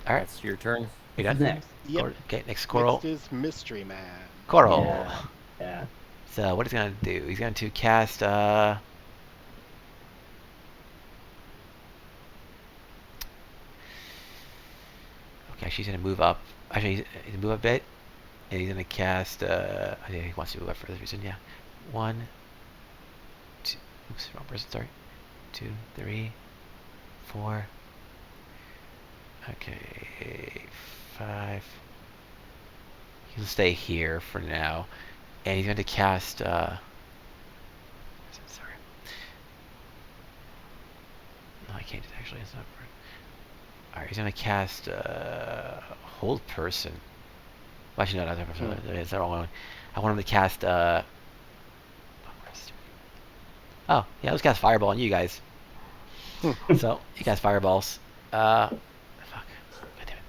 All right, That's your turn. you done? Who's next? Yep. Okay, next Coral. Next is Mystery Man. Coral. Yeah. Yeah. So what he's gonna do? He's going to cast. Okay, she's gonna move up. Actually, he's gonna move up a bit, and he's gonna cast. Yeah, he wants to move up for this reason. Yeah, 1, 2. Oops, wrong person. Sorry. 2, 3, 4. Okay, 5. He'll stay here for now, and he's going to cast. Sorry. No, I can't. Actually, it's not. Alright, he's gonna cast Hold Person. Well, actually, no, that's the wrong one. I want him to cast oh, yeah, let's cast Fireball on you guys. So, you cast Fireballs. Fuck. God damn it.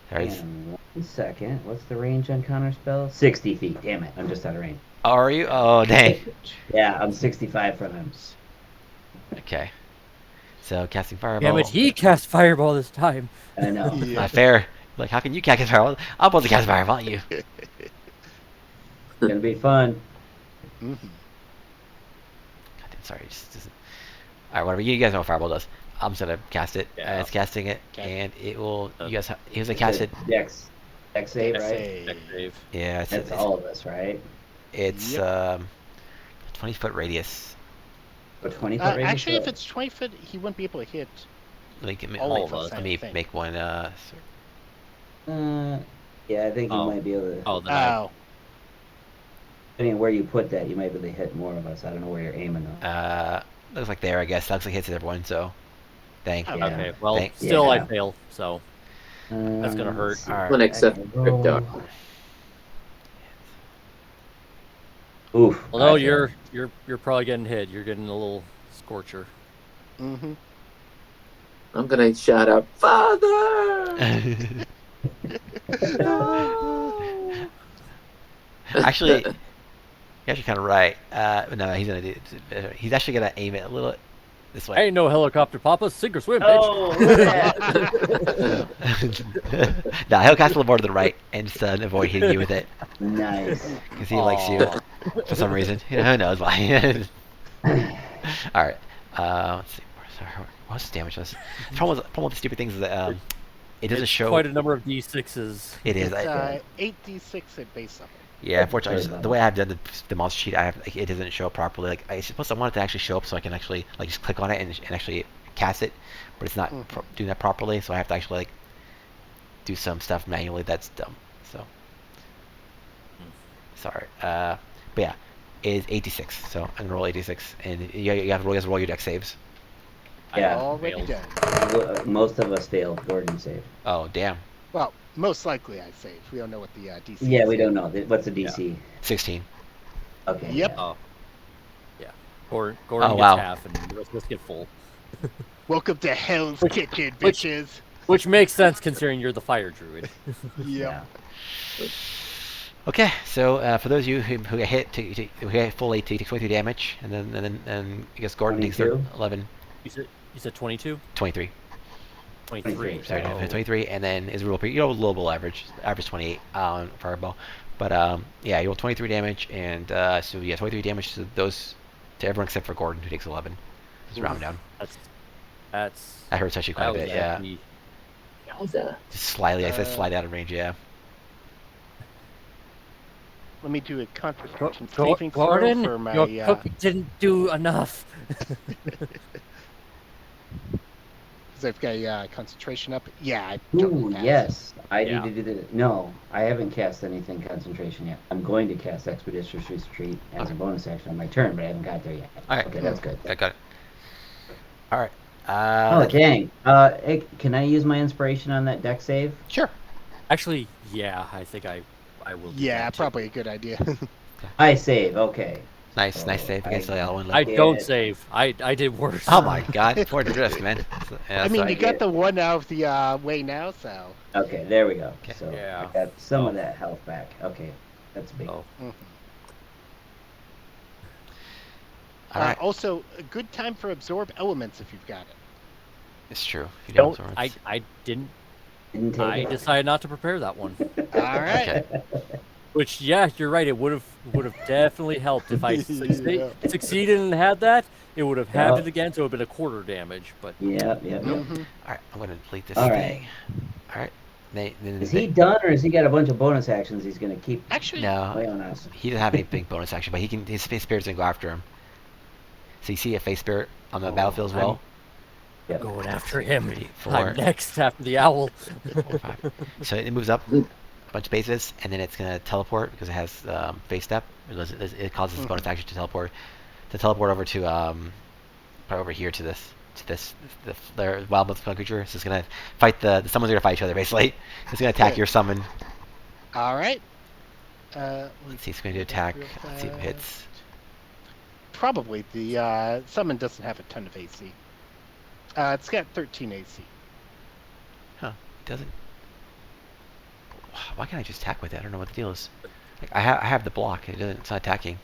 There is. And 1 second. What's the range on counter spell? 60 feet. Damn it. I'm just out of range. Oh, are you? Oh, dang. Yeah, I'm 65 from him. Okay. So, casting Fireball. Damn it, he cast Fireball this time. I know. Yeah. Not fair. Like, how can you cast Fireball? I'm supposed to cast Fireball, not you. Gonna be fun. Mhm. God damn, sorry. Just doesn't. Alright, whatever. You guys know what Fireball does. I'm just gonna cast it. Yeah. It's casting it, Okay. and it will. You guys, he was gonna It's cast a it. Dex save, Dex right? save. Deck save. Yeah, That's all of us, right? It's Yep. 20-foot radius. A 20-foot radius? Actually, if it's 20 foot, he wouldn't be able to hit. Let me, All of us, let me I think. make one. Yeah, I think you Oh. might be able to. Oh, then I, Oh, Depending on where you put that, you might be able to hit more of us. I don't know where you're aiming though. Looks like there, I guess. Looks like hits everyone. So, dang. Oh, Yeah. okay. Well, Thank- still Yeah. I fail. So that's gonna hurt. Let's see. Alright. One except I can Crypto. roll. Oof. Although I failed. you're probably getting hit. You're getting a little scorcher. mm-hmm. I'm gonna shout out, Father! Actually, you're actually kind of right. No, he's gonna do. He's actually gonna aim it a little this way. Ain't no helicopter, Papa. Sink or swim, bitch. Oh, look at that. No, he'll cast a little more to the right and just avoid hitting you with it Nice. because he likes you Aw. for some reason. You know, who knows why? All right. Let's see. What's the damage? The problem with the stupid things is that it doesn't It's show. quite a number of d6s. It is. It's I, 8d6 at base level. yeah, unfortunately, Sorry about the way I've done the monster sheet, I have like, it doesn't show up properly. Like I want it to actually show up so I can actually like just click on it and actually cast it, but it's not doing that properly. So I have to actually like do some stuff manually. That's dumb. So sorry. But yeah, it is 86. So I'm gonna roll 86, and you have to roll your deck saves. Yeah. Already failed. done. Most of us failed. Gordon saved. Oh damn. Well, most likely I saved. We don't know what the DC Yeah, is we yet. don't know. What's the DC? 16. Okay. Yep. yeah. Oh. Yeah. Gordon Oh, gets wow. half, and the rest of us get full. Welcome to Hell's Kitchen, which- bitches. Which makes sense considering you're the fire druid. Yep. Okay, so for those of you who get hit, who get full AT, take 23 damage, and then I guess Gordon takes 22? 11, You said 22? 23. 23. 23, Sorry, Oh. 23, and then is real pretty, a little below average 28 on Fireball, but yeah, you roll 23 damage, and so yeah, 23 damage to everyone except for Gordon, who takes 11. Just round down. That's That hurts actually quite a that was bit, yeah. actually- Yowza. Just slightly, I said Uh, slightly out of range, yeah. Let me do a concentration saving throw Gordon, for my. your cookie didn't do enough. Because I've got concentration up. Yeah, I Ooh, totally passed. yes. I Yeah. need to do the. No, I haven't cast anything concentration yet. I'm going to cast Expeditious Retreat as a bonus action on my turn, but I haven't got there yet. Alright. Okay, that's good. I got it. Alright. Oh, dang. Hey, can I use my inspiration on that deck save? Sure. Actually, yeah, I think I will do Yeah, that too. probably a good idea. I save, okay. Nice Oh, save against the other one. I Yeah. don't save. I did worse. Oh my god, for the risk, man. Yeah, I mean, so you get got it. the one out of the way now, so. Okay, there we go. Okay. So Yeah. I got some of Oh. that health back. Okay, that's big. Oh. Mhm. Alright. Also, a good time for absorb elements if you've got it. It's true. If you Don't. swords. I didn't Didn't take I it. decided not to prepare that one. All right. Okay. Which, yeah, you're right. It would have definitely helped if I Yeah. succeeded and had that. It would have Yeah. happened again, so it would have been a quarter damage. But Yep. Mhm. All right, I'm gonna delete this All thing. right. All right. Then Is he done, or has he got a bunch of bonus actions he's gonna keep Actually, No, play on us? he doesn't have any big bonus action, but he can. His face spirit's gonna go after him. So you see a face spirit on the Oh, battlefield as well. Yep. going after him. 3, 4, I'm next after the owl. 4, 5. So it moves up a bunch of spaces, and then it's gonna teleport because it has face step. It causes its bonus action to teleport over to probably over here to the wild multiple creature. So it's gonna fight the summons are gonna fight each other basically. It's gonna attack Okay. your summon. all right. Let's see, it's gonna do attack. Let's see if it hits. Probably the summon doesn't have a ton of AC. It's got 13 AC. Huh? It doesn't. Why can't I just attack with it? I don't know what the deal is. Like I have the block. It doesn't. It's not attacking.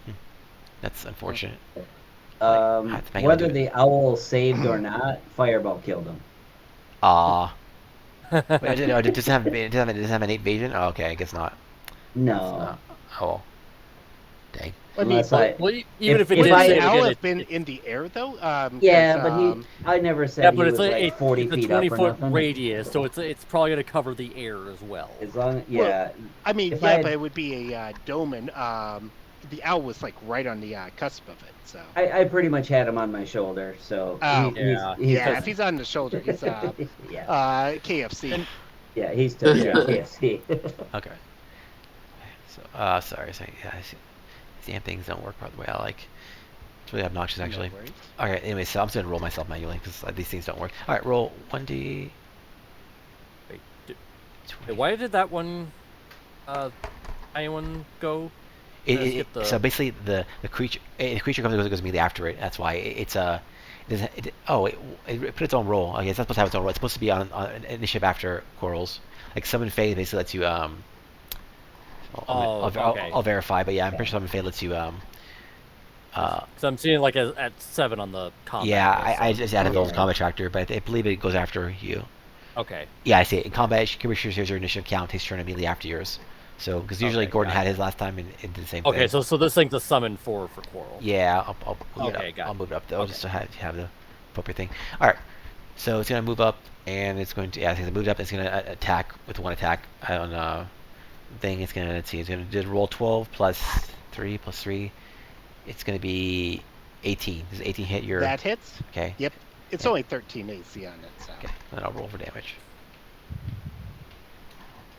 That's unfortunate. That's manually Whether do it. the owl saved or not, Fireball killed him. Wait, I didn't know. It doesn't have innate evasion. Oh, okay, I guess not. No. Oh, dang. I mean, Unless I. Well, even if it if did I- save the owl again, has it- been in the air though. Yeah, 'cause, but I never said yeah, he but was it's like 40 it's a feet up or 20-foot nothing. radius, so it's probably going to cover the air as well. As long, yeah. I mean, If yeah, I had- but it would be a dome, and the owl was like right on the cusp of it. So I pretty much had him on my shoulder, so Oh. Yeah. he's yeah, if he's on the shoulder, he's yeah, KFC. yeah, he's still Yeah. KFC. Okay. So, sorry. So, yeah, these damn things don't work the way I like. It's really obnoxious, actually. No worries. Okay. Anyway, so I'm just gonna roll myself manually because these things don't work. All right, roll 1d. Wait, why did that one, anyone go? So basically, the creature comes and goes immediately after it. That's why it put its own roll. Okay, it's not supposed to have its own roll. It's supposed to be on initiative after Corals. Like Summon Fey basically lets you Okay. I'll verify, but yeah, I'm pretty sure Summon Fey lets you So I'm seeing like at 7 on the combat. yeah, list, I so- just added the old Yeah. combat tractor, but I believe it goes after you. Okay. Yeah, I see it. In combat, creature here's your initiative count. Takes turn immediately after yours. So, because usually Okay, Gordon got had it. his last time and it did the same Okay, thing. so this thing's a summon for Coral. Yeah, I'll move Okay, it up. got I'll it. move it up though, Okay. just to have the appropriate thing. All right, so it's gonna move up and it's going to it's gonna move up. It's gonna attack with one attack on thing. It's gonna let's see. It's gonna do roll 12 plus 3 plus 3. It's gonna be 18. Does 18 hit your? That hits. Okay. Yep. It's Yeah. only 13 AC on it. So. Okay. Then I'll roll for damage.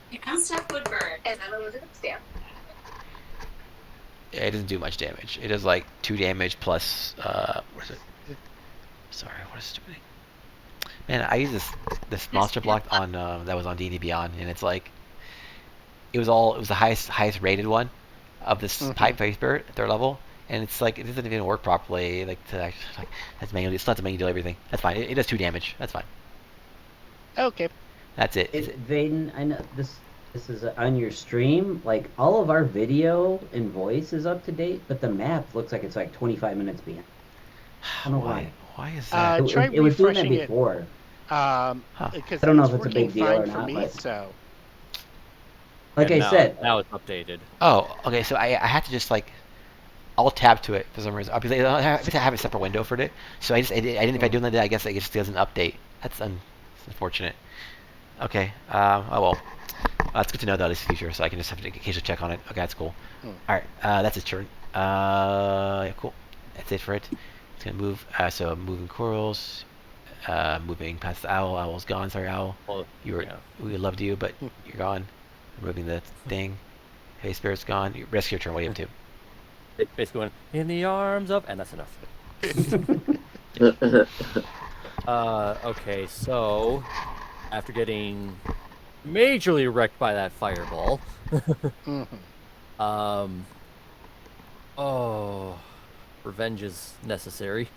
Here comes Steph Woodburn, and I'm Elizabeth Stamp. Yeah, it doesn't do much damage. It does like 2 damage plus what is it? Sorry, what is stupid thing? Man, I used this monster block on that was on D&D Beyond, and it's like it was the highest rated one of this pipe face spirit at their level, and it's like it doesn't even work properly. Like to actually, like that's manually. It's not to manually do everything. That's fine. It does 2 damage. That's fine. Okay. That's it. Vaden, I know this is on your stream. Like all of our video and voice is up to date, but the map looks like it's like 25 minutes behind. I don't know why. Why is that? It, Try it was doing that refreshing it. before. Because I don't know it's if it's a working big deal fine or for not, me, but- so Like And I said, now it's updated. Oh, okay. So I had to just like I'll tab to it for some reason. Because I have a separate window for it. So I didn't. If I do that, I guess it just doesn't update. That's unfortunate. Okay. Oh well. It's good to know that this feature, so I can just have to occasionally check on it. Okay, that's cool. All right. That's its turn. Yeah, cool. That's it for it. It's gonna move. So moving corals. Moving past the owl. Owl's gone. Sorry, owl. Well, We loved you, but you're gone. Removing the thing. Hey, spirit's gone. Rest of your turn. What do you have to? it basically went in the arms of, and that's enough. Okay, so after getting majorly wrecked by that fireball, oh, revenge is necessary.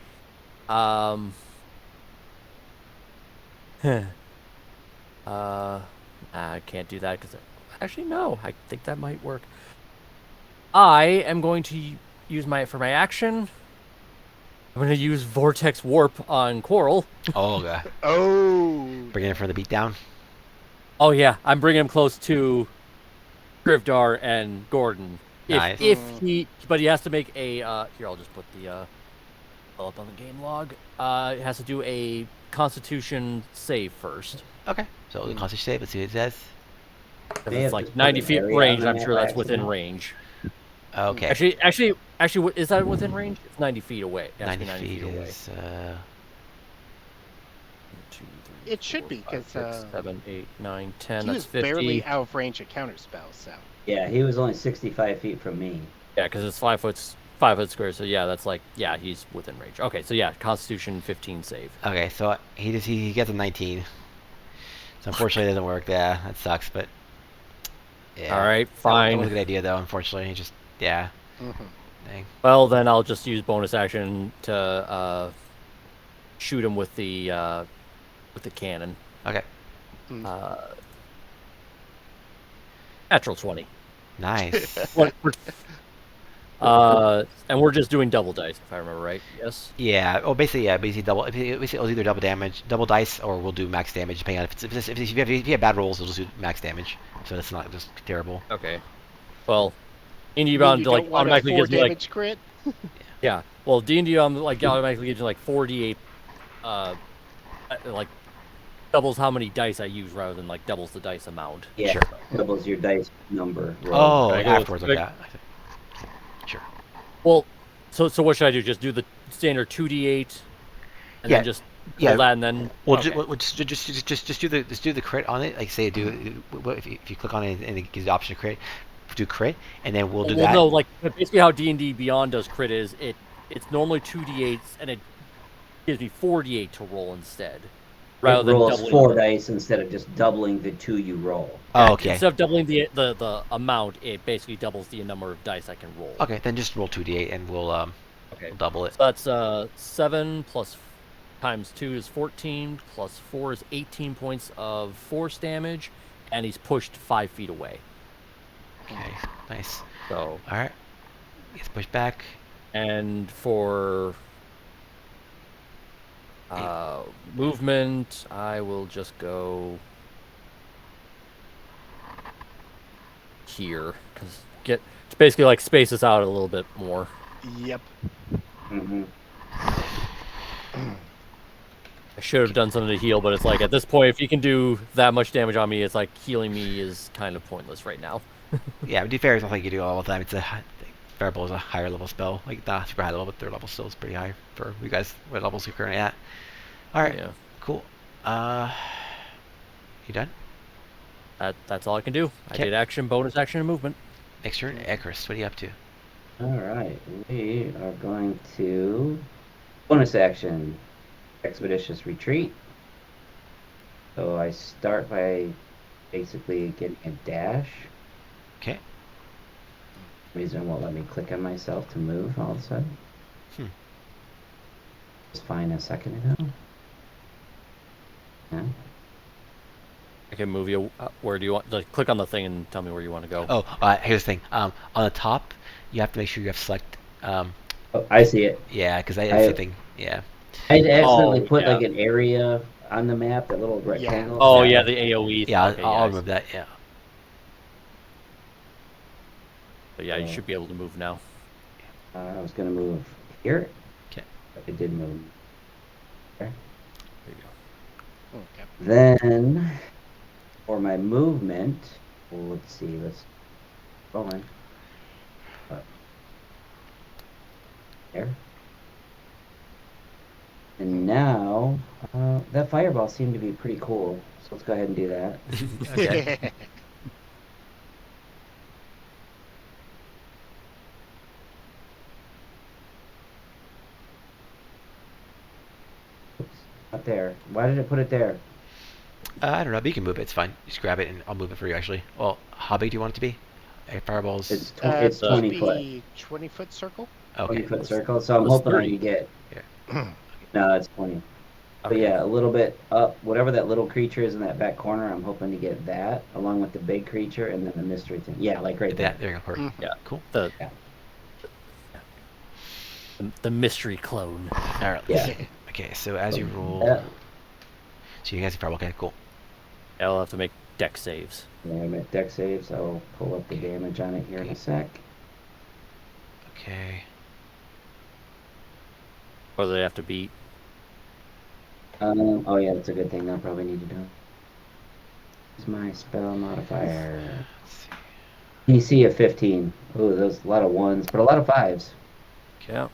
I can't do that because actually no, I think that might work. I am going to use for my action. I'm going to use Vortex Warp on Coral. Oh, God. Oh. Bringing it for the beatdown. Oh yeah, I'm bringing him close to Grivdar and Gordon. Nice. But he has to make a. Here, I'll just put the up on the game log. It has to do a Constitution save first. Okay. So the Constitution save. Let's see what it says. 'Cause May it's have like just put 90 an feet area range, on and I'm the sure map that's within accident. range. Okay. Actually, is that within range? It's 90 feet away. It has to be 90 feet away. is. 2, 3, It should 4, be, 5, 'cause, 6, 7, 8, 9, 10. He That's was 50. barely out of range of counter spells, so. Yeah, he was only 65 feet from me. Yeah, because it's 5 foot square. So yeah, that's like he's within range. Okay, so yeah, Constitution 15 save. Okay, so he gets a 19. So unfortunately, it doesn't work. Yeah, that sucks. But yeah. All right, That fine. was a good idea, though. Unfortunately, he just yeah. Mm-hmm. Dang. Well, then I'll just use bonus action to shoot him with the cannon. Okay. Natural 20. Nice. And we're just doing double dice, if I remember right. Yes. Yeah. Oh, basically, yeah. Basically, it'll either double damage, double dice, or we'll do max damage. Depending on if you have bad rolls, it'll just do max damage. So it's not just terrible. Okay. Well, D&D You Beyond don't like want a automatically 4 gives me like damage crit? yeah. Well, D&D like automatically gives you like 48, like doubles how many dice I use rather than like doubles the dice amount. Yeah, Sure. doubles your dice number. roll. Oh, Right, afterwards, it's like that. Sure. Well, so what should I do? Just do the standard 2d8, and Yeah, then just yeah. roll that, and then Well, okay. just do the crit on it. Like say if you click on it and it gives the option to crit, do crit, and then we'll do that. No, like basically how D&D Beyond does crit is it's normally 2d8s, and it gives me 4d8 to roll instead, rather It than rolls doubling 4 the- dice instead of just doubling the 2 you roll. Oh, okay. Instead of doubling the amount, it basically doubles the number of dice I can roll. Okay, then just roll 2d8 and we'll Okay. double it. So that's 7 plus times 2 is 14, plus 4 is 18 points of force damage, and he's pushed 5 feet away. Okay, nice. So, All right, let's push back. and for movement, I will just go here, because it's basically like space us out a little bit more. Yep. Mm-hmm. I should have done something to heal, but it's like at this point, if you can do that much damage on me, it's like healing me is kind of pointless right now. Yeah, but Fair is not like you do all the time. It's Fireball is a higher level spell, like not super high level, but their level still is pretty high for you guys. What levels you're currently at? All right, Yeah. cool. You done? That's all I can do. I Okay. did action, bonus action, and movement. Next turn, Icarus. What are you up to? All right, we are going to bonus action, expeditious retreat. So I start by basically getting a dash. Okay. Reason won't let me click on myself to move all of a sudden. Just fine a second ago. Yeah. I can move you. Where do you want? Like, click on the thing and tell me where you want to go. Oh, here's the thing. On the top, you have to make sure you have select. Oh, I see it. Yeah, because that's the thing. Yeah. I accidentally put yeah. like an area on the map, that little rectangle. Oh yeah, the AOE. Yeah, Okay, I'll I remove that. Yeah. So yeah, you should be able to move now. I was gonna move here. Okay. But it did move. Okay. There you go. Okay. Then for my movement, well, let's see. Let's go on. There. And now that fireball seemed to be pretty cool. So let's go ahead and do that. Okay. Oops, not there. Why did it put it there? I don't know, but you can move it. It's fine. Just grab it and I'll move it for you. Actually. Well, how big do you want it to be? Fireballs. It's It's 20 foot. 20-foot circle. Okay. 20-foot circle. So I'm Let's hoping I 30. can get. Yeah. No, it's 20. But Okay. yeah, a little bit up, whatever that little creature is in that back corner, I'm hoping to get that, along with the big creature, and then the mystery thing. Yeah, like right there. There you go. Perfect. Yeah. Cool. The Yeah. the mystery clone. All right. Yeah. Okay. So as you roll, Yeah. so you guys are probably okay. Cool. Yeah, I'll have to make deck saves. Yeah, I'm at deck saves. I'll pull up the damage on it here in a sec. Okay. Or they have to beat. Oh yeah, that's a good thing. I'll probably need to do. Is my spell modifier? Let's see. DC of 15. Oh, there's a lot of ones, but a lot of fives. Yeah.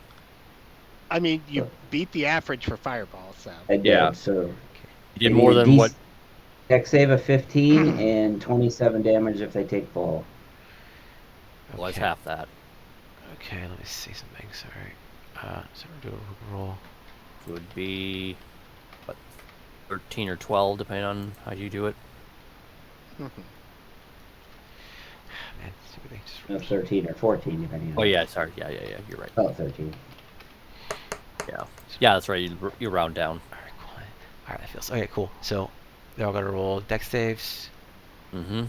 I mean, you beat the average for Fireball, so. I did. Yeah. So You did more than what. Deck save of 15 and 27 damage if they take full. Well, it's Okay. half that. Okay, let me see something. Sorry. So we're doing a roll. Would be what, 13 or 12, depending on how you do it. Man, stupid thing. Just No, 13 or 14, depending on. Oh yeah, sorry. Yeah. You're right. Oh, 13. Yeah, that's right. You round down. All right, cool. All right, that feels okay. Cool. So they're all gonna roll deck saves. Mm-hmm.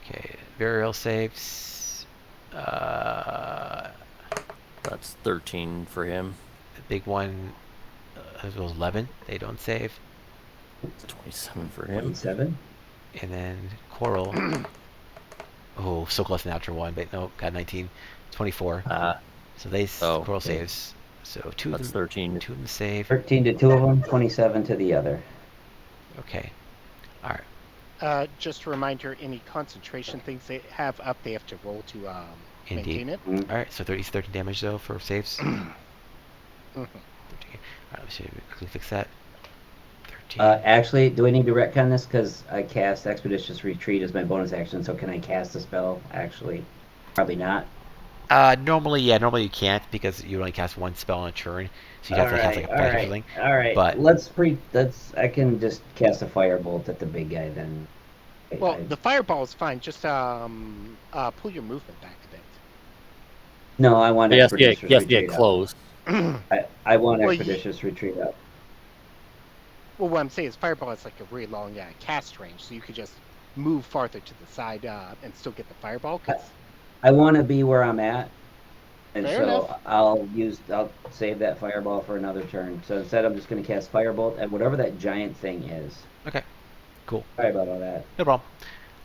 Okay, burial saves. That's 13 for him. The big one was 11. They don't save. It's 27 for him. 27? And then Coral. Oh, so close to natural one, but no, got 19. 24. So they Oh, Coral okay. saves. So two That's of them, 13. two of them save. 13 to two of them, 27 to the other. Okay. All right. Just a reminder, any concentration things they have up, they have to roll to Indeed. maintain it. Mm. All right. So 13 damage though for saves. 13. Mhm. All right. Let's see. Quickly fix that. 13. Actually, do I need to retcon this? Because I cast Expeditious Retreat as my bonus action, so can I cast the spell? Actually, probably not. Normally you can't because you only cast one spell on a turn, so you'd have to cast like a all fight or right, something. all right. But I can just cast a firebolt at the big guy then. Well, the Fireball is fine. Just pull your movement back a bit. No, I want Yes, Expeditious yes, Retreat up. close. I want Well, Expeditious Retreat up. Well, what I'm saying is Fireball is like a really long cast range, so you could just move farther to the side and still get the Fireball. 'Cause I want to be where I'm at, and Fair so enough. I'll save that fireball for another turn. So instead, I'm just going to cast firebolt at whatever that giant thing is. okay, cool. Sorry about all that. No problem.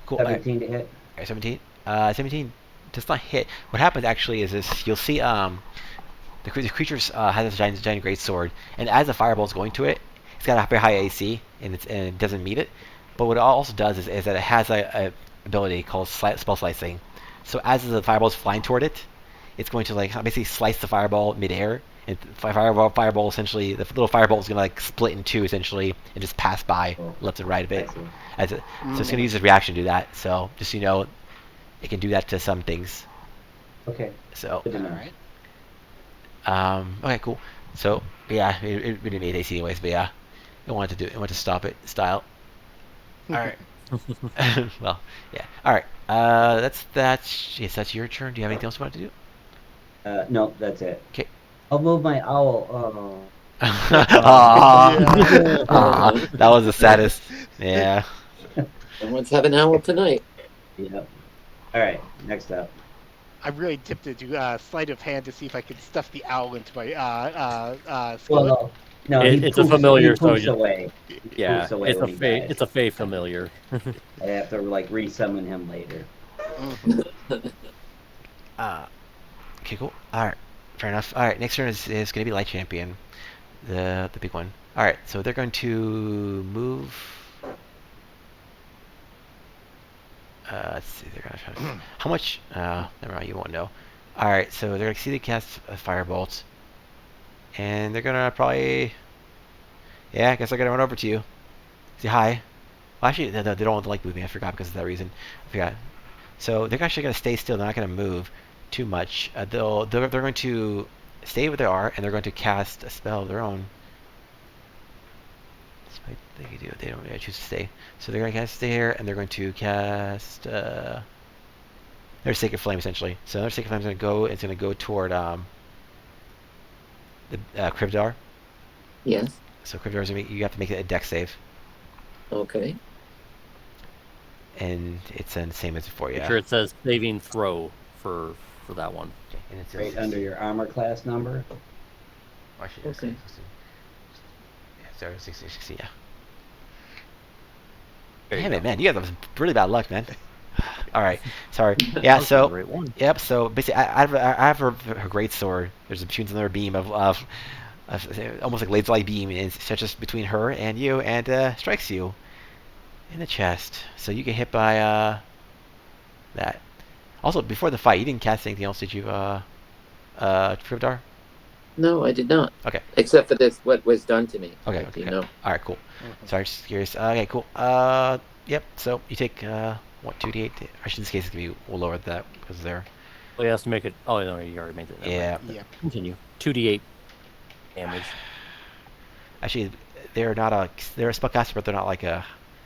Cool. All right. 17 to hit. All right, 17. 17 does not hit. What happens actually is this: you'll see the creatures has this giant great sword, and as the fireball is going to it, it's got a very high AC, and it doesn't meet it. But what it also does is that it has a ability called spell slicing. So as the fireball is flying toward it, it's going to like basically slice the fireball midair. And fireball essentially, the little fireball is gonna like split in two essentially, and just pass by left and right a bit. I see. So it's gonna use its reaction to do that. So just so you know, it can do that to some things. Okay. So Good to know. Alright. okay, cool. So yeah, it really made AC anyways, but yeah, it wanted to stop it style. All right. Well, yeah. All right. Yes, that's your turn. Do you have anything else you want to do? No, that's it. Okay. I'll move my owl. Oh. Aw, that was the saddest. Yeah. Someone's having an owl tonight. Yep. All right. Next up. I really tipped it to sleight of hand to see if I could stuff the owl into my skillet. Well, no, It's a familiar, He so poofs just- away. He Yeah, poofs away it's when a he fey. dies. It's a fey familiar. I have to like resummon him later. Mhm. Okay, cool. All right. Fair enough. All right. Next turn is going to be Light Champion, the big one. All right. So they're going to move. Let's see. They're going to try to. How much? Never mind. You won't know. All right. So they're going to see the cast a firebolt, and they're going to probably. Yeah, I guess they're going to run over to you. Say hi. Well, actually, they don't like moving. I forgot because of that reason. I forgot. So they're actually going to stay still. They're not going to move too much. They're going to stay where they are, and they're going to cast a spell of their own. Despite they don't really choose to stay. So they're going to cast stay here, and they're going to cast their Sacred Flame essentially. So their Sacred Flame is going to go. It's going to go toward the Krivdar. Yes. So Krivdar you have to make a dex save, Okay. and it's the same as before. Make Yeah. sure it says saving throw for that one. Okay, And it's Right under your armor class number. Actually, Okay. Yeah, sorry, 60, yeah. There you Damn go. it, man! You guys have really bad luck, man. All right, sorry. Yeah, was the so right one. yep. So basically, I have her great sword. There's shoots another beam of almost like laser-like beam, and it stretches between her and you, and strikes you in the chest. So you get hit by that. Also, before the fight, you didn't cast anything else, did you, Trivdar? No, I did not. Okay. Except for this, what was done to me. Okay. Like, Okay. you know. All right. Cool. Sorry, just curious. Okay. Cool. Yep. So you take what 2d8. Actually, in this case, it's gonna be we'll lower that because they're Well, he has to make it. Oh no, you already made it. Never yeah. mind. Yep. Continue. 2d8 damage. Actually, they're not a they're a spellcaster, but they're not like a.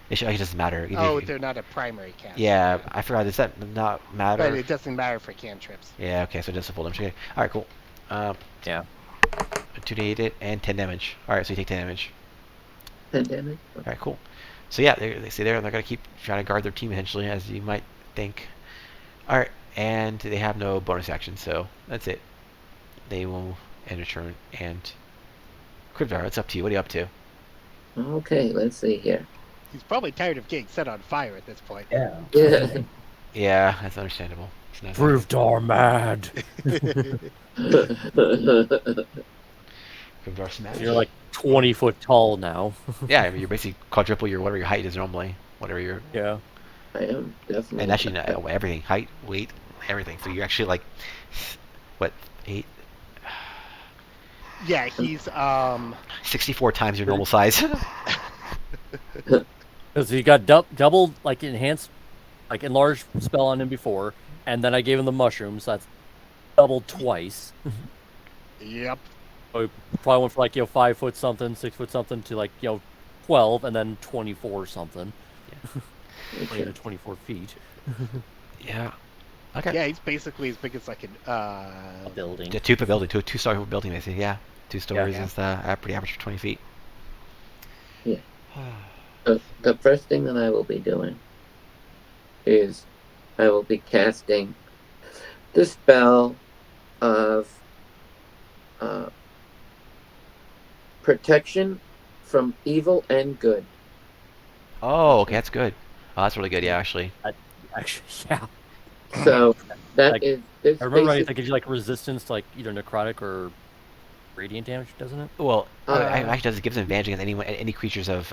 It doesn't matter. Oh, they're not a primary cast. Yeah, I forgot. Does that not matter? But it doesn't matter for cantrips. Yeah. Okay. So just a full damage. Okay. All right. Cool. Yeah. 2d8 it and 10 damage. All right. So you take 10 damage. 10 damage. All right, cool. So yeah, they stay there, and they're gonna keep trying to guard their team essentially, as you might think. All right, and they have no bonus action, so that's it. They will end a turn. And Krivdar, it's up to you. What are you up to? Okay, let's see here. He's probably tired of getting set on fire at this point. Yeah. Yeah. Yeah, that's understandable. It's not Proved are mad. Krivdar smash. You're like 20 foot tall now. Yeah, I mean, you're basically quadruple your whatever your height is normally, whatever your Yeah. I am definitely. and actually everything, height, weight, everything. So you're actually like what Yeah, he's 64 times your normal size. Because he got double like enhanced, like enlarged spell on him before, and then I gave him the mushrooms. So that's doubled twice. Yep. So he probably went from like 5 foot something, 6 foot something to like 12, and then 24 something. 20 to 24 feet. Yeah. Okay. Yeah, he's basically as big as like A building. The two-per building, two-story building, basically. Yeah, 2 stories Yeah. is pretty average for 20 feet. Yeah. The first thing that I will be doing is I will be casting the spell of protection from evil and good. Oh, okay, that's good. Oh, that's really good. Yeah, actually. Actually, yeah. So that Like, is this I remember basic- that gives you like resistance to like either necrotic or radiant damage, doesn't it? Well, Uh, actually, does it gives an advantage against any creatures of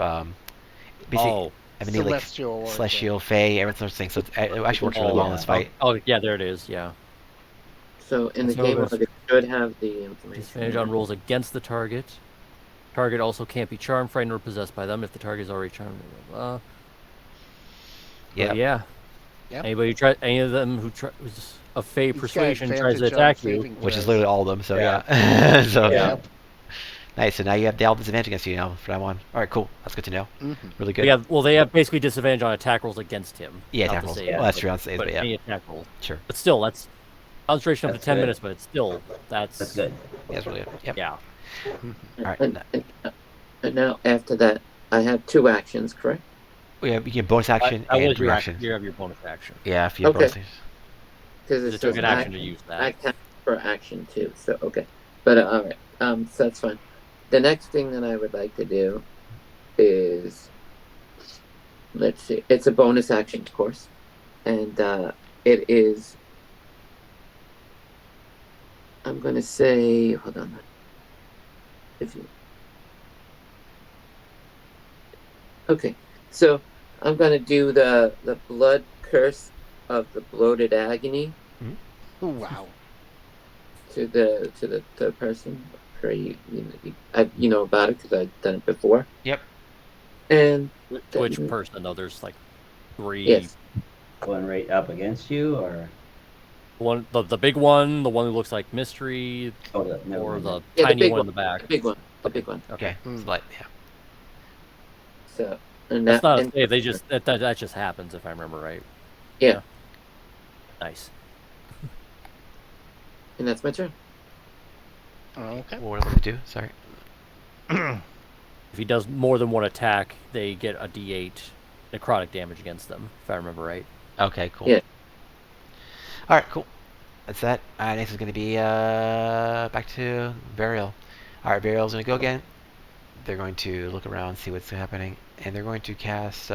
basically. Oh. I mean, like celestial or celestial, fey, everything those things. So it actually works really well in this fight. Oh, yeah, there it is. Yeah. So in the So game this- log, it should have the information. Disadvantage on rolls against the target. Target also can't be charmed, frightened, or possessed by them if the target is already charmed. Yeah. Yeah. Yep. Any of them who's a Fey He's got persuasion tries to advantage on attack you. saving Which is throws. literally all of them. So Yeah. yeah. So Yep. nice. So now you have the disadvantage against you now from now on. All right, cool. That's good to know. Mhm. Really good. They have basically disadvantage on attack rolls against him. Yeah, not attack to rolls. save, Well, that's but- true. That's saves, But but yeah, any attack roll. sure. But still, that's concentration up to That's 10 good. minutes, but it's still That's good. Yeah, that's really good. Yep. Yeah. All right. And now after that, I have 2 actions, correct? We have you get bonus action That and was your reaction. action. You have your bonus action. Yeah, if you have Okay. bonus. Because It took an action to use I that. count for action too. So okay, but all right. So that's fine. The next thing that I would like to do is, let's see, it's a bonus action, of course, and it is. I'm gonna say, hold on. If you. Okay, so I'm gonna do the blood curse of the bloated agony Ooh, wow. to the person. Pray you know about it because I've done it before. Yep. And Which person, though? There's like 3. yes, Going right up against you, or One, the big one, the one who looks like mystery, never or mind. the Yeah, the tiny big one in one. the back. the big one, the big one. Okay. Hmm. It's light. Yeah. So and That's not a and, save. They just that just happens if I remember right. yeah, Nice. and that's my turn. Okay. What do I do? Sorry. If he does more than one attack, they get a D8 necrotic damage against them. If I remember right. Okay. Cool. Yeah. All right. Cool. That's that. Next is going to be back to Burial. All right, Burial's going to go again. They're going to look around, see what's happening, and they're going to cast.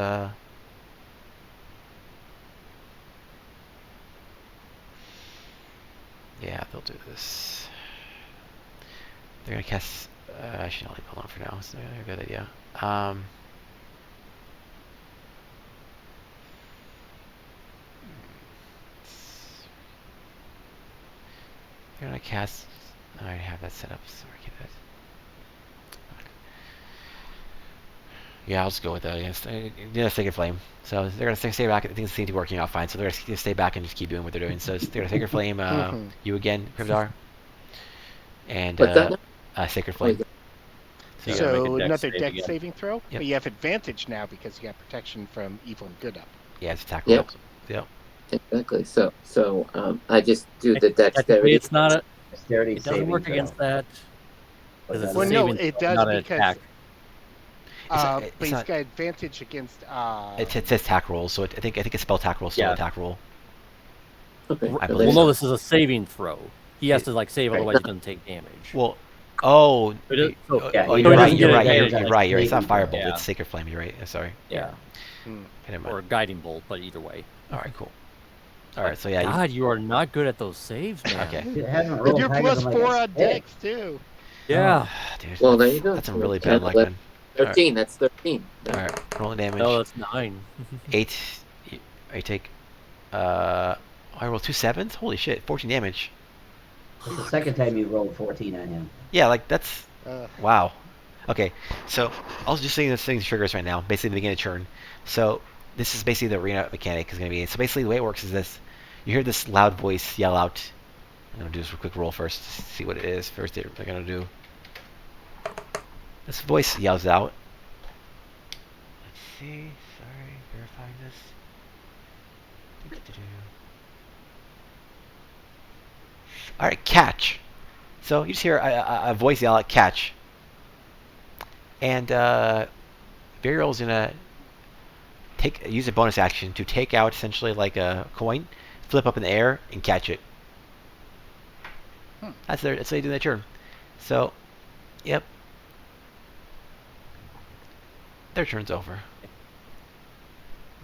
Yeah, they'll do this. They're going to cast. Actually, I'll leave it alone for now. It's a good idea. They're going to cast. I already have that set up. Sorry, keep that. Yeah, I'll just go with that. Sacred Flame. So they're gonna stay back. Things seem to be working out fine. So they're gonna stay back and just keep doing what they're doing. So they're gonna Sacred Flame. You again, Krivdar, and What's that now? Sacred Oh, Flame. So you gotta make So a dex another save dex again. saving throw, Yep. but you have advantage now because you got protection from evil and good up. Yeah, it's attack Yep. roll. Yep. Exactly. So I just do the Technically, dexterity. it's not a. Dexterity It doesn't saving work throw. against that. What's Because it's that? a Well, no, saving it throw, does not an because attack. not- but it's he's not- got advantage against. It says attack roll, so I think a spell attack roll is still Yeah. an attack roll. Okay. I so believe Well, so. no, this is a saving throw. He has to like save, Right. otherwise he doesn't take damage. Well, oh, But it- so- oh, Yeah, oh, he you're doesn't right. get You're right. advantage You're on right. It's not saving throw. Firebolt. Yeah. It's Sacred Flame. You're right. Sorry. Yeah, Hmm. Okay, never mind. or guiding bolt, but either way. All right, cool. All right, so yeah. God, you are not good at those saves, man. Okay. You haven't And rolled you're higher plus than like 4 a on six. dex too. Yeah. Dude, Well, there that's- you go. That's some really bad 10, luck, 11, man. 13. That's 13. All right, rolling damage. No, that's 9. 8. I take. I roll 2 7s. Holy shit! 14 damage. It's the second time you rolled 14 on him. Yeah, like that's Uh, wow. Okay, so I was just saying this thing's triggers right now. Basically, the beginning of turn. So this is basically the arena mechanic is going to be. So basically, the way it works is this: you hear this loud voice yell out. I'm gonna do this real quick roll first to see what it is. First, they're gonna do. This voice yells out. Let's see. Sorry, verifying this. All right, catch. So you just hear a voice yell out, catch. And Burial's gonna use a bonus action to take out essentially like a coin, flip up in the air, and catch it. That's what they do their turn. So, yep. Their turn's over.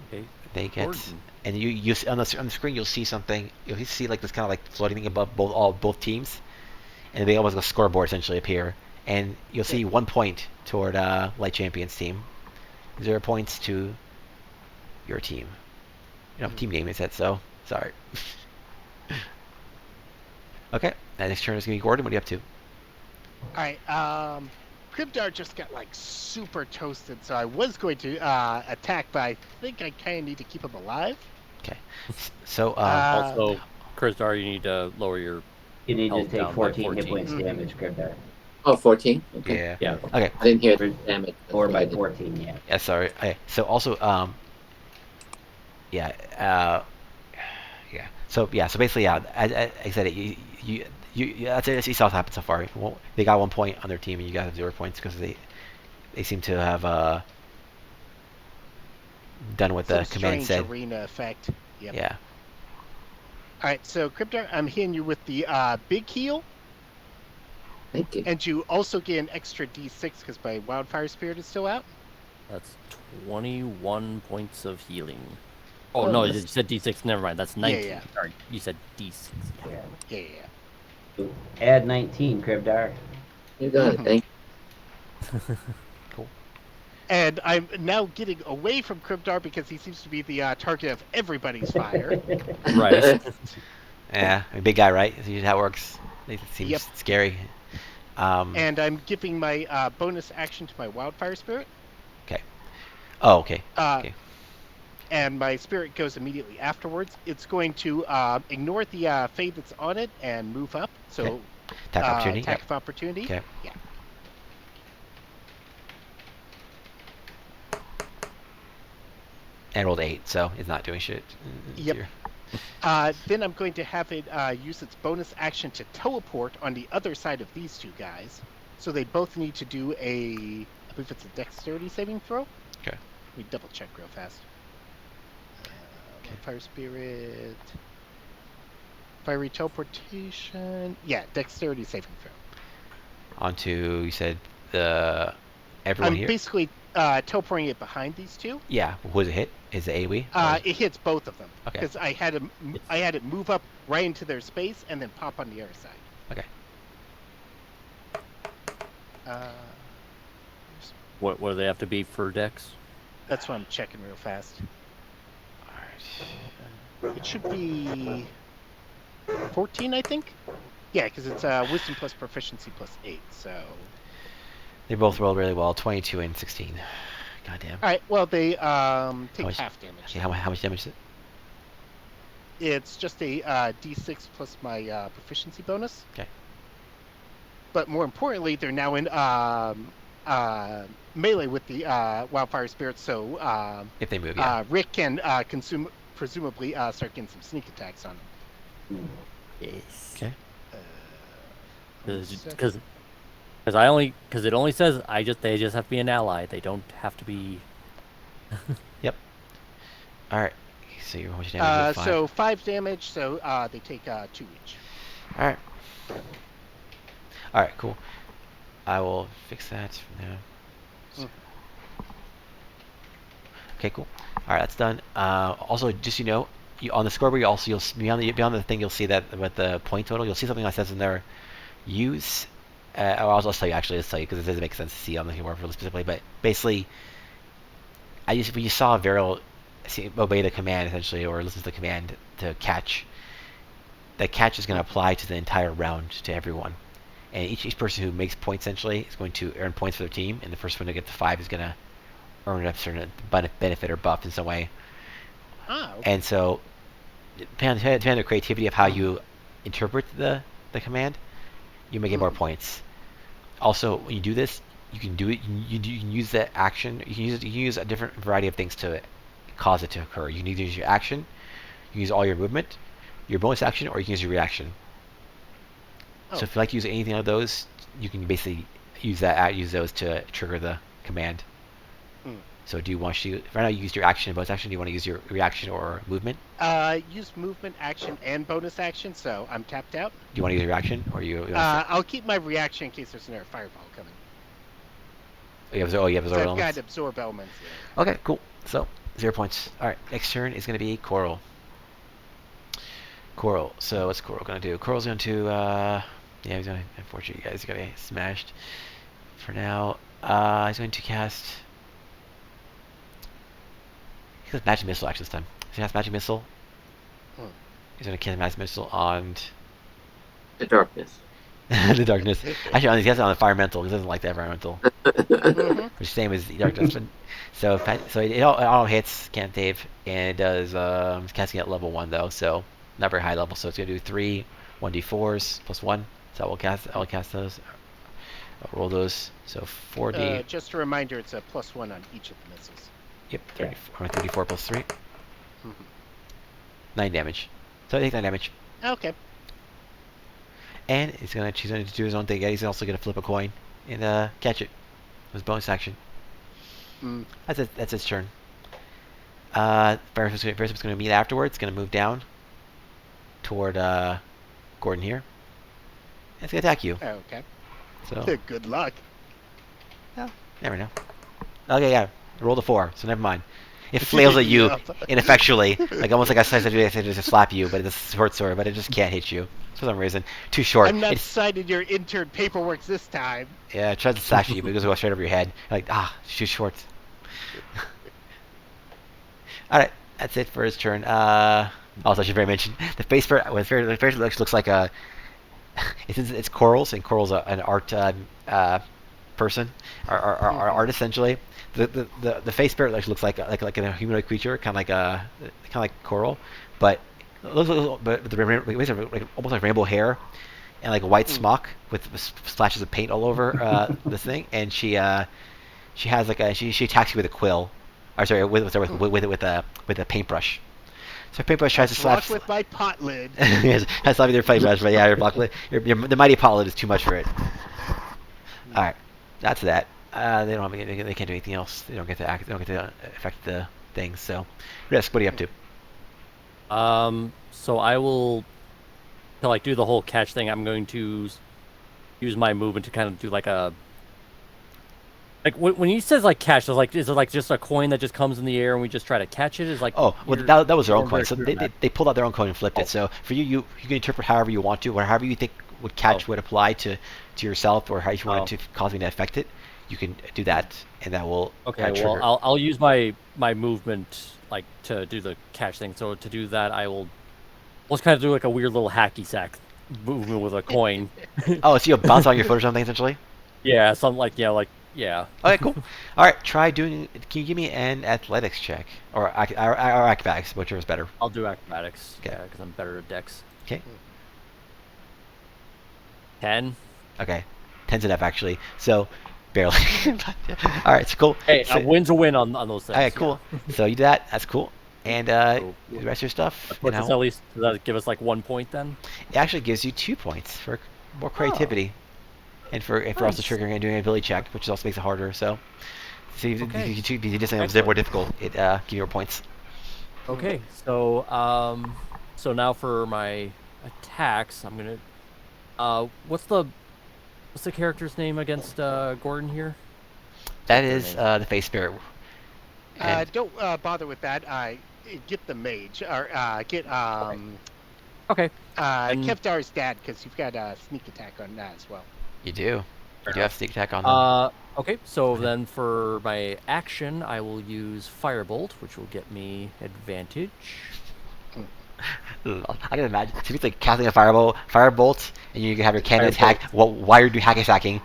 Okay. They get, Gordon. and you on the screen you'll see something. You'll see like this kind of like floating thing above both teams, and they almost like a scoreboard essentially appear, and you'll see 1 point toward Light Champions team, 0 points to your team. You don't have a team name, is that so? Sorry. Okay, next turn is gonna be Gordon. What are you up to? Alright, Cryptar just got like super toasted, so I was going to attack, but I think I kind of need to keep him alive. Okay, so Also, Krizdar, you need to lower your. You need to Health take down by 14 hit 14. points damage, Cryptar. Oh, 14? Okay. yeah. Yeah. Okay. I didn't hear the damage. Or by 14, yeah. Yeah, sorry. Okay. So also, yeah, yeah. So yeah. So basically, yeah. As I said, that's it. You saw what happened so far. Well, they got 1 point on their team, and you guys have 0 points because they seem to have done what the Some command strange said. arena effect. Yep. Yeah. Alright, so Cryptar, I'm hitting you with the big heal, Thank you. and you also get an extra d6 because my Wildfire Spirit is still out. That's 21 points of healing. Oh, Oh, no, that's- you said D6. Never mind. That's 19. yeah. Sorry, you said D6. Yeah. Yeah. Add 19, Cryptar. You got it. Thank And I'm now getting away from Cryptar because he seems to be the target of everybody's fire. Right. Yeah. I mean, big guy, right? That's usually how it works. It seems Yep. scary. And I'm giving my bonus action to my Wildfire Spirit. Oh, okay. Uh, Okay. And my spirit goes immediately afterwards. It's going to ignore the fade that's on it and move up. So Okay. Attack opportunity. attack Yep. of opportunity. Okay. Yeah. And rolled 8, so it's not doing shit. Yep. Here. Then I'm going to have it use its bonus action to teleport on the other side of these two guys. So they both need to do I believe it's a dexterity saving throw. Okay. Let me double check real fast. Fire Spirit. Fiery teleportation. Yeah, dexterity saving throw. Onto, you said, the everyone I'm here? basically teleporting it behind these two. Yeah. Who does it hit? Is it AoE? Or- It hits both of them Okay. because I had it move up right into their space and then pop on the other side. Okay. What do they have to be for Dex? That's what I'm checking real fast. Alright. It should be 14, I think. Yeah, because it's wisdom plus proficiency plus 8. So. They both rolled really well. 22 and 16. Goddamn. All right. Well, they take much- half damage. Okay, how much damage is it? It's just a D6 plus my proficiency bonus. Okay. But more importantly, they're now in melee with the wildfire spirits, so If they move, yeah. Rick can presumably start getting some sneak attacks on them. Yes. Okay. Because it only says they just have to be an ally. They don't have to be. Alright. So you're how much damage? 5. So 5 damage, so they take 2 each. Alright. Alright, cool. I will fix that for now. Mm. Okay, cool. Alright, that's done. Also, just so you know, on the scoreboard, you'll beyond the thing, you'll see that with the point total, you'll see something that says in there, use. I'll tell you because it doesn't make sense to see on the keyboard really specifically. But basically, when you saw Viral obey the command essentially, or listen to the command to catch, that catch is going to apply to the entire round to everyone. And each person who makes points essentially is going to earn points for their team, and the first one to get to 5 is going to earn a certain benefit or buff in some way. Ah, okay. And so, depending on the creativity of how you interpret the command, you may get more points. Also, when you do this, you can do it. You can use that action. You can use a different variety of things to cause it to occur. You can either use your action, you can use all your movement, your bonus action, or you can use your reaction. Oh. So if you like to use anything of those, you can basically use those to trigger the command. Mm. So do you want to right now you use your action and bonus action? Do you want to use your reaction or movement? Use movement, action, and bonus action, so I'm tapped out. Do you want to use your reaction or you? I'll keep my reaction in case there's another fireball coming. You have absorb So I've elements. got absorb elements. Yeah. Okay, cool. So 0 points. All right, next turn is going to be Coral. Coral. So what's Coral going to do? Coral's going to yeah, he's going to, unfortunately, you guys are going to get smashed. For now, he's going to cast. He has Magic Missile actually this time. So he has Magic Missile. Hmm. He's going to cast Magic Missile on The darkness. the darkness. Actually, he has it on the Environmental. He doesn't like the Environmental. Mhm. Which same as the darkness. So it all hits, can't save, and it does. It's casting at level 1 though, so not very high level. So it's going to do 3 1d4s plus 1. So I will cast those. I'll roll those. So 4d. Just a reminder, it's a +1 on each of the missiles. Yep, 34 plus 3. Mhm. 9 damage. So I take 9 damage. Okay. And she's gonna do his own thing. He's also gonna flip a coin and catch it. His bonus action. Mm. That's it. That's his turn. Ferris is gonna meet afterwards. Gonna move down toward Gordon here. And it's gonna attack you. Okay. So Good luck. never know. Okay, yeah. Roll the 4. So never mind. It flails at you Yep. ineffectually, like almost like I said to just slap you, but it's a short sword, but it just can't hit you for some reason. Too short. I'm not It's, signing your intern paperwork this time. yeah, it tries to slash you, but it goes straight over your head. You're like, it's too short. Alright, that's it for his turn. Also, I should very mention the face for the face looks like a. It's corals, and corals are an art person, or art essentially. The face spirit looks like a humanoid creature, kind of like coral, but but the almost like rainbow hair, and like a white smock with splashes of paint all over this thing, and she has she attacks you with a quill, or sorry with a paintbrush. So paintbrush tries to slap. Block with my pot lid. Yes, has slapped your paintbrush, but yeah, the mighty potlet is too much for it. All right, that's that. They can't do anything else. They don't get to act. They don't get to affect the things. So, Risk, what are you up to? So I will to like do the whole catch thing, I'm going to use my movement to kind of do like a when he says like catch, is it like just a coin that just comes in the air and we just try to catch it? Is like Oh, well, that was their own coin. So very clear on they pulled out their own coin and flipped it. So for you can interpret however you want to, or however you think would catch would apply to yourself, or how you want it to cause me to affect it. You can do that, and that will Okay, trigger. well, I'll use my movement like to do the catch thing. So to do that, let's kind of do like a weird little hacky sack movement with a coin. Oh, so you'll bounce on your foot or something essentially. Yeah, something like yeah. Okay, cool. All right, try doing. Can you give me an athletics check or acrobatics, whichever is better? I'll do acrobatics. Okay. Yeah, because I'm better at dex. Okay. 10. Okay. 10's enough actually. So barely. All right, so cool. Hey, So, a win's a win on those things. okay, cool. So you do that. That's cool. And Cool. the rest of your stuff, you Puts us know, at least, does that give us like 1 point then? it actually gives you 2 points for more creativity, and for also Nice. triggering and doing an ability check, which also makes it harder. So, if Okay. you did something that was more difficult, it give you more points. Okay, so so now for my attacks, I'm gonna what's the character's name against Gordon here? That is the face spirit. And Don't bother with that. Get the mage or get Okay. Kevdar's dad, because you've got a sneak attack on that as well. you do. You do have sneak attack on them. Okay, so then for my action, I will use Firebolt, which will get me advantage. I can imagine. So it's like casting a firebolt, and you can have your cannon attack. Well, why are you hacky sacking?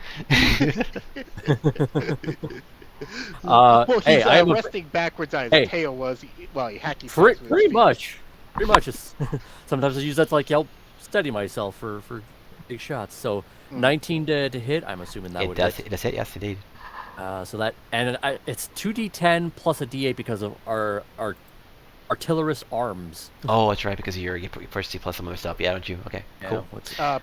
Well, he's hey, I am resting backwards on his tail while he hacky sacks with his pretty feet. much. It's, sometimes I use that to like help steady myself for big shots. So 19 to hit. I'm assuming that It would does. hit. It does hit. Yes, indeed. So that it's 2d10 plus a d8 because of our artillerist arms. Oh, that's right, because you first plus some other stuff. Yeah, don't you? Okay, cool.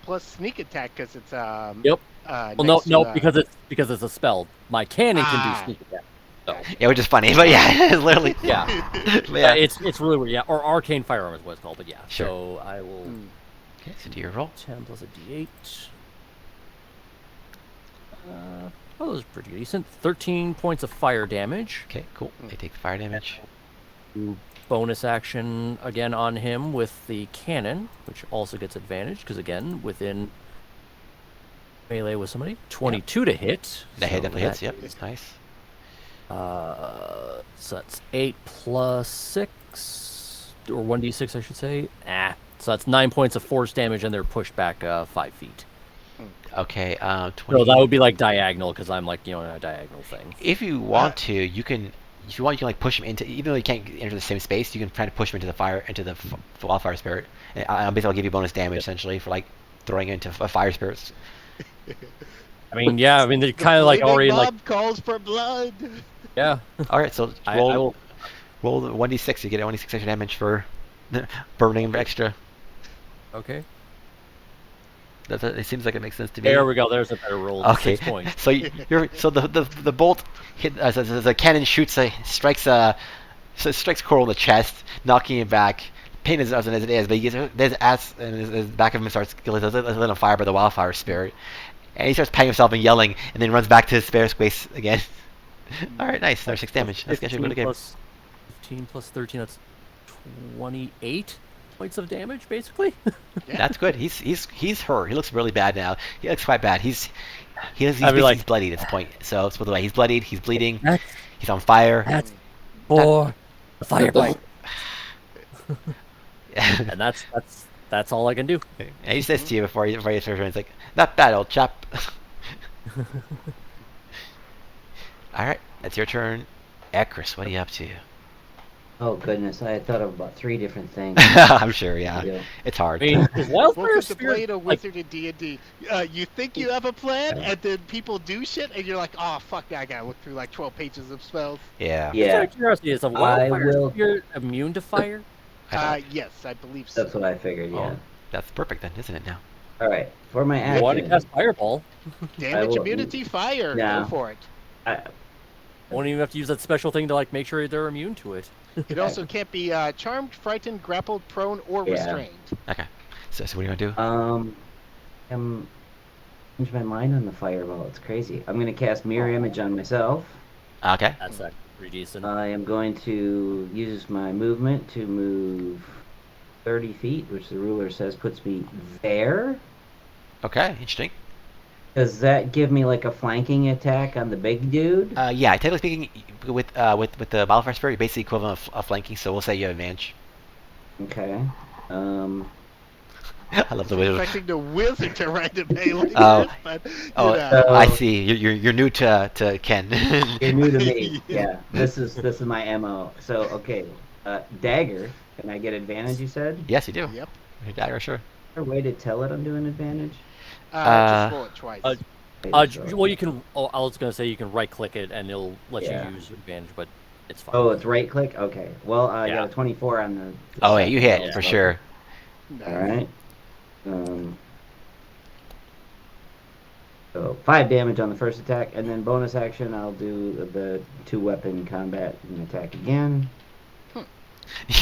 Plus sneak attack, because it's Yep. Well, next no, to, because it's a spell. My cannon can do sneak attack. So, Yeah, which is funny, but yeah, it's literally. yeah. But yeah. It's really weird. Yeah, or arcane firearm is what it's called. But yeah. Sure. So I will Okay, so do your roll. 10 plus a d8. Oh, those are pretty decent. 13 points of fire damage. Okay, cool. They take the fire damage. Bonus action again on him with the cannon, which also gets advantage because again within melee with somebody. 22 to hit. That hit so definitely hits. Yep, it's nice. So that's 8 plus 6, or 1d6 I should say. So that's 9 points of force damage, and they're pushed back 5 feet. Okay, 20. So that would be like diagonal, because I'm like, in a diagonal thing. If you want to, you can. If you want, you can like push him into. Even though you can't enter the same space, you can try to push him into the wildfire spirit. And basically, I'll give you bonus damage essentially for like throwing into a fire spirits. I mean, yeah, they're kind of like already like. Mob calls for blood. Yeah. All right, so I roll will. the 1d6. You get a 1d6 extra damage for burning him extra. Okay. It seems like it makes sense to me. There we go. There's a better roll. Okay. 6 points. So the bolt hit the cannon strikes Coral in the chest, knocking him back. Pain as it is, but he gets his ass and his back of him starts lit on fire by the wildfire spirit, and he starts patting himself and yelling, and then runs back to his spare space again. All right, nice. Another 6 damage. That's actually really good. 15 plus 13. That's 28 points of damage, basically. That's good. He's hurt. He looks really bad now. He looks quite bad. He's he's bloodied at this point. So it's by the way, he's bloodied. He's bleeding. He's on fire. That's for the firebolt. And that's all I can do. And he says to you before you starts running, he's like, "Not bad, old chap." All right, that's your turn. Ekris, what are you up to? Oh goodness, I had thought of about 3 different things. I'm sure, yeah. Yeah. It's hard. I mean, is wildfire Welcome to spirit playing a like, wizard in D&D. You think you have a plan, and then people do shit, and you're like, oh, fuck, I gotta look through like 12 pages of spells. Yeah. just out of curiosity, is a wildfire will- spirit immune to fire? Yes, I believe so. That's what I figured, yeah. Oh, that's perfect then, isn't it now? Alright, for my You want to action, cast fireball? Damage will- immunity fire. No. Go for it. I, Won't even have to use that special thing to like make sure they're immune to it. It also can't be charmed, frightened, grappled, prone, or Yeah. restrained. Okay. So what do you want to do? I'm changed my mind on the fireball. It's crazy. I'm gonna cast mirror image on myself. Okay. That's actually pretty decent. I am going to use my movement to move 30 feet, which the ruler says puts me there. Okay. Interesting. Does that give me like a flanking attack on the big dude? Yeah. Technically speaking, with the Battlefire Spirit, you're basically equivalent of flanking. So we'll say you have advantage. Okay. I love the wizard. Expecting the wizard to write a melee Oh. this, but you Oh, know. I see. You're new to Ken. You're new to me. Yeah. This is my MO. So okay. Dagger. Can I get advantage? You said. Yes, you do. Yep. Your dagger, sure. Is there a way to tell it I'm doing advantage? Just roll it twice. Well, you can. Oh, I was gonna say you can right click it and it'll let Yeah. you use advantage, but it's fine. Oh, it's right click. Okay. Well, I Yeah. got a 24 on the. Oh, yeah, you hit Yeah. for sure. Nice. All right. So 5 damage on the first attack, and then bonus action, I'll do the 2-weapon combat and attack again.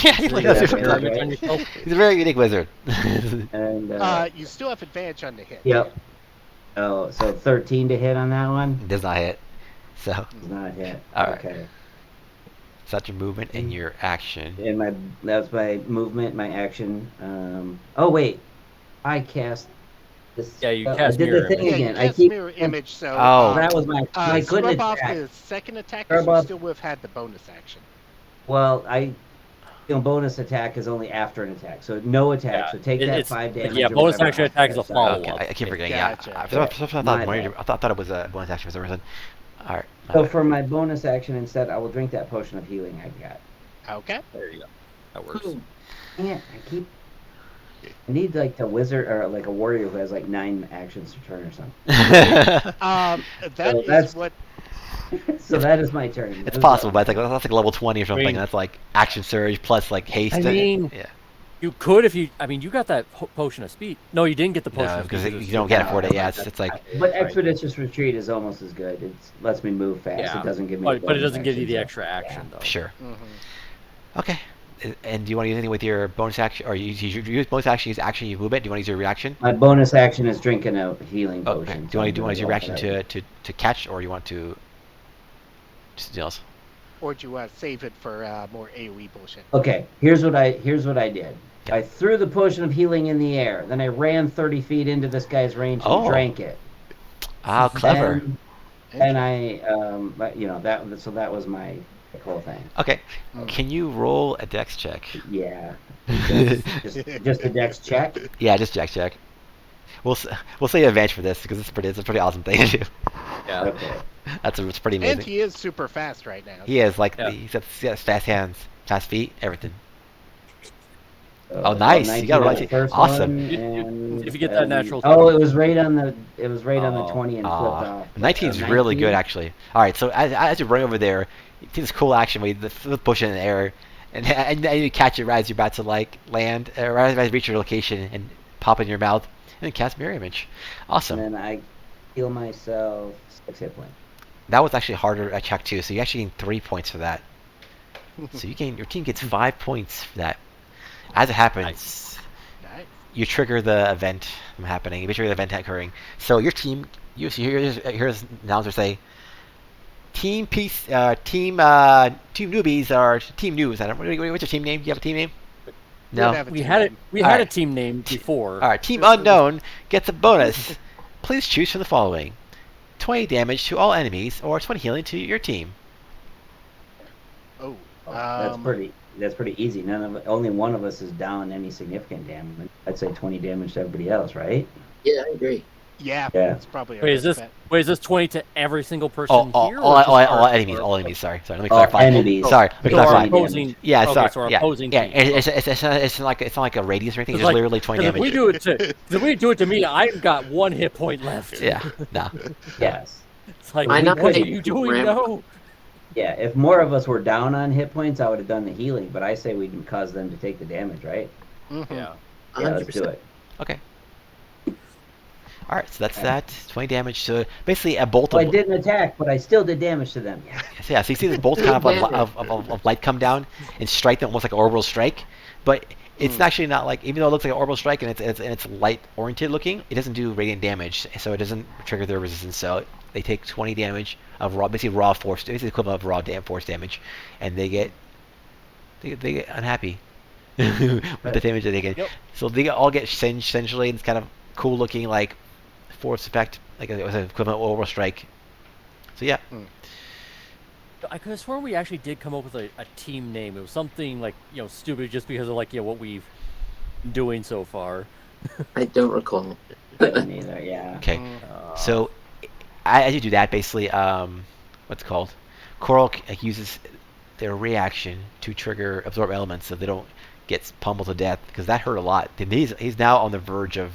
Yeah, he's like Yeah, that's yeah, super yeah. tough. He's a very unique wizard. And You still have advantage on the hit. yep. Oh, so 13 to hit on that one. Does not hit. So It's not a hit. All right. Okay. such a movement and your action. And that's my movement, my action. Oh wait, I cast this. Yeah, you I cast did mirror the thing image. Yeah, again. you I cast keep. mirror image, so Oh. That was my couldn't scrub off attack. the second attack, Scrub you off- still would have had the bonus action. Well, bonus attack is only after an attack, so no attack. Yeah, So take that it's- 5 damage. yeah, or bonus whatever action I attack is a cast. follow-up. Okay, I keep forgetting. Gotcha. Yeah, I My thought it was a bonus action for some reason. All right. my So bad. for my bonus action, instead, I will drink that potion of healing I got. Okay. There you go. That works. Yeah, I need like a wizard or like a warrior who has like 9 actions to turn or something. That So is that's- what. So that is my turn. It's possible, but that's like level 20 or something. mean- that's like action surge plus like haste. I mean, yeah, You could if you. I mean, you got that potion of speed. No, you didn't get the potion no, of because speed. you don't get it for it. Yeah, it's like But expeditious retreat is almost as good. It lets me move fast. Yeah. It doesn't give me. But it bonus doesn't give you actions, the so- extra action though. sure. Mhm. Okay. And do you want to use anything with your bonus action, or you use bonus action? Use action, you move it. Do you want to use your reaction? My bonus action is drinking a healing Oh, potion. okay. Do you want to use your reaction to? to catch, or you want to just something else? Or do you save it for more AoE bullshit? Okay, here's what I did. Yeah. I threw the potion of healing in the air. Then I ran 30 feet into this guy's range and Oh. drank it. Ah, clever. And I, so that was my whole thing. Okay. Mm. Can you roll a dex check? Yeah. Just a dex check. Yeah, just dex check. We'll say you have advantage for this because it's a pretty awesome thing to do. Yeah. Okay. It's pretty amazing. And he is super fast right now. He is like Yeah. he has fast hands, fast feet, everything. So, Oh, nice. You got it 19 on right. the first Awesome. one, If- and, if you get that natural Oh, 20. it was right on the 20 and flipped Aw, off. 19 is really good actually. All right, so as you run over there, you see this cool action where you flip push it in the air, and you catch it right as you're about to like land, right as you reach your location and pop it in your mouth, and then cast mirror image. Awesome. And then I heal myself 6 hit points. That was actually harder at check too, so you actually gain 3 points for that. So your team gets 5 points for that. As it happens, Nice. you trigger the event from happening. You trigger the event occurring. So your team, you here's the announcer say, team newbies are team news. I don't. What's your team name? Do you have a team name? No. have a We team had it. name. We All had right. a team name before. All right. Team unknown gets a bonus. Please choose from the following: 20 damage to all enemies, or 20 healing to your team. Oh. That's pretty easy. Only one of us is down any significant damage. I'd say 20 damage to everybody else, right? Yeah, I agree. Yeah, Yeah. that's probably. our Wait, is best this bet. is this 20 to every single person All here? or just all our- enemies. All enemies. Sorry. Let me All clarify. enemies. Sorry. Let me So our clarify. opposing. Yeah, okay, sorry. so our yeah, opposing yeah. team. It's not like a radius or anything. It's It's like- literally 20 If damage. we do it to me, I've got 1 hit point left. Yeah. No. Yes. It's like, Why not what are make you doing? Grandma- No. Yeah, if more of us were down on hit points, I would have done the healing, but I say we can cause them to take the damage, right? Mhm. Yeah. Yeah, let's do 100%. it. Okay. All right. So that's that. 20 damage. So basically a bolt Well, I of. didn't attack, but I still did damage to them. Yeah. So yeah, so you see this bolt kind of light come down and strike them almost like an orbital strike, but It's actually not like, even though it looks like an orbital strike and it's light oriented looking, it doesn't do radiant damage, so it doesn't trigger their resistance. So they take 20 damage of basically raw force, basically the equivalent of raw force damage, and they get unhappy with the damage that they get. Yep. So they all get singed essentially, and it's kind of cool looking, like force effect, like it was an equivalent of orbital strike. So yeah. I could have sworn we actually did come up with a team name. It was something like, stupid just because of like, what we've been doing so far. I don't recall. Neither, yeah. Okay. So as you do that, basically, what's it called? Coral uses their reaction to trigger absorb elements so they don't get pummeled to death, because that hurt a lot. He's now on the verge of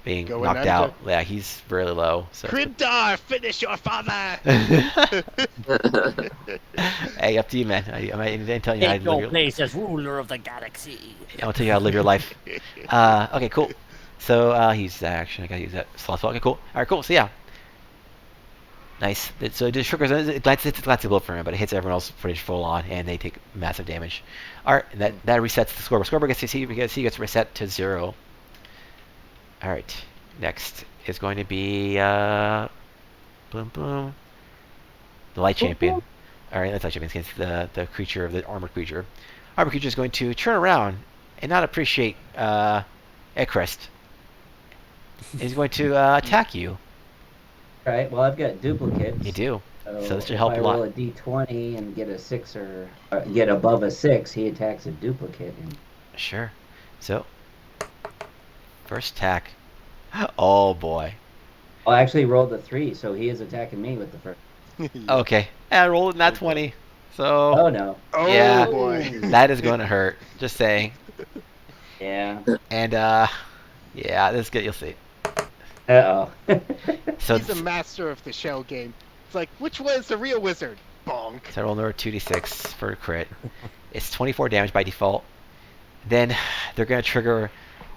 being Going knocked under. out. Yeah, he's really low. So Grimdar, finish your father! hey, up to you, man. I didn't tell you how to Take live your your place as ruler of the galaxy. I'll tell you how to live your life. Okay, cool. So he's action. I gotta use that slot. Okay, cool. All right, cool. So yeah, nice. So it just triggers. It glances a blow for him, but it hits everyone else pretty full on, and they take massive damage. All right, and that resets the scoreboard. Scoreboard gets he gets reset to 0. All right, next is going to be boom boom. The light champion. All right, that's light champion against the creature of the armored creature. Armored creature is going to turn around and not appreciate Ekrest. He's going to attack you. All right. Well, I've got duplicates. You do. So this should if help I a lot. roll a d20 and get a 6 or get above a 6, he attacks a duplicate. Sure. So first attack. Oh boy. I actually rolled a 3, so he is attacking me with the first. Okay. I rolled not 20. So Oh no. Oh Yeah. boy. that is going to hurt. Just saying. Yeah. And yeah, this is good. You'll see. Uh oh. So He's a master of the shell game. It's like, which was the real wizard? Bonk. So I roll another 2d6 for a crit. It's 24 damage by default. Then they're going to trigger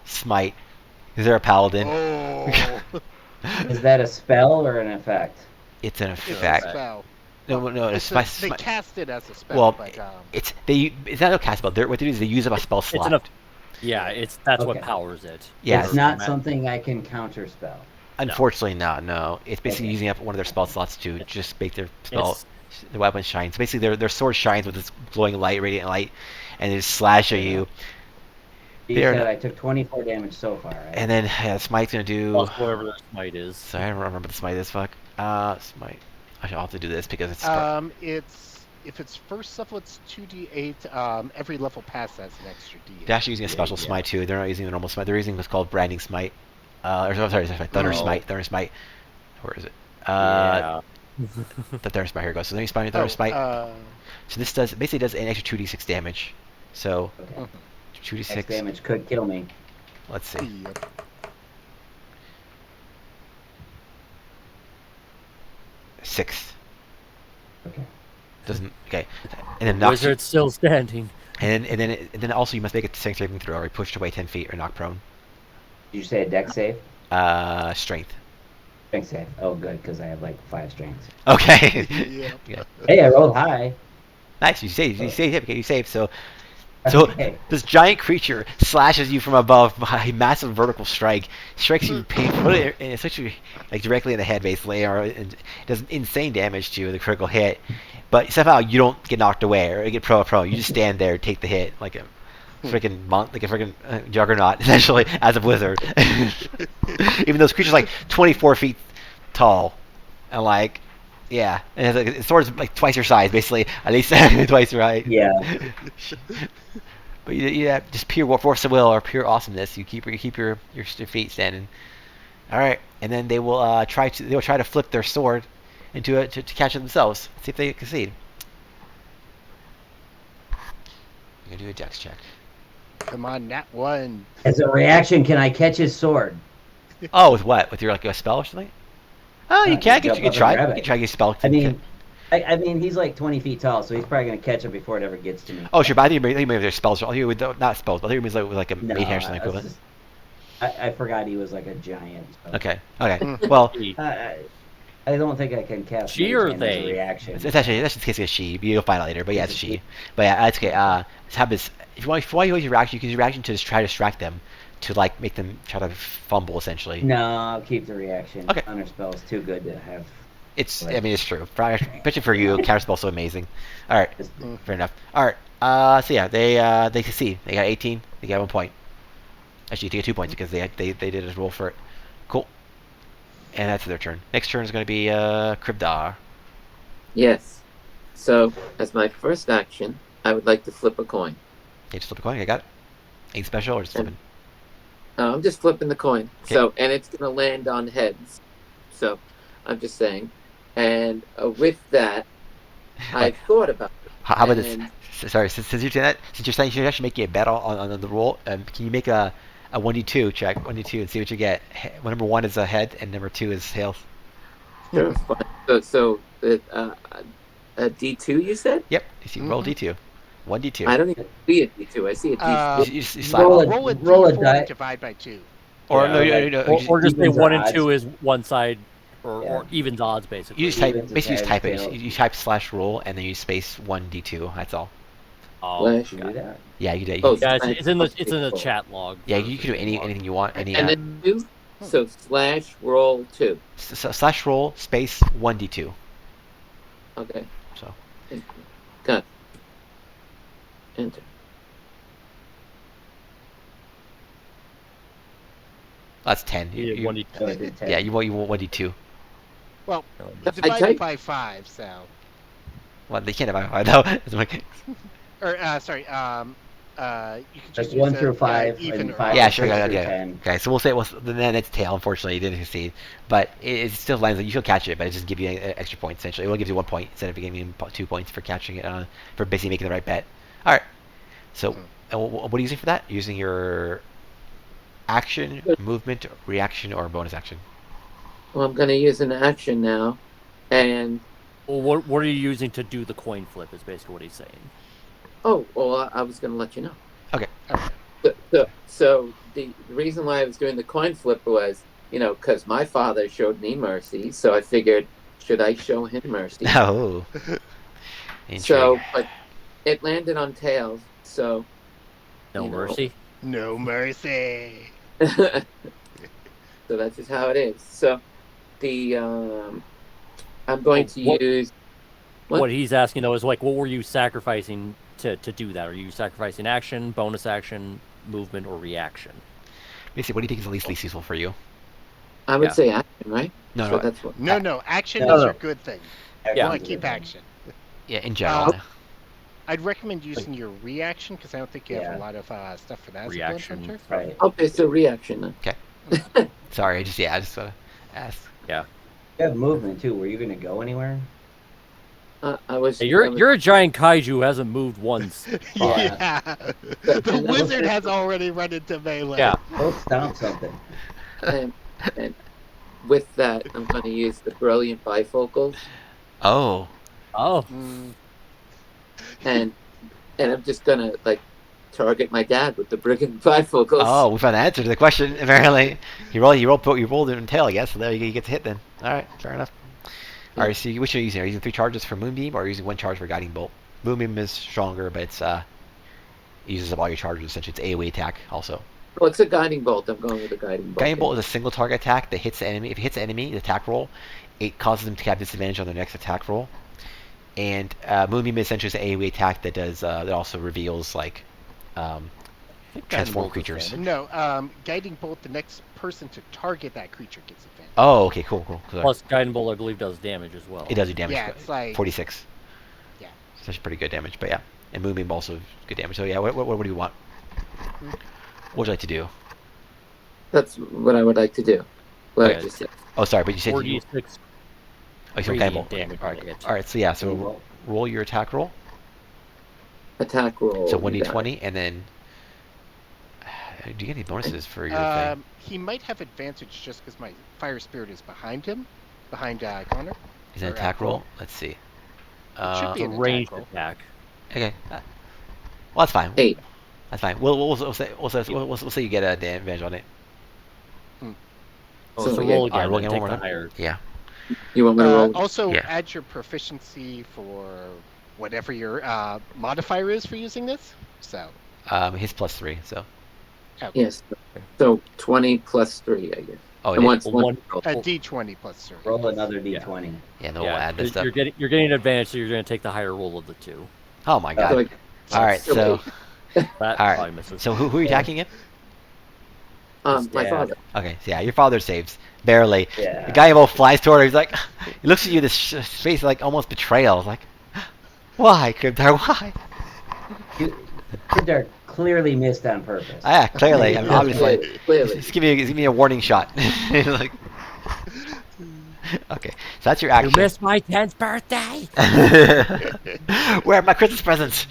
Smite. Because they're a paladin. Oh. Is that a spell or an effect? It's an It's a effect. spell. No, It's they cast it as a spell, Well, but it's not a cast spell. What they do is they use up a spell slot. That's what Okay. powers it. Yeah, It's not something I can counter spell. Unfortunately, not. No, it's basically Okay. using up one of their spell slots to just make their spell, It's- the weapon shine. So basically, their sword shines with this glowing light, radiant light, and they just slash at you. You Fair said enough. I took 24 damage so far, right? And then Smite's gonna do. Plus whatever the smite is. Sorry, I don't remember the Smite is. Fuck. Smite. I'll have to do this because it's. it's if it's first level, it's 2d8. Every level past that's an extra d8. They're actually using a special Smite too. They're not using the normal Smite. They're using what's called Branding Smite. Sorry, Thunder Oh. Smite. Thunder Smite. Where is it? Yeah. The Thunder Smite. Here it goes. So then you spawn your Thunder Smite. So this basically does an extra 2d6 damage. So Okay. 2d6. X damage could kill me. Let's see. Yep. 6. Okay. Doesn't. Okay. And then knocks you, Wizard's still standing. and then also you must make a strength saving throw or be pushed away 10 feet or knocked prone. Did you say a deck save? Strength. Strength save. Oh, good, because I have like 5 strengths. Okay. Yep. Yeah. Hey, I rolled high. Nice. You saved. You saved. Okay, you saved. So Okay. this giant creature slashes you from above by a massive vertical strike, strikes you painfully, and essentially like directly in the head, basically, and does insane damage to you with a critical hit. But somehow you don't get knocked away or get pro. You just stand there, take the hit like a freaking juggernaut, essentially, as a wizard. Even though this creature's like 24 feet tall, and like. Yeah, and its sword's like twice your size, basically. At least twice your height. Yeah. But yeah, just pure force of will or pure awesomeness. You keep your feet standing. All right, and then they will try to flip their sword into to catch it themselves. See if they succeed. You can do a dex check. Come on, nat 1. As a reaction, can I catch his sword? Oh, with what? With your like a spell or something? Oh, you can. You jump can up and try. grab You it. can try to get a spell. I mean, he's like 20 feet tall, so he's probably gonna catch it before it ever gets to me. Oh, sure. But I think maybe there's spells. I think not spells, but I think it means like a No, mage hand or something that's equivalent. just- I forgot he was like a giant. So. Okay. Okay. Well, Uh, I don't think I can cast She Mage or Hand as a they? reaction. It's actually that's just a she. You'll find out later, but yeah, it's It's a a she. But yeah, that's okay. Habits. If you want to use your reaction, you can use your reaction to just try to distract them, to like make them try to fumble essentially. No, I'll keep the reaction. Okay. Counter spell's too good to have. I mean, it's true. Especially for you, counterspell's so amazing. All right, Just, fair enough. All right. So yeah, they succeed. They got 18. They got 1 point. Actually, they get 2 points because they did a roll for it. Cool. And that's their turn. Next turn is going to be Kribdar. Yes. So, as my first action, I would like to flip a coin. Okay, just flip a coin. I got it. Anything special or just flipping? I'm just flipping the coin. Okay. So, and it's going to land on heads. So, I'm just saying. And with that, I thought about it. How about this? And- Sorry, since you're saying that, since you're saying you're actually making a bet on the roll, can you make a 1d2 check, 1d2, and see what you get? Well, number 1 is a head, and number 2 is tails. Sure, fine. So a D2, you said? Yep. You see, roll d2, 1d2. I don't even see a D2. I see a D4. You slide roll off. Roll a die. D4 and divide by 2. Or Yeah, no. Or just say Evens or 1 and odds. 2 is one side, or Yeah. evens odds basically. You just type, Evens is basically just heads, type it. tails. You type /roll and then you space 1d2. That's all. Oh, Slash- Can you do that? Yeah, you did. Oh, yeah, it's in the chat log. Yeah, you can do anything you want. Any And then 2? So /roll 2. /roll space 1d2. Okay. So. Got it. Enter. That's 10. You did 1d2. So it did 10. Yeah, you want 1d2. Well, I divided typed- by 5, so. Well, they can't have 5 though. It's like, Or, sorry, you can Like just 1 use through a, 5 even and or 5 odd. yeah, and sure. 6 Yeah, through yeah. 10. Okay, so we'll say then it's tail. Unfortunately, you didn't succeed, but it still lands. You still catch it, but it just gives you an extra point essentially. It will give you 1 point instead of giving you 2 points for catching it. For basically making the right bet. All right. So, and what are you using for that? Using your action, movement, reaction, or bonus action? Well, I'm going to use an action now. And, Well, what are you using to do the coin flip? Is basically what he's saying. oh, well, I was going to let you know. Okay. So the reason why I was doing the coin flip was, because my father showed me mercy. So I figured, should I show him mercy? Oh. So, but it landed on tails. So, No You know. mercy. No mercy. so that's just how it is. So the I'm going to What- use What he's asking though is like, what were you sacrificing to do that? Are you sacrificing action, bonus action, movement, or reaction? Let me see. What do you think is the least useful for you? I would Yeah. say action, right? No, So no. that's what. No, action No, is no. a good thing. Yeah. You want to keep action. Yeah, in general. I'd recommend using your reaction because I don't think you have Yeah. a lot of stuff for that as a Reaction. blood hunter. Right. Okay, so reaction then. Sorry, I just want to ask. You have movement too. Were you going to go anywhere? I was. Hey, I was- you're a giant kaiju who hasn't moved once. Yeah. And The that was- wizard has already run into melee. Yeah. Go stomp something. and with that, I'm going to use the brilliant bifocals, Oh. Oh, Mm, and I'm just gonna target my dad with the brilliant bifocals. Oh, we found the answer to the question. Apparently, you rolled it in tail, I guess. So there you get to hit then. All right, fair enough. All right, so which are you using? Are you using 3 charges for Moonbeam, or are you using 1 charge for Guiding Bolt? Moonbeam is stronger, but it uses up all your charges. Essentially, it's AoE attack also. Oh, it's a guiding bolt. I'm going with a guiding bolt. Guiding Bolt is a single target attack that hits the enemy. If it hits the enemy, the attack roll, it causes them to have disadvantage on their next attack roll. And Moonbeam essentially is an AoE attack that does that also reveals transform creatures. no, guiding bolt. The next person to target that creature gets advantage. Oh, okay, cool. plus guiding bolt I believe does damage as well. It does do damage. Yeah, it's like 46. Yeah. It's actually pretty good damage, but yeah. And Moonbeam also good damage. So yeah, what do you want? What would you like to do? That's what I would like to do. What I Okay. just said. Oh, sorry, but you said you. 46 Oh, you said Guiding Bolt. damage. All right, all right. So yeah, so roll your attack roll. Attack roll. So you got it. 1d20, and then do you get any bonuses for your thing? He might have advantage just because my fire spirit is behind him, behind Connor. Is it an or attack roll. roll? Let's see. should be It's a an attack ranged roll. attack. Okay. Well, that's fine. 8. That's fine. We'll say you get a advantage on it. Oh, So so we get- roll again. Alright, roll again and one take more the higher. Yeah. You want me to roll? Also, Yeah. add your proficiency for whatever your modifier is for using this. So, He's +3, so. okay. Yes. So 20 plus 3, I guess. Oh, And yeah. once One- A D20 plus 3. Roll another d20. Yeah, no, we'll add this stuff. You're getting an advantage, so you're going to take the higher roll of the two. Oh my Oh. god. So I- All right, so That All right. probably misses. so who are you attacking again? my Dad. father. Okay, so yeah, your father saves barely. Yeah. The guy about flies toward him. He's like, he looks at you, this face like almost betrayal. Like, why, Kribdar? Why? They're clearly missed on purpose. Yeah, clearly, I mean, obviously. Clearly. Just give me a warning shot. Like, okay, so that's your You action. missed my 10th birthday. Where are my Christmas presents?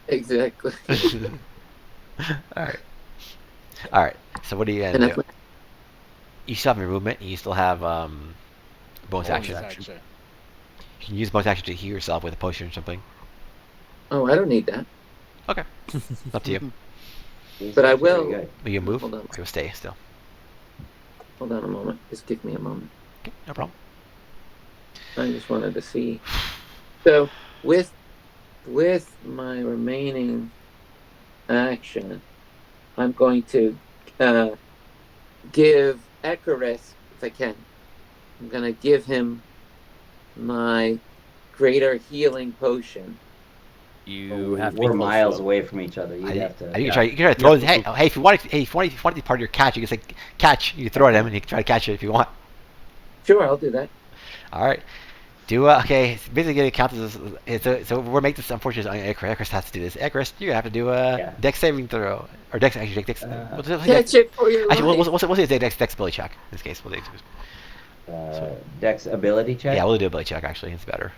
Exactly. All right. All right. So what are you And gonna that's do? my, You still have your movement. And you still have bonus action. Action. You can use bonus action to heal yourself with a potion or something. oh, I don't need that. Okay. It's up to you. He's But I actually will- pretty good. Will you move? Hold Or on. you'll stay still. Hold on a moment. Just give me a moment. Okay, no problem. I just wanted to see. So with my remaining action, I'm going to give Icarus, if I can. I'm gonna give him my greater healing potion. You have to be We're close miles to him. away from each other. You have to. You can try. You can try to throw Yeah. it. Hey, if you want to be part of your catch, you can say catch. You can throw it at him, and you can try to catch it if you want. Sure, I'll do that. All right. Do okay. It's basically gonna count as so we're making this unfortunate. Icarus has to do this. Icarus, you're gonna have to do a Yeah. dex saving throw or dex actually dex. Catch it for your Actually, life. we'll say dex ability check in this case. Dex ability check. Yeah, we'll do ability check. Actually, it's better.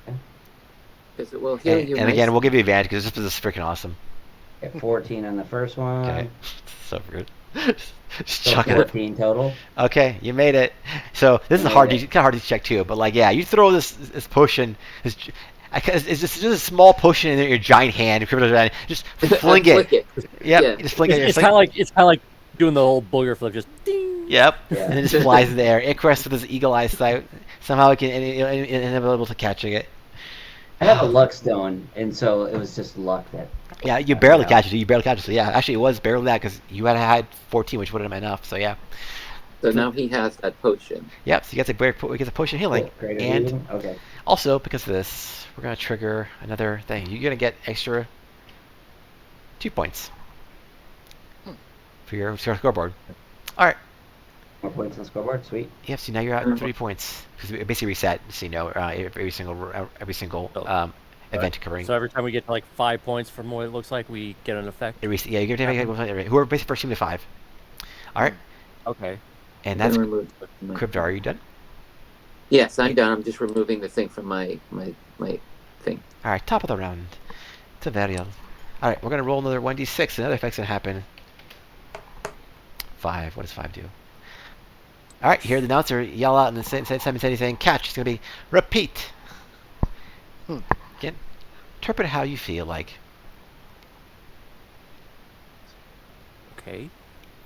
Because it will heal And, you. and again, we'll give you advantage because this is freaking awesome. Got 14 on the first one. Okay, so good. Just So chucking it. 14 total. Okay, you made it. So this is Made hard. it. Kind of hard to check too. But like, yeah, you throw this potion. It's just a small potion in your giant hand. Just fling it. Flick it. Yep, Yeah. just fling it. It's kind of like doing the whole booger flip, just ding. Yep, Yeah. and it just flies in the air. Icarus with his eagle eye sight somehow he can able to catching it. I have a luck stone, and so it was just luck that. Yeah, you barely catch it. You barely catch it. So yeah, actually it was barely that because you had 14, which would have been enough. So yeah. So now he has that potion. Yep. So he gets a potion healing, Greater and healing? Okay. also because of this, we're gonna trigger another thing. You're gonna get extra 2 points for your scoreboard. All right. More points on the scoreboard. Sweet. Yep. So now you're at 3 points because it basically reset. So you know every single event covering. So every time we get to like 5 points from what it looks like, we get an effect. Yeah, you're gonna who are basically first team to 5. All right. Okay. And that's Then remove my- Kribdar. Are you done? Yes, I'm done. I'm just removing the thing from my thing. All right, top of the round. To Varial. All right, we're gonna roll another 1d6. Another effect's gonna happen. 5. What does 5 do? All right, hear the announcer yell out, and then Simon said anything. Catch. It's gonna be repeat. Again, interpret how you feel like. Okay.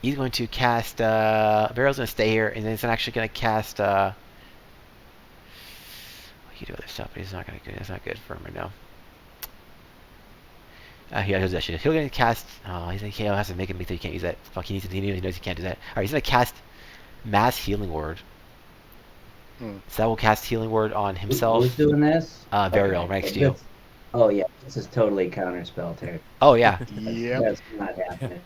He's going to cast. Varial's gonna stay here, and then he's actually gonna cast. He can do other stuff, but he's not gonna. It's not good for him right now. He has that shit. He'll gonna cast. Oh, he's like, he has to make him think that he can't use that. Fuck, he knows he can't do that. All right, he's gonna cast Mass Healing Word. So that will cast Healing Word on himself. Who's doing this? Varial, right next to you. That's- Oh yeah, this is totally counter spell territory. Oh yeah. Yep. That's not happening.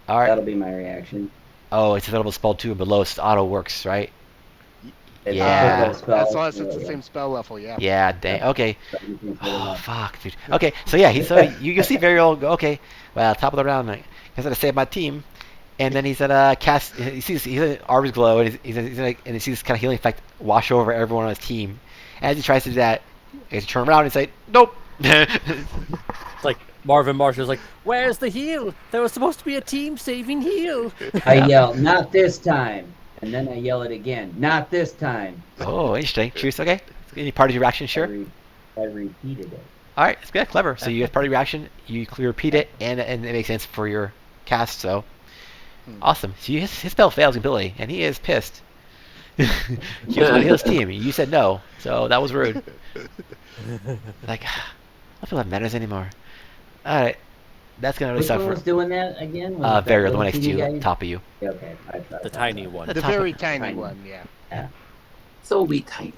All right. That'll be my reaction. Oh, it's available spell 2 and below. So auto works, right? It's Yeah. a spell. As long as it's the same spell level, yeah. Yeah. Dang. Okay. Oh Oh, fuck, dude. Okay, so yeah, you see Varial go. Okay, well, top of the round, like, he's gonna save my team, and then he's gonna cast. He sees arms glow, and he's gonna, and he sees this kind of healing effect wash over everyone on his team. As he tries to do that, he has to turn around and say, "Nope." It's like Marvin Marshall's like, "Where's the heal? There was supposed to be a team-saving heal." I yell, "Not this time!" And then I yell it again, "Not this time!" Oh, interesting. Truce. Okay. Any part of your reaction? Sure. I repeated it. All right. It's good. Clever. So you have part of your reaction. You repeat it, and it makes sense for your cast. So awesome. So his spell fails ability, and he is pissed. He was on his team. You said no, so that was rude. Like, I don't feel that matters anymore. All right, that's gonna really Which suck one for was doing that again? Was it that Varial, the little one next to teeny you, guy? top of you. Yeah, okay, The tiny one. The top very of- tiny one, yeah. Yeah, So we tiny.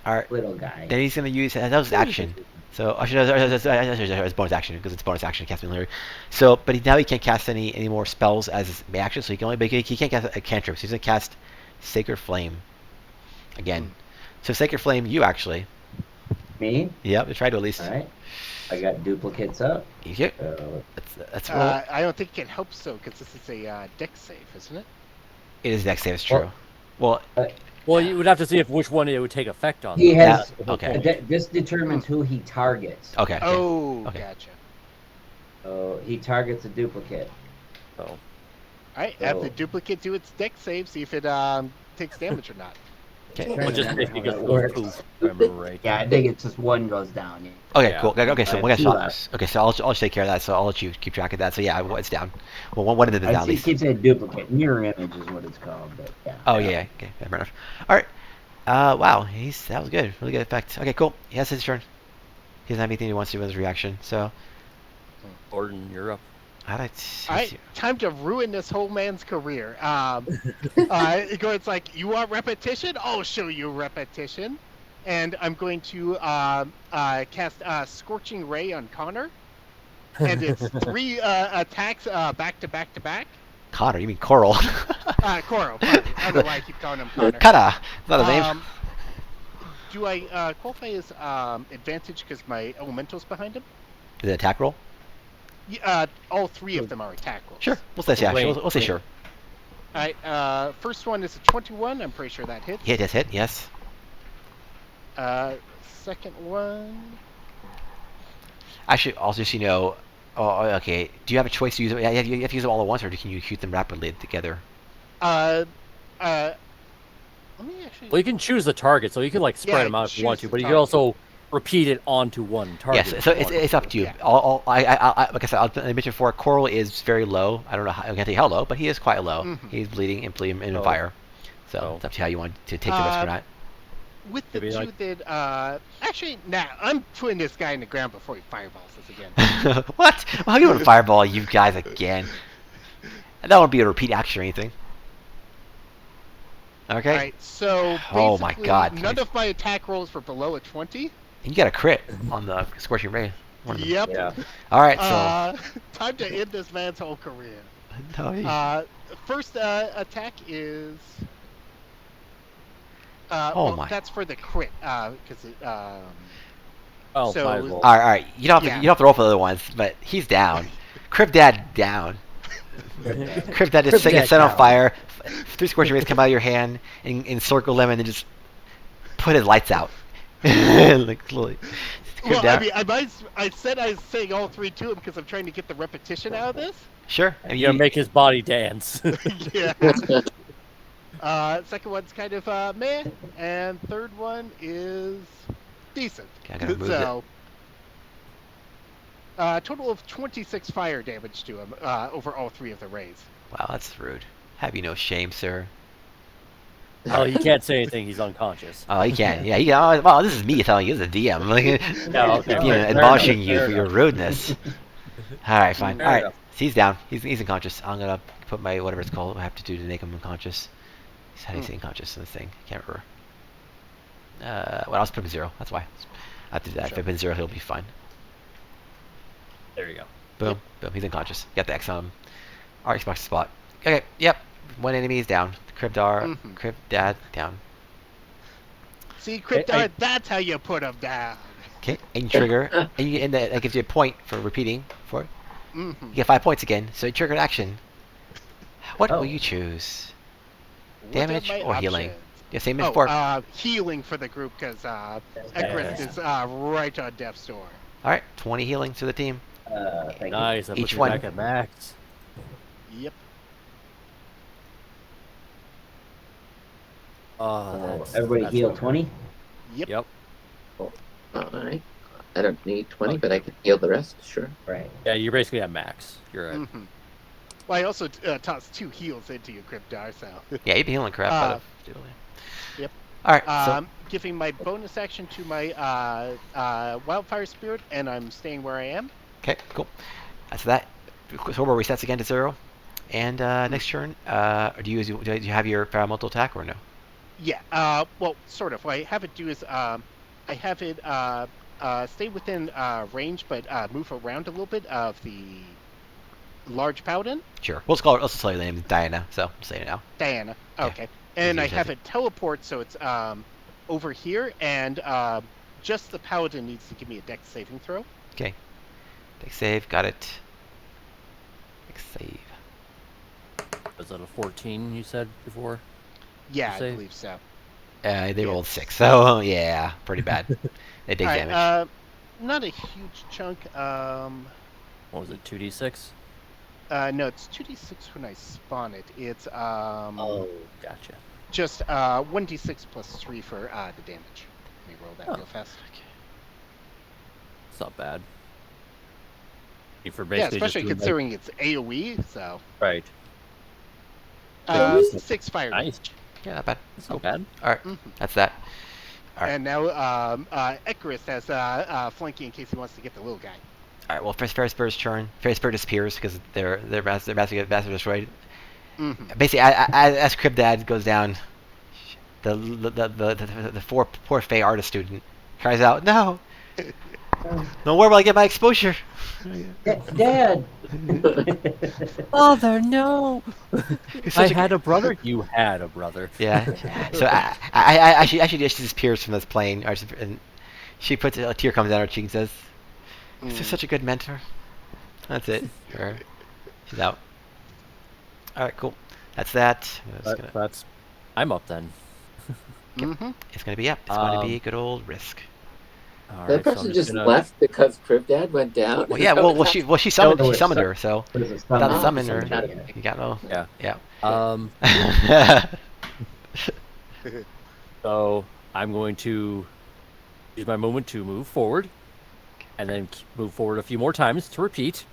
All right, little guy. then he's gonna use that was action. So I should it's bonus action because it's bonus action casting Larry. So, but now he can't cast any more spells as his action. So he can only he can't cast a cantrip. So he's gonna cast Sacred Flame again. So Sacred Flame, you actually. Me? Yep, try to at least. All right. I got duplicates up. You get. So That's roll. I don't think it can help so because this is a deck save, isn't it? It is dex save. It's true. Well, Well, Well, you would have to see if which one it would take effect on. he though. has. That's the whole okay. point. This determines who he targets. okay. Oh, Okay. gotcha. So he targets a duplicate. So, All right, have the So- duplicate do its deck save, see if it takes damage or not. Okay. Trying well, to just remember basically how just that goes works. poof. if I remember right. Yeah, I think it's just one goes down. Yeah. Okay, Yeah. cool. Okay, so I we have got two shots. left. Okay, so I'll take care of that. So I'll let you keep track of that. So yeah, it's down. Well, one of them is down I at least. keep saying duplicate. Mirror image is what it's called. But yeah. Oh yeah. Okay, fair enough. All right. Wow, that was good. Really good effect. Okay, cool. He has his turn. He doesn't have anything he wants to do with his reaction. So Gordon, you're up. how did All right, time to ruin this whole man's career. It's like, you want repetition? I'll show you repetition. And I'm going to cast Scorching Ray on Connor. And it's 3 attacks back to back to back. Connor? You mean Coral? Coral, pardon. I don't know why I keep calling him Connor. Kata. Is that his name? Do I qualify as advantage because my elemental's behind him? Is it attack roll? Yeah, all 3 of them are attack rolls. Sure. We'll say yeah. Wait, We'll say sure. All right, first one is a 21. I'm pretty sure that hits. Hit. Yes. Second one. Actually, also so you know. Oh, okay. Do you have a choice to use them? Yeah, you have to use them all at once, or can you shoot them rapidly together? Let me actually. Well, you can choose the target, so you can like spread Yeah, them out if you want choose to, but the you can also repeat it onto one target. Yes, if so you want. it's up to you. Yeah. Like I said, I mentioned before, Coral is very low. I don't know, I can't tell you how low, but he is quite low. Mhm. He's bleeding and in Oh. fire. So Oh. it's up to you how you want to take the risk or not. With the Maybe two like- that, actually, nah, I'm putting this guy in the ground before he fireballs us again. What? Well, how you want to fireball you guys again? And that won't be a repeat action or anything. Okay. All right, so Oh my basically, God, none please. of my attack rolls were below a 20. And you got a crit on the Scorching Ray. One of them. Yep. Yeah. All right, so. Time to end this man's whole career. No, you- First attack is. Oh well, my. That's for the crit, because it. Oh, so- might as well. All right. You don't have to. Yeah. You don't have to roll for the other ones, but he's down. Crib Dad down. Crib Dad just Crib Dad set on down. fire. 3 Scorching Rays come out of your hand and encircle him, and then just put his lights out. Like, slowly. Crib Well, Dad. I mean, I said I was saying all 3 to him because I'm trying to get the repetition out of this. Sure. I mean, You're gonna make his body dance. Yeah. Second one's kind of meh, and third one is decent. Okay, I gotta move So, total of 26 fire damage to him over all 3 of the rays. Wow, that's rude. Have you no shame, sir? Oh, he can't say anything. He's unconscious. Oh, he can. Yeah, he can. Oh, well, this is me telling you. This is a DM. Like, No, okay, DM fair admonishing enough, you fair for your enough. rudeness. All right, fine. Fair All right, enough. he's down. He's unconscious. I'm gonna put my whatever it's called. I have to do to make him unconscious. How do you say unconscious in this thing? Can't remember. Well, I'll just put him 0. That's why. After that, if Sure. I put 0, he'll be fine. There you go. Boom, boom. He's unconscious. Got the X on him. All right, Xbox spot. Okay, yep. One enemy is down. Cribdar, Mhm. Crib Dad down. See, Cryptid, I- that's how you put him down. Okay, and you trigger, and that gives you a point for repeating for it. hmm You get 5 points again, so you triggered action. What Oh. will you choose? Damage or healing? Yeah, same as Oh, before. healing for the group because Egrist is right on death's door. All right, 20 healing to the team. Thank Nice. That Each puts me one. back at max. Yep. Oh, you. that's- Everybody that's heal what- 20. Yep. Yep. Alright. I don't need 20, but I can heal the rest, sure. Right. Yeah, you're basically at max. You're at. Mhm. Well, I also tossed 2 heals into you, Cryptar, so. Yeah, you'd be healing crap out of. Yep. All right. So Giving my bonus action to my Wildfire Spirit, and I'm staying where I am. okay, cool. That's that. Sorbo resets again to 0. And next turn, do you have your Paramoto attack or no? Yeah. Well, sort of. What I have it do is I have it stay within range, but move around a little bit of the large paladin. Sure. Let's just tell you the name is Diana. So I'm saying it now. Diana. Yeah. Okay. And I Easier to have say. it teleport, so it's over here, and just the paladin needs to give me a dex saving throw. Okay. Dex save. Got it. Dex save. Was that a 14 you said before? Yeah, I Save? believe so. They rolled 6. So yeah, pretty bad. They take All right, damage. not a huge chunk. What was it, 2d6? No, it's 2d6 when I spawn it. It's Oh, gotcha. just 1d6 plus 3 for the damage. Let me roll that Oh. real fast. It's not bad. For Yeah, basically just especially doing, considering it's AoE. So Right. 6 fire Nice. damage. Yeah, not bad. That's not bad. All right. Mhm. That's that. All right. And now Icarus has flanking in case he wants to get the little guy. All right. Well, Fair Spirit's turn. Fair Spirit disappears because their master destroyed. Mm-hmm. Basically, as Crib Dad goes down, the poor Fey artist student cries out, "No! No, where will I get my exposure?" Dad. Father, no! He's I such a- had a brother. You had a brother. Yeah. So I she just disappears from this plane, and she puts a tear comes down her cheek and says, "He's just such a good mentor." That's it. She's out. All right, cool. That's that. I'm up then. Mm-hmm. It's gonna be It's gonna be a good old risk. All That right, so I'm person just gonna- left because Crib Dad went down. Well, yeah. Well, she summoned No, she it's summoned su- her. So What is it? without Oh, summon her, summoned her. you got no. Yeah. Yeah. So I'm going to use my moment to move forward, and then move forward a few more times to repeat.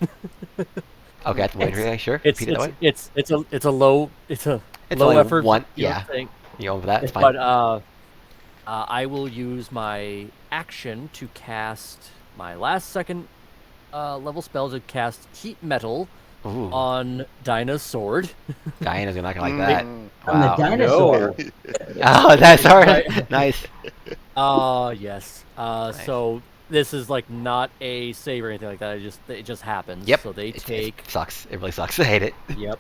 Okay, that's wait. Yeah, sure. It's Repeat it that way. it's a low It's low only effort one. you know, Yeah. thing. You over that? It's fine. But I will use my action to cast my last second level spell to cast Heat Metal Ooh, on Dinah's sword. Diana's gonna like that. Mm. I'm the Wow. dinosaur. Oh, that's alright. Nice. Yes. So this is like not a save or anything like that. It just happens. Yep. So they It take. sucks. It really sucks. I hate it. Yep.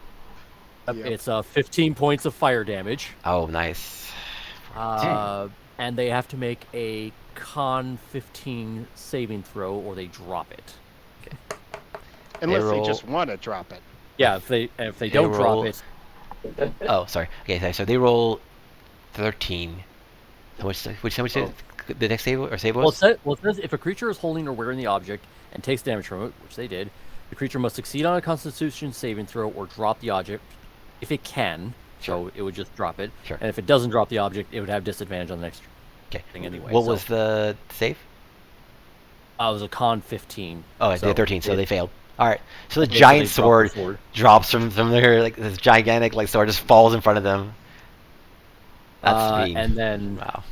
Yep. It's 15 points of fire damage. Oh, nice. And they have to make a Con 15 saving throw, or they drop it. Unless they roll- just want to drop it. Yeah, if they don't roll- drop it, Oh, sorry. Okay, so they roll 13. Which the next save or save was? it says if a creature is holding or wearing the object and takes damage from it, which they did, the creature must succeed on a Constitution saving throw or drop the object if it can. So it would just drop it. Sure. And if it doesn't drop the object, it would have disadvantage on the next Okay. thing anyway. What so, was the save? it was a Con 15. Oh, so they had 13, so it- they failed. All right. So the so they giant dropped the sword drops from their this gigantic sword just falls in front of them. That's mean. And then, Wow.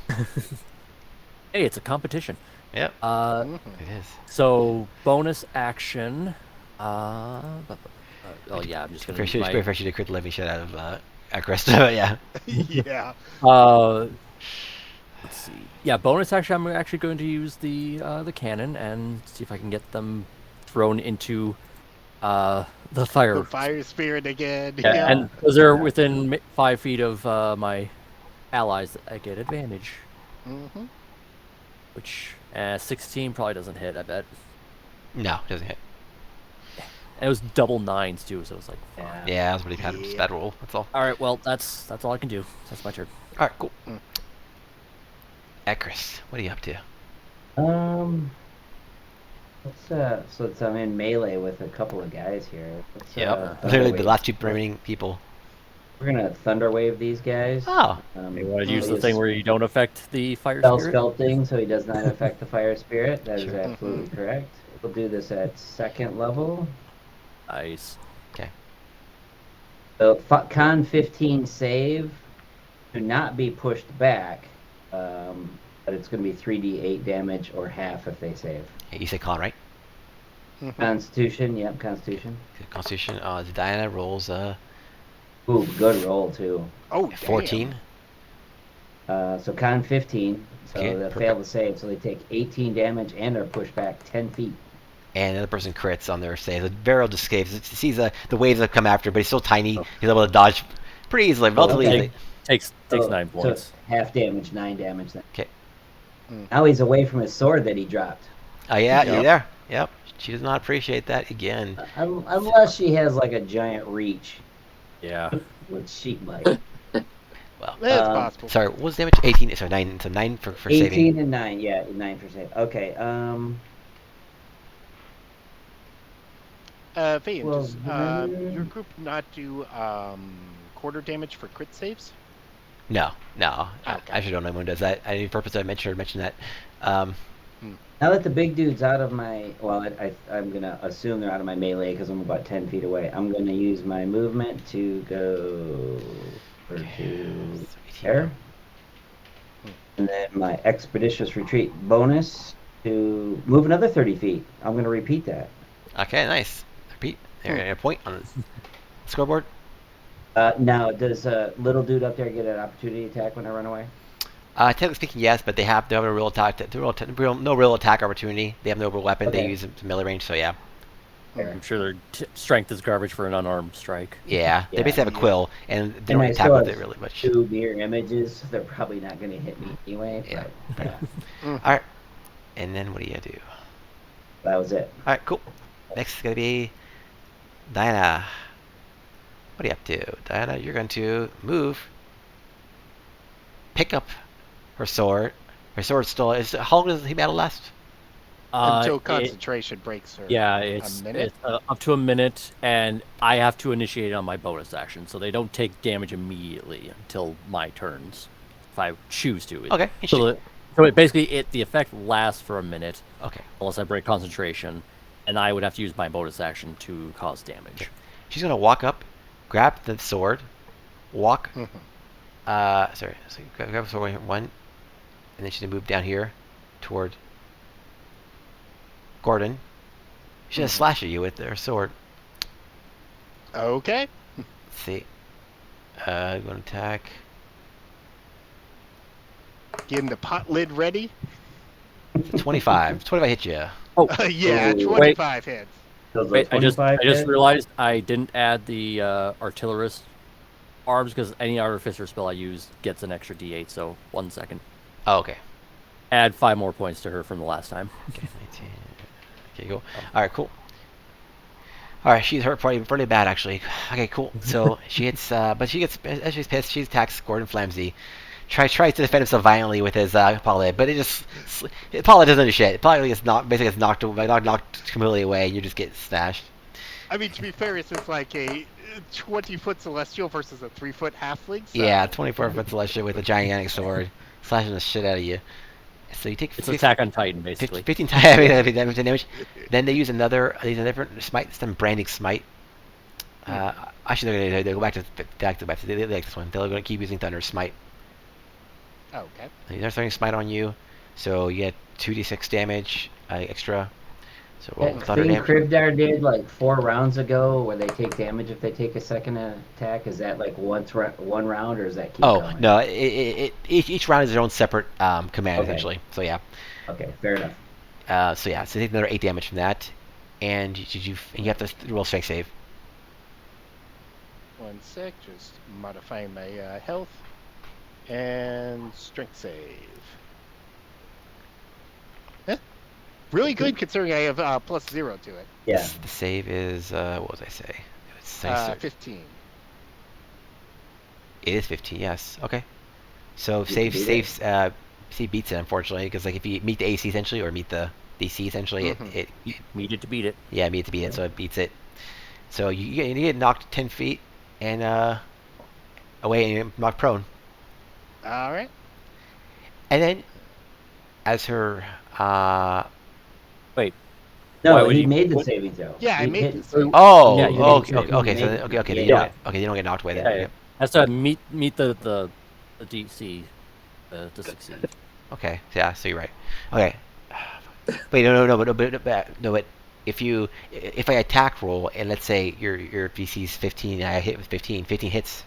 hey, it's a competition. Yep. Mhm. It is. So bonus action. Oh yeah, I'm just gonna. Pretty use sure my- she did crit the living shit out of Chris. Yeah. Yeah. Let's see. Yeah, bonus action. I'm actually going to use the cannon and see if I can get them thrown into the fire. The fire spirit again. Yeah, and because they're within 5 feet of my allies, I get advantage. Mm-hmm. Which 16 probably doesn't hit. I bet. No, it doesn't hit. And it was double nines too, so it was like. Yeah, that was really kind of just bad roll. That's all. All right, well that's all I can do. That's my turn. All right, cool. Mm. Chris, what are you up to? I'm in melee with a couple of guys here. Yep. Thunder Literally the Wave. last two remaining people. We're gonna thunder wave these guys. Oh. You want to use the use thing where you don't affect the fire spell spirit? sculpting, so he does not affect the fire spirit. That is Sure. absolutely correct. We'll do this at second level. Nice. So con 15 save to not be pushed back, but it's going to be 3d8 damage or half if they save. Yeah, you say con, right? Constitution, yep, Constitution. Okay, Constitution. Diana rolls Ooh, good roll too. Oh, 14. So con 15, so Okay, they fail to save, so they take 18 damage and are pushed back 10 feet. And another person crits on their save. The Barrel just escapes. It sees the waves that come after him, but he's so tiny, he's able to dodge pretty easily, relatively okay. easily. Takes So- 9 So points. it's half damage, 9 damage then. Okay. Now he's away from his sword that he dropped. Oh, yeah, Yep. you there? Yep. She does not appreciate that again. Unless she has like a giant reach, Yeah. which she might. Well, That's Um, possible. sorry, what was the damage? 18. Sorry, 9. So 9 for 18 saving. and 9, yeah, 9 for save. Okay, Faye, well, does then- your group not do quarter damage for crit saves? No, no. Okay. I actually don't know when does that. I didn't purpose I mentioned that. now that the big dude's out of my, well, I'm gonna assume they're out of my melee because I'm about 10 feet away. I'm gonna use my movement to go to there, and then my expeditious retreat bonus to move another 30 feet. I'm gonna repeat that. Okay, nice. Repeat. There, a point on the scoreboard. Now, does little dude up there get an opportunity attack when I run away? Technically speaking, yes, but they have no real attack. No real attack opportunity. They have no real weapon. They Okay. use to melee range. So yeah, I'm sure their strength is garbage for an unarmed strike. yeah. They Yeah. basically have a quill, and they And don't I attack still with have it really much. 2 mirror images. So they're probably not gonna hit me anyway. Yeah. But, yeah, All right, and then what do you do? that was it. All right, cool. Next is gonna be Diana. What are you up to, Diana? You're going to move, pick up her sword. Her sword still is. How long does the battle last? Until It- concentration breaks her. Yeah, it's, minute? it's up to a minute, and I have to initiate on my bonus action, so they don't take damage immediately until my turns, if I choose to. Okay, So it basically the effect lasts for a minute, Okay. unless I break concentration, and I would have to use my bonus action to cause damage. She's gonna walk up, grab the sword, walk. Mhm. Sorry. So grab the sword one, and then she's gonna move down here, toward Gordon. She's gonna slash at you with her sword. Okay. Let's see. Gonna attack. Getting the pot lid ready. 25. 25 hit you. Yeah, Ooh. 25 hits. Those are Wait, I just 25 hits? realized I didn't add the artillerist arms because any artificer spell I use gets an extra D8. So 1 second. Oh, okay. Add 5 more points to her from the last time. Okay, 19. Okay, cool. All right, cool. All right, she's hurt pretty bad actually. Okay, cool. So she hits, but she gets as she's pissed. She attacks Gordon Flamsy. Tries to defend himself violently with his Paulid, but it just Paulid doesn't do shit. Paulid gets knocked completely away, and you just get stashed. I mean, to be fair, it's just like a 20-foot celestial versus a 3-foot halfling. So. Yeah, 24 foot celestial with a gigantic sword, slashing the shit out of you. So you take It's Attack on Titan, basically. 15 times damage. Then they use a different smite, some branding smite. Actually, they go back to they like this one. They're going to keep using Thunder Smite. Okay. They're starting to smite on you, so you get 2d6 damage extra. So roll That thunder thing damage. Cribdar did like 4 rounds ago, where they take damage if they take a second attack. Is that like one round, or does that keep Oh going? no! Each round is their own separate command Okay. essentially. So yeah. Okay, fair enough. So you take another 8 damage from that, and you have to roll strength save. 1 sec, just modifying my health and strength save. Really good considering I have +0 to it. Yeah. The save is what was I say? It was 15. It is 15. Yes. Okay. So You save beat saves save beats it unfortunately because like if you meet the AC essentially or meet the DC essentially it Need it to beat it. yeah meet to beat it so it beats it. So you get knocked 10 feet and away and you're knocked prone. All right. And then as her Why No, would he you- made the what- saving throw. Yeah, I He made hit- this. Saving. Oh, Yeah, you okay, made- okay, he so made- okay, they yeah. don't get knocked away then. Yeah, Okay. yeah. That's to meet the DC to succeed. Okay, yeah, so you're right. Okay. Wait, no, but if I attack roll and let's say your DC's 15 and I hit with 15 hits.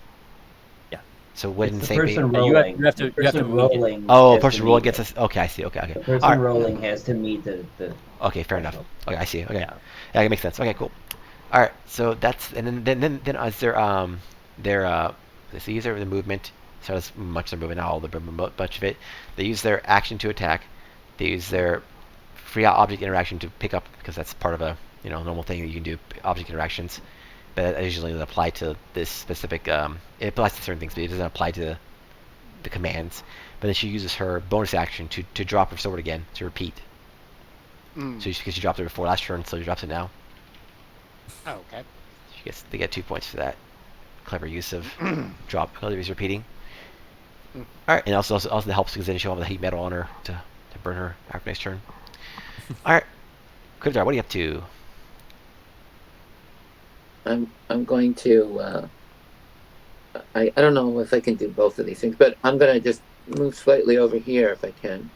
Yeah. So It's wouldn't the the same be? person Yeah, rolling. you have to- The you have to person meet it. rolling. Oh, has to person rolling meet gets it. us. Okay, I see. Okay. The person Alright. rolling has to meet the. Okay, fair enough. Okay, I see. Okay. Yeah. Yeah, it makes sense. Okay, cool. All right, so that's and then as their so use their movement. So as much of their movement, not all the much of it. They use their action to attack. They use their free object interaction to pick up because that's part of a normal thing that you can do object interactions. But that usually doesn't apply to this specific. It applies to certain things, but it doesn't apply to the commands. But then she uses her bonus action to drop her sword again to repeat. Mm. So because she dropped it before last turn, so she drops it now. Oh, okay. They get 2 points for that. Clever use of clever use of repeating. Mm. All right, and also that helps because then you show all the heat metal on her to burn her after next turn. All right, Kryptar, what are you up to? I'm going to. I don't know if I can do both of these things, but I'm gonna just move slightly over here if I can.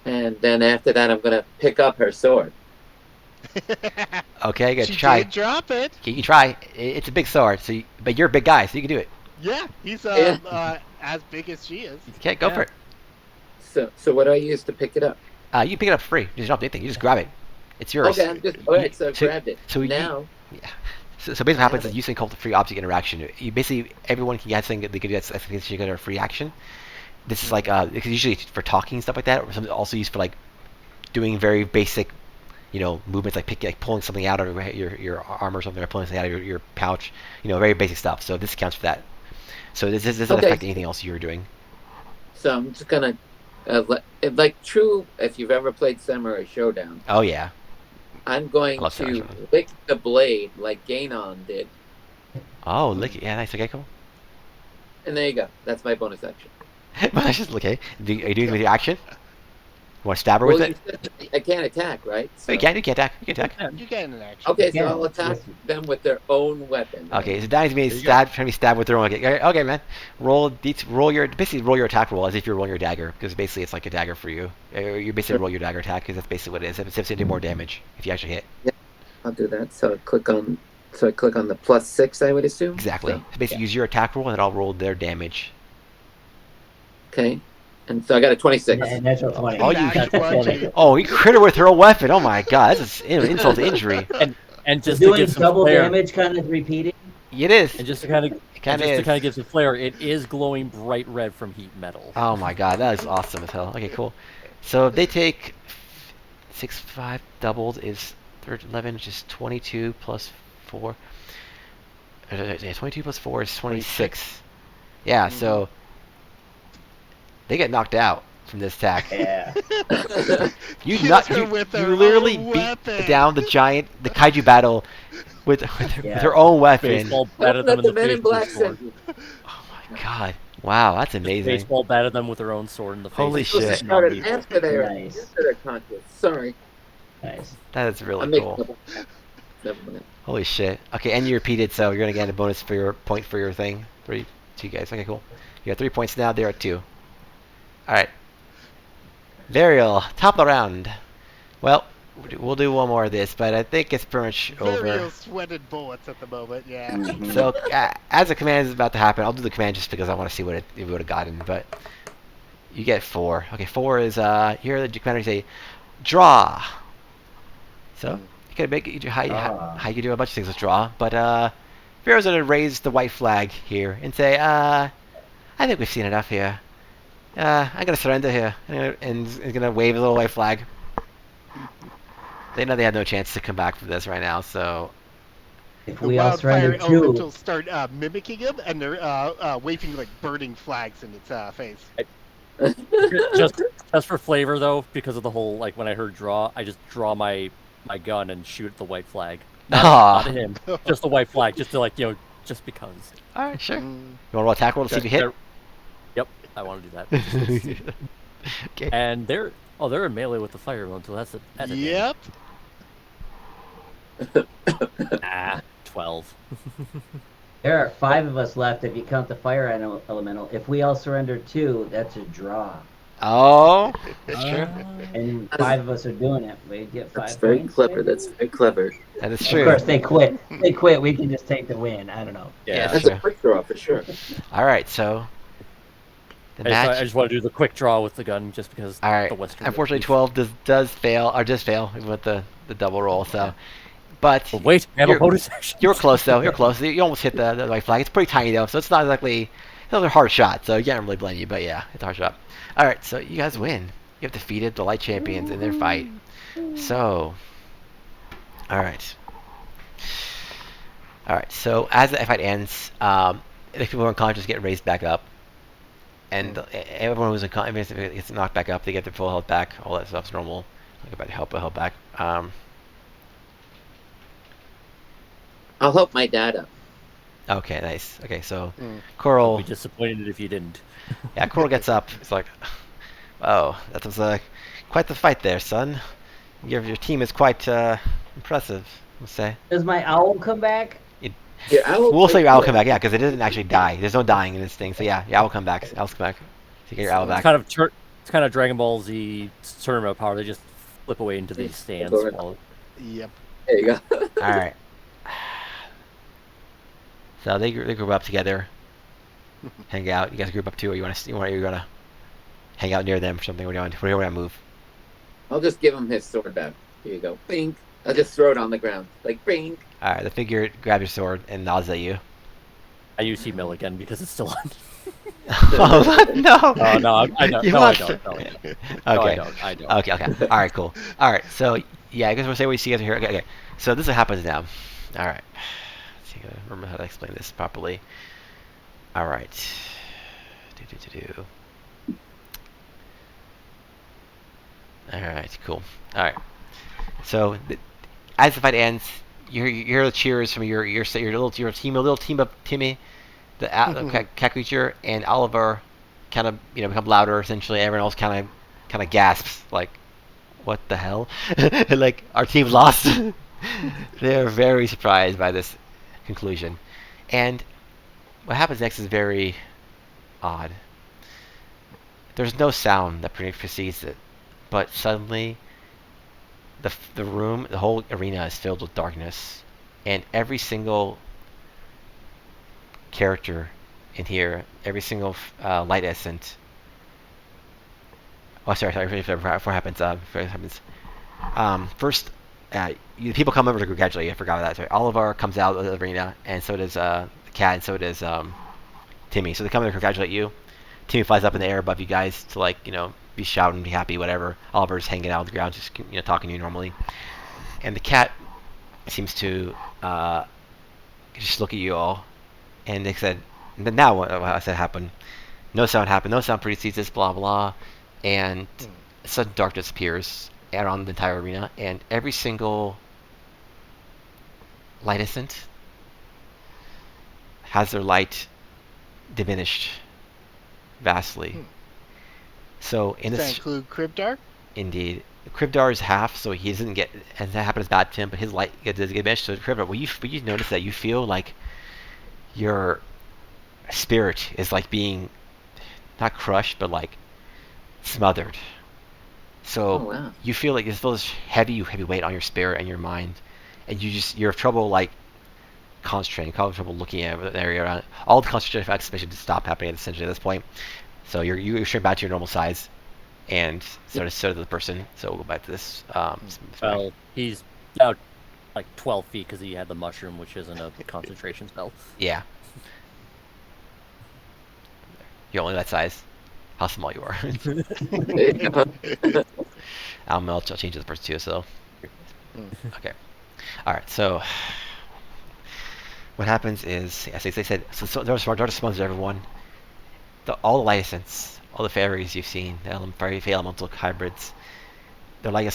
And then after that, I'm gonna pick up her sword. Okay, you got She to try. did drop it. You can try. It's a big sword, but you're a big guy, so you can do it. Yeah, he's as big as she is. Okay, go Yeah. for it. So what do I use to pick it up? You can pick it up for free. You just don't do anything. You just grab it. It's yours. Okay, I'm just all right. So I grabbed it. So now. Yeah. So basically what happens is using called the free object interaction. You basically everyone can get something that they could get. I think you get a free action. This is like it's usually for talking and stuff like that, or something also used for like doing very basic, movements like pulling something out of your armor or something, or pulling something out of your pouch. Very basic stuff. So this counts for that. So this doesn't Okay. affect anything else you were doing. So I'm just gonna, like true. If you've ever played Samurai Showdown, Oh yeah. I'm going I love Samurai to Showdown. lick the blade like Ganon did, Oh, look. Yeah, nice. Okay, cool. and there you go. That's my bonus action. But that's just okay. Are you doing it with your action? You want to stab her Well, with you it? said I can't attack, right? Oh, So, you can attack. You can attack. You get an action. okay, so Yeah, I'll attack yes. them with their own weapon. Okay, so Danny's being There you trying to be stabbed with their own. Okay, man. Roll your attack roll as if you're rolling your dagger, because basically it's like a dagger for you. You basically roll your dagger attack because that's basically what it is. It's to do more damage if you actually hit. I'll do that. So I click on the +6, I would assume. Exactly. So, So basically, use your attack roll and then I'll roll their damage. okay, and so I got a 26. And natural 20. Oh, you- That's what Oh, you crit her with her own weapon. Oh my god, that's an insult to injury. And just to Doing give some double flair, damage, kind of repeating. It is. and just to kind of It kind of is. give some flair, it is glowing bright red from heat metal. Oh my god, that is awesome as hell. Okay, cool. So they take 6, 5 doubled is 11, which is 22 plus 4. Yeah, 22 plus 4 is 26. Yeah, so they get knocked out from this attack. Yeah. You Kills her with you her literally own beat weapon. down the kaiju battle with Yeah. her own weapon. Baseball battered them Let in the the Men face in with Black her sword. send you. Oh my god. Wow, that's amazing. Baseball battered them with her own sword in the face. Holy It's just shit. not Started lethal. after Nice. they're conscious. Sorry, Nice. That is really I'm making cool. Never mind. Holy shit. Okay, and you repeated, so you're gonna get a bonus for your point for your thing. 2 guys. Okay, cool. You got 3 points now. They're at 2. All right. Varial, top of the round. Well, we'll do one more of this, but I think it's pretty much over. Very sweated bullets at the moment. Yeah. Mhm. So, as the command is about to happen, I'll do the command just because I want to see what it would have gotten. But you get 4. Okay, 4 is here. The commander say, draw. So you can make it. How you do a bunch of things with draw, but Pharaoh's gonna raise the white flag here and say, I think we've seen enough here. I'm gonna surrender here, and he's gonna wave a little white flag. They know they have no chance to come back from this right now, so If The we all wildfire surrender too, elementals start mimicking him, and they're waving like burning flags in its face. just for flavor though, because of the whole like when I heard draw, I just draw my gun and shoot at the white flag. Not at him, just the white flag, just to just because. all right, sure. You Mm. want to roll attack roll to see if you hit? Yep, I want to do that. Okay. And they're Oh, they're in melee with the fire one, so that's a damage. Yep. Ah, 12. There are 5 of us left if you count the fire elemental. If we all surrender 2, that's a draw. Oh, that's true. And 5 of us are doing it. We get 5 That's very points. clever. maybe? That's very clever. That is Of true. course, they quit. They quit. We can just take the win. I don't know. Yeah, That's true. a quick draw for sure. All right, so the I match. just want to do the quick draw with the gun just because All right. the Western. Unfortunately, 12 does fail even with the double roll. So, but But wait, I have a you're- bonus action. you're close though. You're close. You almost hit the white flag. It's pretty tiny though, so it's not exactly another hard shot. So you can't really blame you. But yeah, it's a hard shot. All right, so you guys win. You have defeated the light champions in their fight. So, all right. All right. So as the fight ends, the people who are unconscious get raised back up, and everyone who's unconscious gets knocked back up. They get their full health back. All that stuff's normal. I'll get back to health back. I'll help my dad up. Okay, nice. Okay, so Mm. Coral, I'd be disappointed if you didn't. yeah, Coral gets up. It's like, oh, that was quite the fight there, son. Your team is quite impressive, I'll say. Does my owl come back? Yeah, I will We'll say your owl it. come back, yeah, because it doesn't actually die. There's no dying in this thing, so yeah, your owl come back. Owl's come back. So you get your owl It's back. kind of Dragon Ball Z tournament power. They just flip away into these stands. Lord. While... Yep. There you go. All right. So they group up together, hang out. You guys group up too, or you're gonna hang out near them or something. Where do you want to move? I'll just give him his sword back. Here you go. Bink. I'll just throw it on the ground. Like, bink. All right, the figure grabs your sword and nods at you. I use Mill again because it's still on. Oh no! Oh no, I don't. You No, I want don't. No, I to- don't. Okay. No, I don't. I don't. Okay. All right. Cool. All right. So yeah, I guess we'll say what you see guys are here. Okay. So this is what happens now. All right. Let's see. I gotta remember how to explain this properly. All right. All right. Cool. All right. So as the fight ends, you hear the cheers from your little team of Timmy, the cat creature, and Oliver, kind of become louder. Essentially, everyone else kind of gasps like, "What the hell?" Like our team lost. They're very surprised by this conclusion, and what happens next is very odd. There's no sound that precedes it, but suddenly the room, the whole arena is filled with darkness, and every single character in here, every single light essence. Oh, sorry. Before it happens. First, people come over to congratulate you. I forgot that. Sorry. Oliver comes out of the arena, and so does the cat, and so does Timmy. So they come over to congratulate you. Timmy flies up in the air above you guys to be shouting, be happy, whatever. Oliver's hanging out on the ground, just talking to you normally. And the cat seems to just look at you all, and they said, "Now what I said happened? No sound happened. No sound precedes this. Blah blah." And sudden darkness appears around the entire arena, and every single light essence has their light diminished vastly. So in Does that this, include Cribdar? indeed, Cribdar is half, so he doesn't get, and that happens bad to him, but his light does get diminished. So Cribdar, will you notice that you feel like your spirit is like being not crushed, but like smothered. So Oh, wow. you feel like this heavy weight on your spirit and your mind, and you're have trouble like concentrating, you have trouble looking at the area around. All the concentration effects basically just stop happening essentially at this point. So you shrink back to your normal size, and so does the person. So we'll go back to this. Well, he's now like 12 feet because he had the mushroom, which isn't a concentration spell. Yeah. You're only that size. How small you are. I'll change this person too. So. Okay. All right. So. What happens is, as they said, so there's darkness spawns everyone. All the license, all the fairies you've seen, the fairy elemental hybrids, their light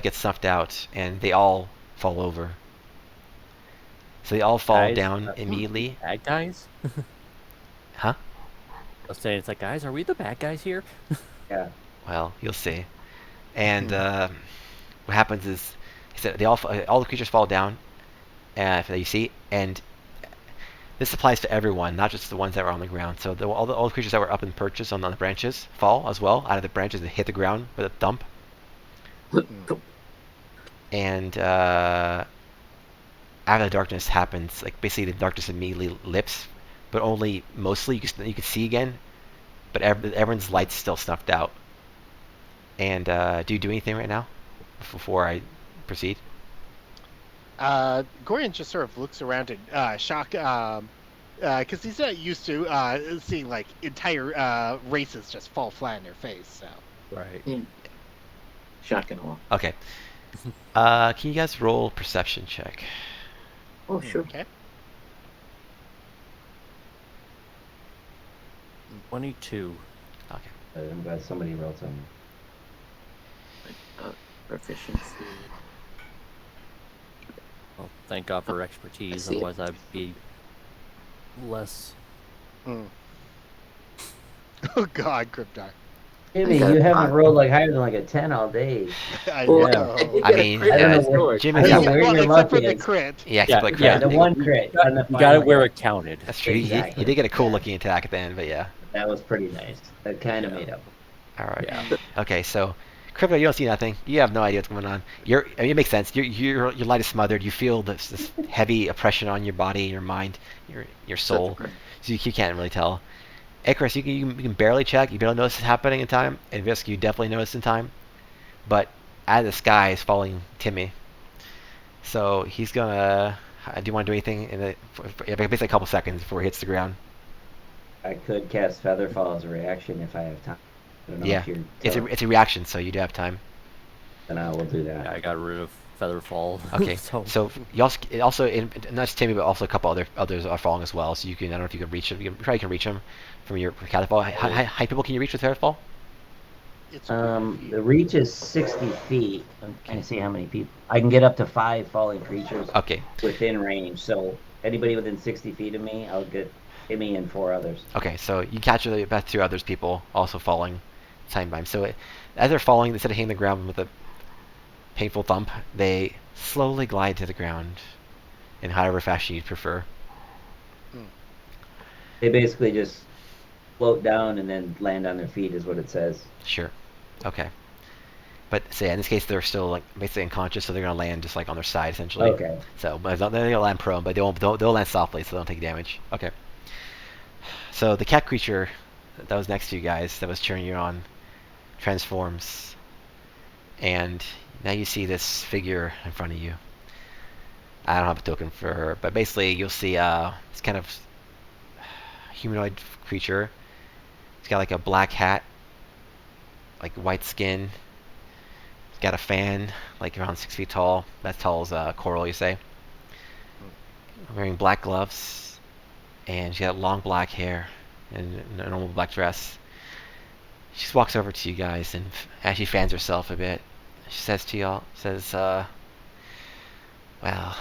gets snuffed out, and they all fall over. So they all fall down immediately. Bad guys? Huh? I was saying, it's like, guys, are we the bad guys here? Yeah. Well, you'll see. And what happens is, he said, all the creatures fall down, that you see, and this applies to everyone, not just the ones that were on the ground. So all the creatures that were up in perches on the branches fall as well out of the branches and hit the ground with a thump. And out of the darkness happens, like basically the darkness immediately lifts, but only mostly you can see again, but everyone's light's still snuffed out. And do you do anything right now before I proceed? Gorian just sort of looks around in shock, because he's not used to seeing like entire races just fall flat in their face. So Right. Yeah. Shock and awe. Okay. Can you guys roll perception check? Oh, sure. okay. 22. Okay. I'm glad somebody wrote something. Proficiency. Well, thank God for expertise, see it. otherwise I'd be less. Mm. Oh God, Cryptar. Jimmy, got you a haven't five. rolled like higher than like a 10 all day. I Well, know. did I get a mean, crit I don't on know his where- sword. Jimmy, I don't know yeah, where Well, you're except for lucky the is. crit. yeah, except Yeah, like Yeah, crit. the one crit on the You got it final where hit. it counted. That's true. Exactly. You did get a cool looking attack at the end, but yeah. That was pretty nice. That kind of made up. All right. Yeah. Okay, so Crypto, you don't see nothing. You have no idea what's going on. I mean, it makes sense. Your light is smothered. You feel this heavy oppression on your body, your mind, your soul. So you can't really tell. Icarus, you can barely check. You barely notice it's happening in time. And Visk, you definitely notice in time. But out of the sky is falling Timmy. So he's gonna. Do you want to do anything in basically a couple seconds before he hits the ground? I could cast Featherfall as a reaction if I have time. I don't know Yeah, if you're it's a reaction, so you do have time. then I will do that. Yeah, I got rid of Featherfall. Okay, so so you also not just Timmy, but also a couple others are falling as well. So you can, I don't know if you can reach them. You probably can reach them from your catapult. How high people can you reach with Featherfall? It's The reach is 60 feet. I'm trying to see how many people. I can get up to 5 falling creatures Okay, within range. So anybody within 60 feet of me, I'll get Timmy and 4 others. okay. So you capture the best 2 others people also falling, time by. So as they're falling, instead of hitting the ground with a painful thump, they slowly glide to the ground in however fashion you prefer. They basically just float down and then land on their feet, is what it says. Sure. Okay. But say in this case they're still like basically unconscious, so they're gonna land just like on their side essentially. Okay. So but they're gonna land prone, but they'll land softly, so they don't take damage. Okay. So the cat creature that was next to you guys, that was cheering you on, transforms, and now you see this figure in front of you. I don't have a token for her, but basically you'll see this kind of humanoid creature. It's got like a black hat, like white skin. It's got a fan, like around 6 feet tall. That's tall as coral, you say. Wearing black gloves, and she got long black hair and a normal black dress. She just walks over to you guys, and as she fans herself a bit, she says to y'all, well,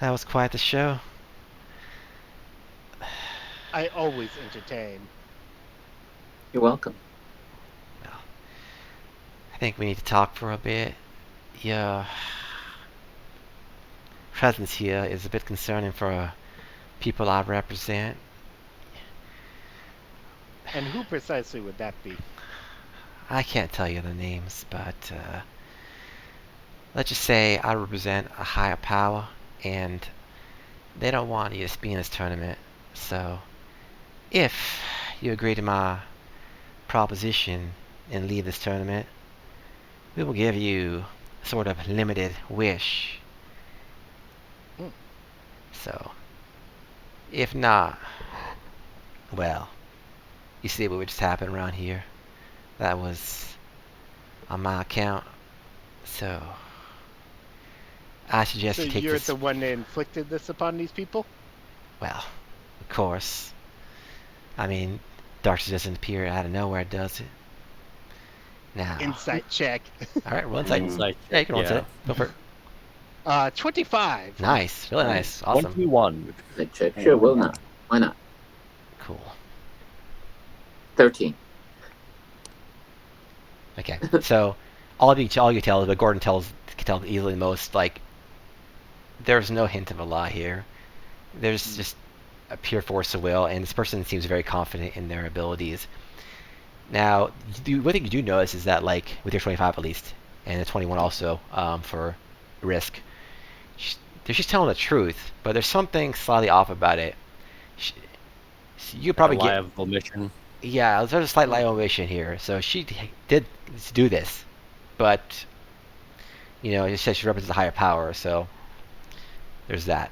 that was quite the show. I always entertain. You're welcome. I think we need to talk for a bit. Your presence here is a bit concerning for people I represent. And who precisely would that be? I can't tell you the names, but let's just say I represent a higher power, and they don't want you to be in this tournament. So, if you agree to my proposition and leave this tournament, we will give you a sort of limited wish. So, if not, well, you see what just happened around here. That was on my account. So, I suggest So you take you're this. the one that inflicted this upon these people? Well, of course. I mean, darkness doesn't appear out of nowhere, does it? Now. Insight check. All right, roll insight. Insight Yeah, you can roll check, insight. Go for it. 25. Nice, really nice, awesome, 21. The check. Sure, will not. Why not? cool. 13. Okay, so all you can tell, but Gordon can tell easily the most. Like, there's no hint of a lie here. There's just a pure force of will, and this person seems very confident in their abilities. Now, one thing you do notice is that, like, with your 25 at least, and the 21 also for risk, she's telling the truth, but there's something slightly off about it. She, you probably a lie get, of omission. yeah, there's a slight lie of omission here. So she did do this, but it says she represents a higher power, so there's that.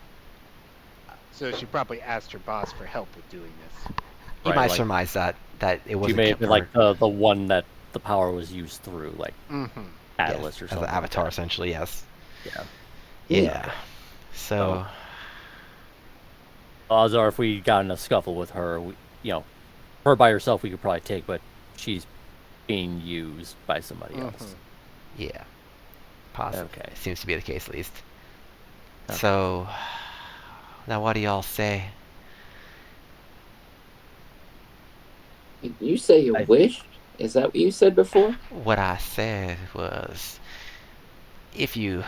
So she probably asked her boss for help with doing this. You Right, might like, surmise that it She wasn't may have been confirmed. like the one that the power was used through, like Mm-hmm. catalyst or As something. an avatar, like essentially, yes. that. Yeah. So, Odds are, if we got in a scuffle with her, her by herself we could probably take, but she's being used by somebody else. yeah, possibly. Okay. Seems to be the case, at least. Okay. So, now what do y'all say? You say you wished? Is that what you said before? What I said was, if you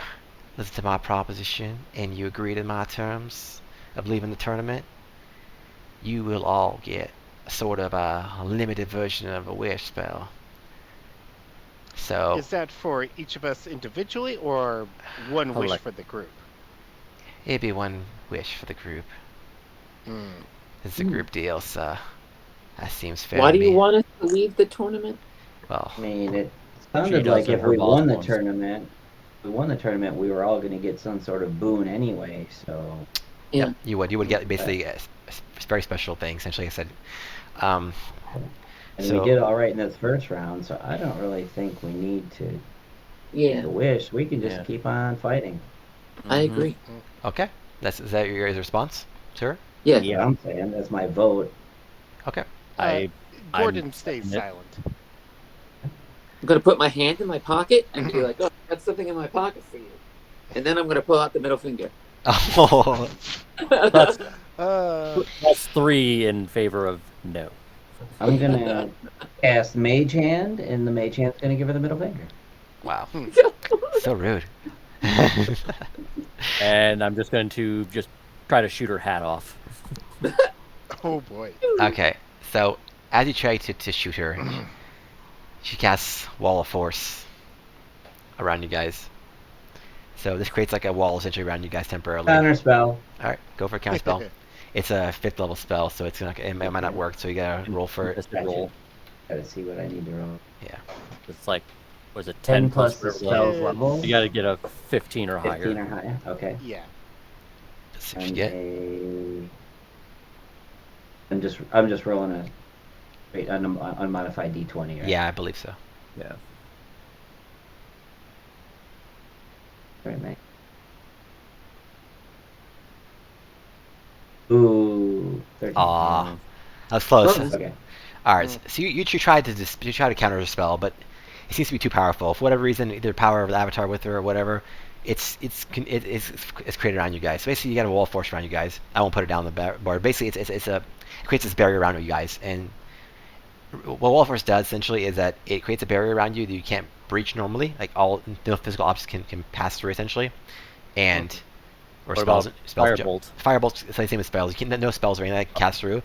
listen to my proposition and you agree to my terms of leaving the tournament, you will all get sort of a limited version of a wish spell. So, Is that for each of us individually or one wish for the group? it'd be one wish for the group. Mm. It's a group deal, so that seems fair Why to do you me. want us to leave the tournament? Well, I mean, it She sounded like doesn't, if her we boss won the wants. tournament, we were all going to get some sort of boon anyway. So Yeah. yep, you would get basically a very special thing. Essentially, I said. Um, and so we did all right in this first round. So I don't really think we need to Yeah, wish. We can just Yeah. keep on fighting. I agree. okay, is that your guys' response, sir? Yeah. That's what I'm saying. That's my vote. Okay. Gordon I'm stays second it. silent. I'm going to put my hand in my pocket and be like, oh, that's something in my pocket for you. And then I'm going to pull out the middle finger. Oh, That's, Uh, that's 3 in favor of no. I'm gonna cast Mage Hand, and the Mage Hand's gonna give her the middle finger. wow, so rude. And I'm just going to just try to shoot her hat off. oh boy. Okay, so as you try to shoot her, she casts Wall of Force around you guys. So this creates like a wall essentially around you guys temporarily. Counter spell. All right, go for a counter spell. It's a 5th level spell, so it might not work. So you gotta roll for it. Just a roll. Gotta see what I need to roll. Yeah. It's like, was it 10 10 plus the whatever level? spell's level. You got to get a 15 or 15 higher. or higher. Okay. Yeah. Let's see what you And get. I'm just rolling a wait unmodified D20. Right? Yeah, I believe so. Yeah. Right, mate. Ooh, 13. Aw, that's close. Okay. All right, so you tried to counter the spell, but it seems to be too powerful for whatever reason. Either power of the avatar with her or whatever. It's created around you guys. So basically, you got a wall of force around you guys. I won't put it down the board. Basically, it creates this barrier around you guys. And what wall of force does essentially is that it creates a barrier around you that you can't breach normally. Like no physical objects can pass through essentially. And or What spells. about Spells. Firebolt? Firebolt's the same as spells. You can no spells or anything that can cast through.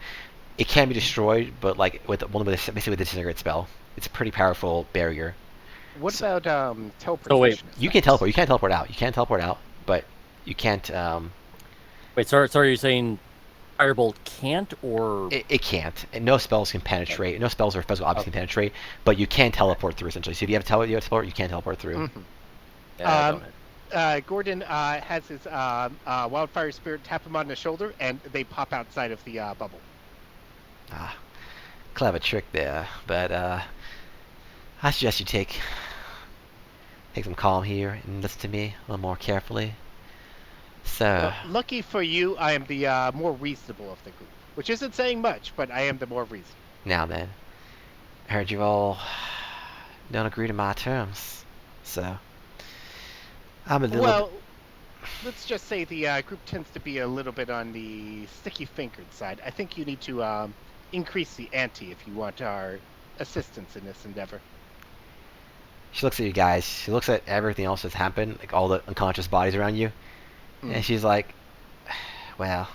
It can be destroyed, but like basically with a disintegrate spell, it's a pretty powerful barrier. What about teleportation? So wait, You can teleport. You can't teleport out. You can teleport out, but you can't. Wait, sorry, you're saying Firebolt can't, or It can't. And no spells can penetrate. No spells or physical objects can penetrate, but you can teleport through essentially. So if you have teleport, you can teleport through. Yeah, I don't. Gordon has his wildfire spirit tap him on the shoulder, and they pop outside of the bubble. Ah, clever trick there, but I suggest you take some calm here and listen to me a little more carefully. So, Lucky for you, I am the more reasonable of the group, which isn't saying much, but I am the more reasonable. now then, I heard you all don't agree to my terms, so I'm a little. Well, let's just say the group tends to be a little bit on the sticky-fingered side. I think you need to increase the ante if you want our assistance in this endeavor. She looks at you guys. She looks at everything else that's happened, like all the unconscious bodies around you, and she's like, "Well,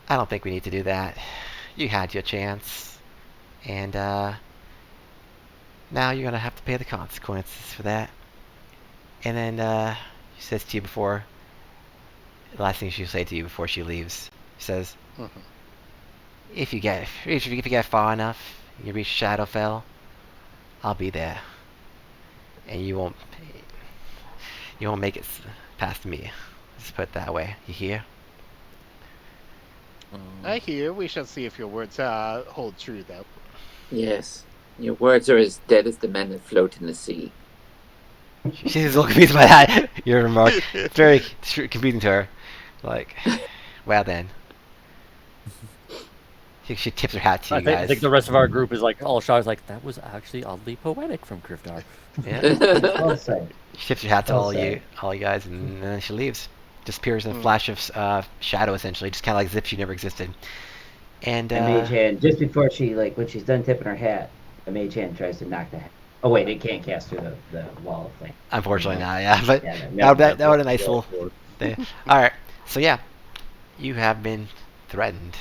I don't think we need to do that. You had your chance, and now you're gonna have to pay the consequences for that." And then she says to you before the last thing she'll say to you before she leaves. She says, if you get far enough, you reach Shadowfell, I'll be there, and you won't make it past me. Let's put it that way. You hear? I hear. We shall see if your words hold true, though. Yes. Your words are as dead as the men that float in the sea. She's a little confused by that. Your remark. It's very confusing to her. Like, well then. She tips her hat to you guys. I think the rest of our group is like all shocked. Like that was actually oddly poetic from Krivdar. Yeah. Well said. She tips her hat to Well all said. you guys, and then she leaves. Disappears in a flash of shadow, essentially, just kind of like as if she never existed. And The mage hand, just before she, like, when she's done tipping her hat, the mage hand tries to knock the hat. Oh, wait, it can't cast through the wall thing. unfortunately not, yeah. But Yeah, that would a nice little thing. All right, so yeah, you have been threatened.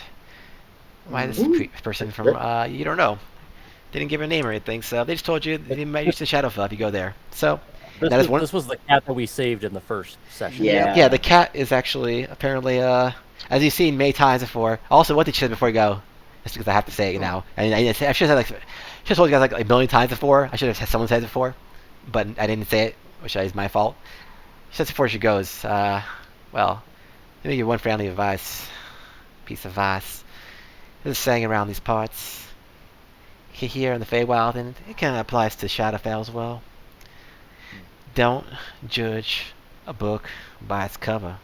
Why this person from you don't know? They didn't give her a name or anything, so they just told you they might use the Shadowfell if you go there. So This was the cat that we saved in the first session. yeah. The cat is actually apparently as you've seen many times before. Also, what did she say before you go? Just because I have to say it now. And I should have said I should have told you guys like a million times before. I should have had someone say it before, but I didn't say it, which is my fault. She says before she goes, well, let me give you one friendly piece of advice. There's a saying around these parts here in the Feywild, and it kind of applies to Shadowfell as well. Don't judge a book by its cover.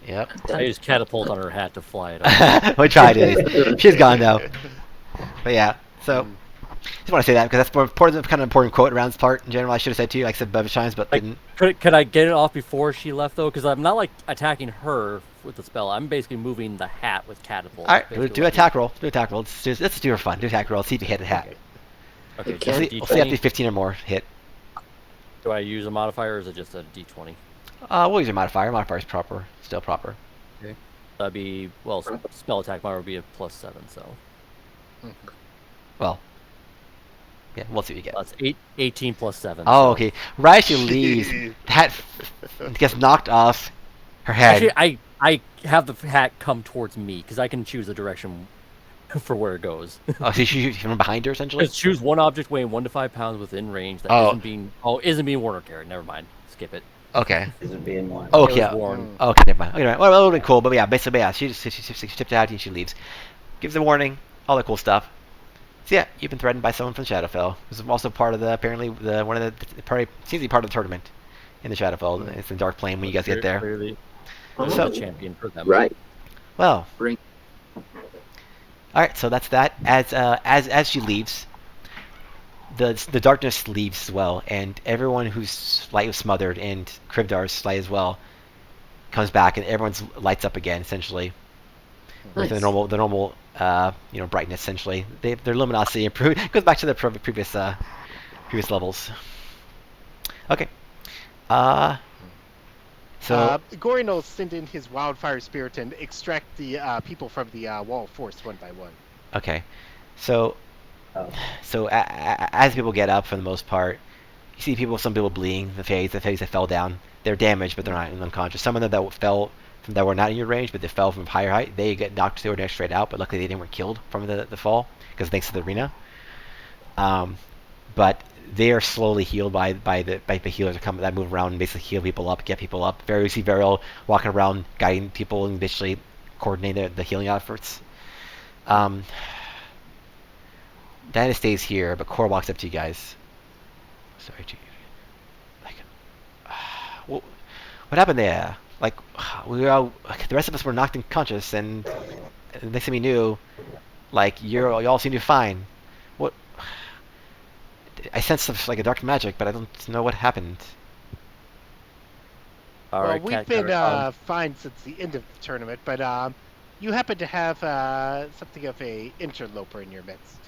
Yep. I used catapult on her hat to fly it up. We tried it. She's gone now. But yeah, so just want to say that because that's more important, kind of important quote around this part in general. I should have said to you, like I said above times, but didn't. Could I get it off before she left though? Because I'm not like attacking her with the spell. I'm basically moving the hat with catapult. All right, do attack roll. Do attack roll. Let's do it for fun. Do attack roll. See if you hit the hat. Okay. We'll see after 15 or more hit. Do I use a modifier or is it just a d20? We'll use a modifier. Modifier is proper. Still proper. Okay. That'd be spell attack modifier would be a +7. So. Well. Yeah, we'll see what you get. That's 18 plus 7. Oh, okay. Right as she leaves, the hat gets knocked off her head. Actually, I have the hat come towards me because I can choose the direction for where it goes. Oh, so you from behind her essentially? Just choose one object weighing 1 to 5 pounds within range that isn't being worn or carried. Never mind. Skip it. Okay. Isn't being one. Oh, It okay. was worn. Okay, never mind. Okay, well, that would be cool, but yeah, basically, yeah, she tips out and she leaves. Gives a warning, all that cool stuff. So yeah, you've been threatened by someone from Shadowfell. This is also part of one of the party seems to be part of the tournament in the Shadowfell. It's in Dark Plane when you guys get there. Clearly, So- the champion for them. Right. Well, Bring. all right, so that's that. As she leaves, the darkness leaves as well, and everyone whose light was smothered and Krivdar's light as well comes back, and everyone's lights up again essentially with the Nice. normal brightness essentially. Their luminosity improved. It goes back to the previous levels. Okay. So Gorin will send in his wildfire spirit and extract the people from the wall force one by one. okay. So Oh. as people get up for the most part, you see some people bleeding. The phase that fell down, they're damaged, but they're not unconscious. Some of them that were not in your range, but they fell from higher height, they get knocked straight out. But luckily, they didn't get killed from the fall because thanks to the arena. But they are slowly healed by the healers that move around and basically heal people up, get people up. You see Varial walking around, guiding people and basically coordinating the healing efforts. Diana stays here, but Cor walks up to you guys. Sorry, like, what happened there? Like, the rest of us were knocked unconscious, and the next thing we knew, like, you all seem to be fine. What? I sense like a dark magic, but I don't know what happened. All Well, right, we've been fine since the end of the tournament, but you happen to have something of a interloper in your midst.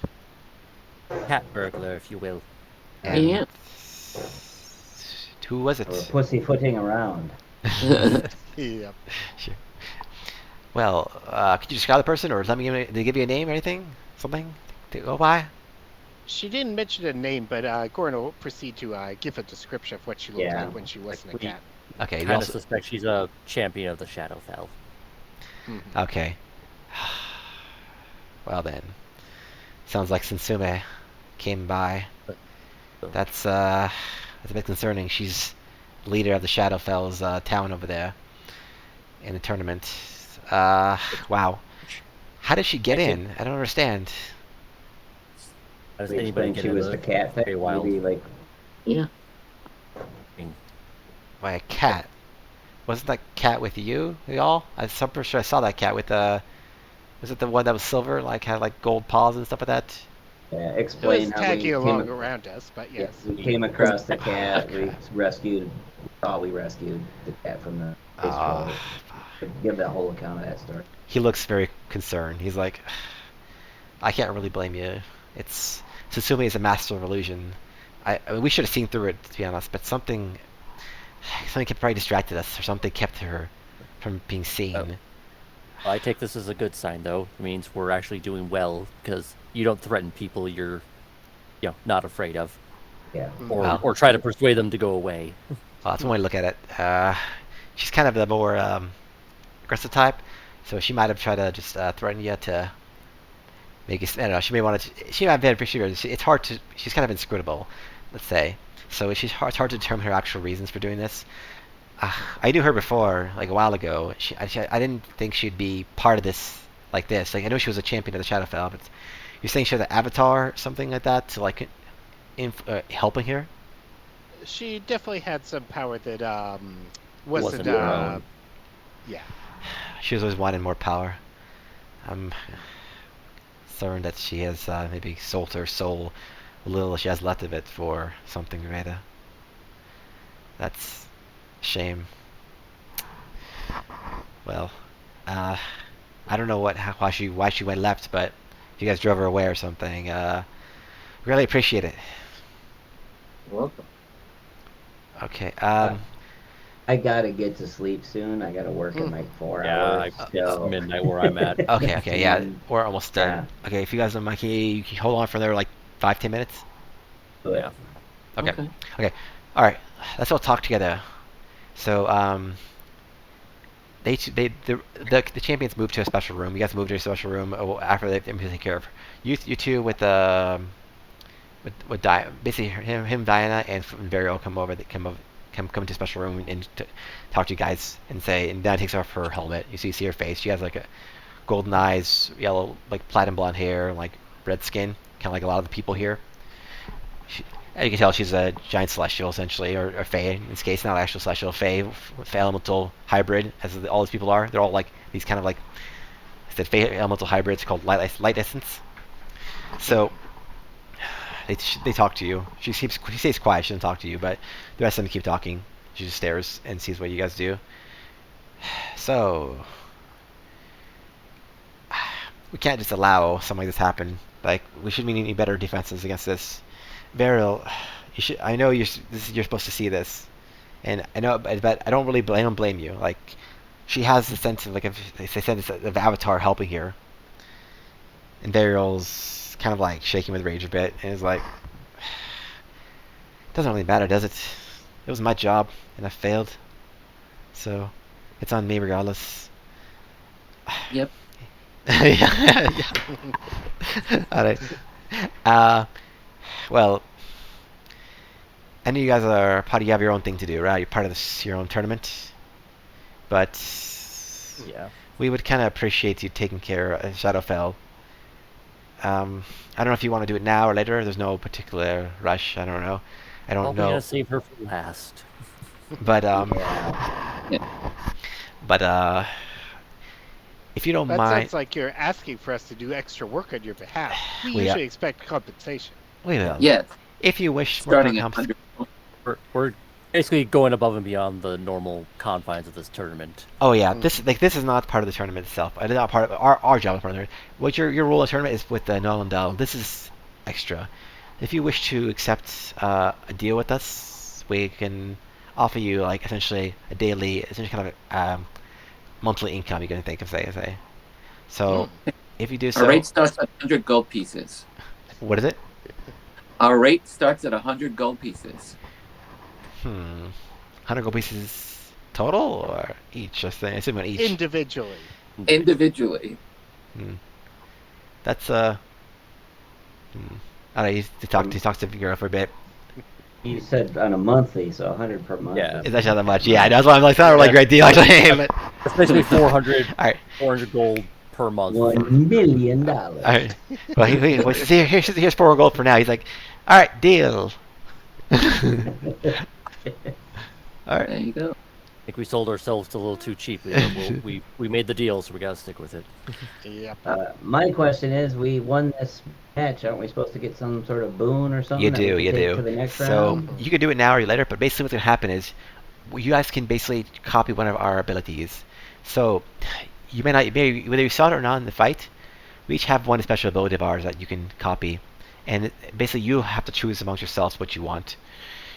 cat burglar, if you will. And Yeah. who was it? We're pussyfooting around. Yeah. Sure. Well, could you describe the person, or did they give you a name or anything? Something to go by? She didn't mention a name, but Goran will proceed to give a description of what she looked Yeah. like when she wasn't a We cat. Okay, you kind of also, suspect she's a champion of the Shadowfell. Mhm. okay. Well then, sounds like Sensume came by. That's a bit concerning. She's leader of the Shadowfell's town over there in the tournament. Wow. How did she get in? I don't understand. How does We anybody explained get she in was the the cat thing. Feywild? Maybe like Yeah. By a cat. Wasn't that cat with you, y'all? I'm pretty sure I saw that cat with was it the one that was silver, like had like gold paws and stuff like that? It was explain how we tagging came. along around us, but Yeah, yes. we came across the cat. Okay. We rescued the cat from the ice Uh, floe. Give that whole account of that story. he looks very concerned. He's like, I can't really blame you. It's Sutsumi is a master of illusion. I mean, we should have seen through it, to be honest, but something kept probably distracted us, or something kept her from being seen. Oh. I take this as a good sign, though. It means we're actually doing well because you don't threaten people you're, not afraid of, Yeah. or Well. or try to persuade them to go away. Well, that's one way to look at it. She's kind of the more aggressive type, so she might have tried to just threaten you to make you. I don't know. She may want to. She might have been pretty sure. It's hard to. She's kind of inscrutable, let's say. So it's hard to determine her actual reasons for doing this. I knew her before, like a while ago. I didn't think she'd be part of this like this. Like I know she was a champion of the Shadowfell, but you're saying she has an avatar, or something like that, to like helping her. She definitely had some power that Wasn't wasn't. her own. Yeah. She was always wanting more power. I'm concerned that she has maybe sold her soul, a little she has left of it, for something greater. That's a shame. Well, I don't know why she went left, but if you guys drove her away or something, really appreciate it. You're welcome. Okay. I gotta get to sleep soon. I gotta work in like 4 hours. It's so- midnight where I'm at. Okay, yeah, we're almost done. Yeah. Okay, if you guys don't mind, can you hold on for another like 5-10 minutes? Yeah. Okay. All right. Let's all talk together. So, the champions moved to a special room. You guys moved to a special room after they take care of her. You two with basically him, Diana, and Varial come over. They come to a special room and talk to you guys and say. And Diana takes off her helmet. You see her face. She has like a golden eyes, yellow, like platinum blonde hair, like red skin, kind of like a lot of the people here. As you can tell, she's a giant celestial, essentially, or Fey. In this case, not actual celestial, Fey elemental hybrid, as all these people are. They're all like these kind of like, I said, Fey elemental hybrids called light essence. So they talk to you. She stays quiet. She doesn't talk to you, but the rest of them keep talking. She just stares and sees what you guys do. So we can't just allow something like this happen. Like we should need better defenses against this. Beryl, you should. I know you're supposed to see this, and I know, but I don't blame you. Like, she has the sense of like, if they said this of Avatar helping here, and Beryl's kind of like shaking with rage a bit, and is like, doesn't really matter, does it? It was my job, and I failed, so it's on me regardless. Yep. Yeah. All right. Well, I know you guys are you have your own thing to do, right? You're part of your own tournament, but Yeah. we would kind of appreciate you taking care of Shadowfell. I don't know if you want to do it now or later. There's no particular rush. I don't know. I don't Probably know. gonna save her for last. But Yeah. but if you don't That mind, sounds like you're asking for us to do extra work on your behalf. We We, usually expect compensation. we will. Yes. If you wish, Starting we're at gonna 100. We're basically going above and beyond the normal confines of this tournament. Oh yeah, this is not part of the tournament itself. It's not part of our job. Is part of it. What your role in the tournament is with the Null and Dull. This is extra. If you wish to accept a deal with us, we can offer you like essentially a daily, essentially kind of monthly income. You can think of say. So if you do Our so, rate starts at 100 gold pieces. what is it? Our rate starts at 100 gold pieces. 100 gold pieces total or each? I assume on each. Individually. Individually. That's I don't know. He talks to the girl for a bit. You said on a monthly, so 100 per month. Yeah. It's actually not that much. Yeah, that's why I'm like, it's not a really great deal actually. But It's basically 400, all right. 400 gold per month. $1 million. All right. Well, here's 4 gold for now. He's like, all right, deal. All right. There you go. I think we sold ourselves a little too cheaply. We made the deal, so we gotta stick with it. Yep. My question is, we won this match. Aren't we supposed to get some sort of boon or something? You that we do, can you take do. To the next So round? you can do it now or later, but basically what's gonna happen is you guys can basically copy one of our abilities. So you may not, whether you saw it or not in the fight, we each have one special ability of ours that you can copy, and basically you have to choose amongst yourselves what you want.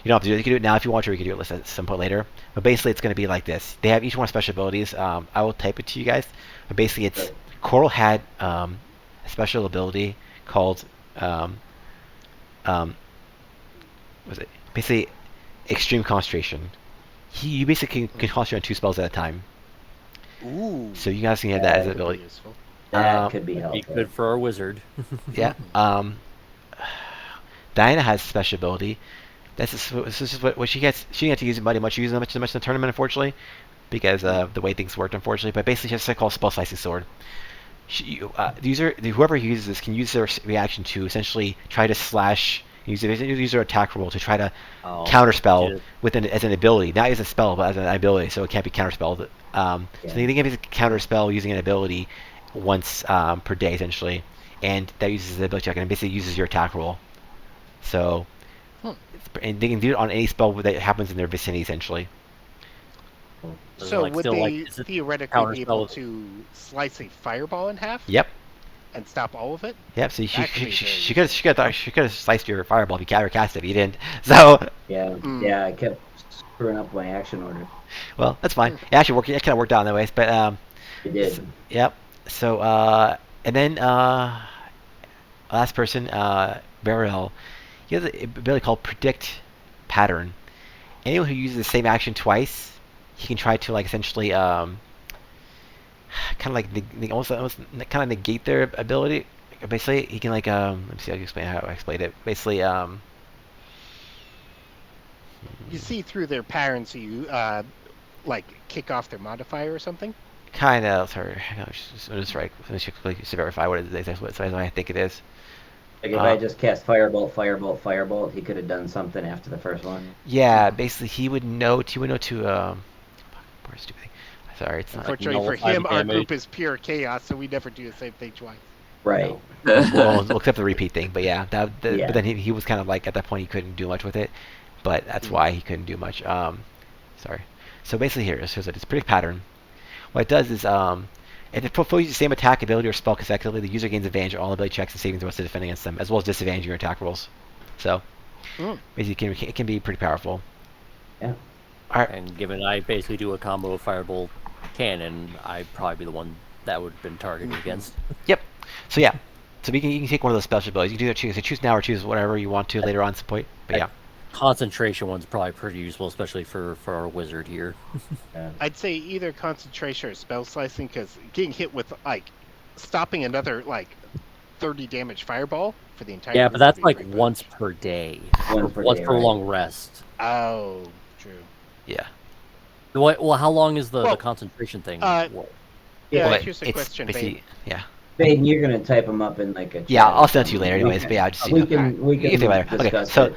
You don't have to do it. You can do it now if you want to, or you can do it at some point later. But basically, it's going to be like this. They have each one special abilities. I will type it to you guys. But basically, it's Coral had a special ability called was it basically extreme concentration. You basically can concentrate on 2 spells at a time. Ooh. So you guys can have that as an That'd be ability. useful. That could be Be helpful. good for our wizard. Yeah. Diana has a special ability. This is what she gets. She didn't get to use it much in the tournament, unfortunately, because of the way things worked, unfortunately. But basically, she has something called spell slicing sword. Whoever uses this can use their reaction to essentially try to slash. Use their attack roll to try to counterspell as an ability, not as a spell, but as an ability, so it can't be counterspelled. So they can counterspell using an ability once per day, essentially, and that uses the ability check and basically uses your attack roll. So. And they can do it on any spell that happens in their vicinity, essentially. So Like, would still, they like, is it theoretically be able counterspell? to slice a fireball in half Yep. and stop all of it? Yep. So That could be she very could have sliced your fireball if you cast it. But you didn't. So. Yeah, yeah. I kept screwing up my action order. Well, that's fine. It actually worked. It kind of worked out in that ways. But It did. Yep. So and then last person, Burial. He has a ability called Predict Pattern. Anyone who uses the same action twice, he can try to like essentially kind of like almost kind of negate their ability. Basically, he can like let me see how you explain how I explained it. Basically, You see through their patterns, so you like kick off their modifier or something. kind of. Sorry, no, just right. Let me just verify what it is. That's what I think it is. Like if I just cast firebolt, he could have done something after the first one. Yeah, basically he would know to poor stupid thing. Sorry, it's not. Unfortunately for nullify him, the our damage. group is pure chaos, so we never do the same thing twice. Right. Well, except the repeat thing, but yeah, Yeah. but then he was kind of like at that point he couldn't do much with it, but that's why he couldn't do much. Sorry. So basically here, so it's Predict Pattern. What it does is if it fulfills the same attack, ability, or spell consecutively, the user gains advantage on all ability checks and saving throws to defend against them, as well as disadvantage your attack rolls. So basically, it can be pretty powerful. Yeah. All right. And given I basically do a combo of Firebolt Cannon, I'd probably be the one that would have been targeted against. Yep. So yeah. So you can take one of those special abilities. You can do that. Choose now or choose whatever you want to later on at some point. But yeah. Concentration one's probably pretty useful, especially for our wizard here. I'd say either concentration or spell slicing, because getting hit with like stopping another like 30 damage fireball for the entire. Yeah, group but that's would be like pretty once much. per day. Once per Once day, per right. long rest. Oh, true. Yeah. Well, how long is the Well, concentration thing? Yeah, Well, here's a it's question, basically- Bane. Yeah. Baden, you're gonna type them up in like a. Yeah, chat I'll or send it to you later, something. anyways. But yeah, just We can you can think about it. Okay, discuss so it.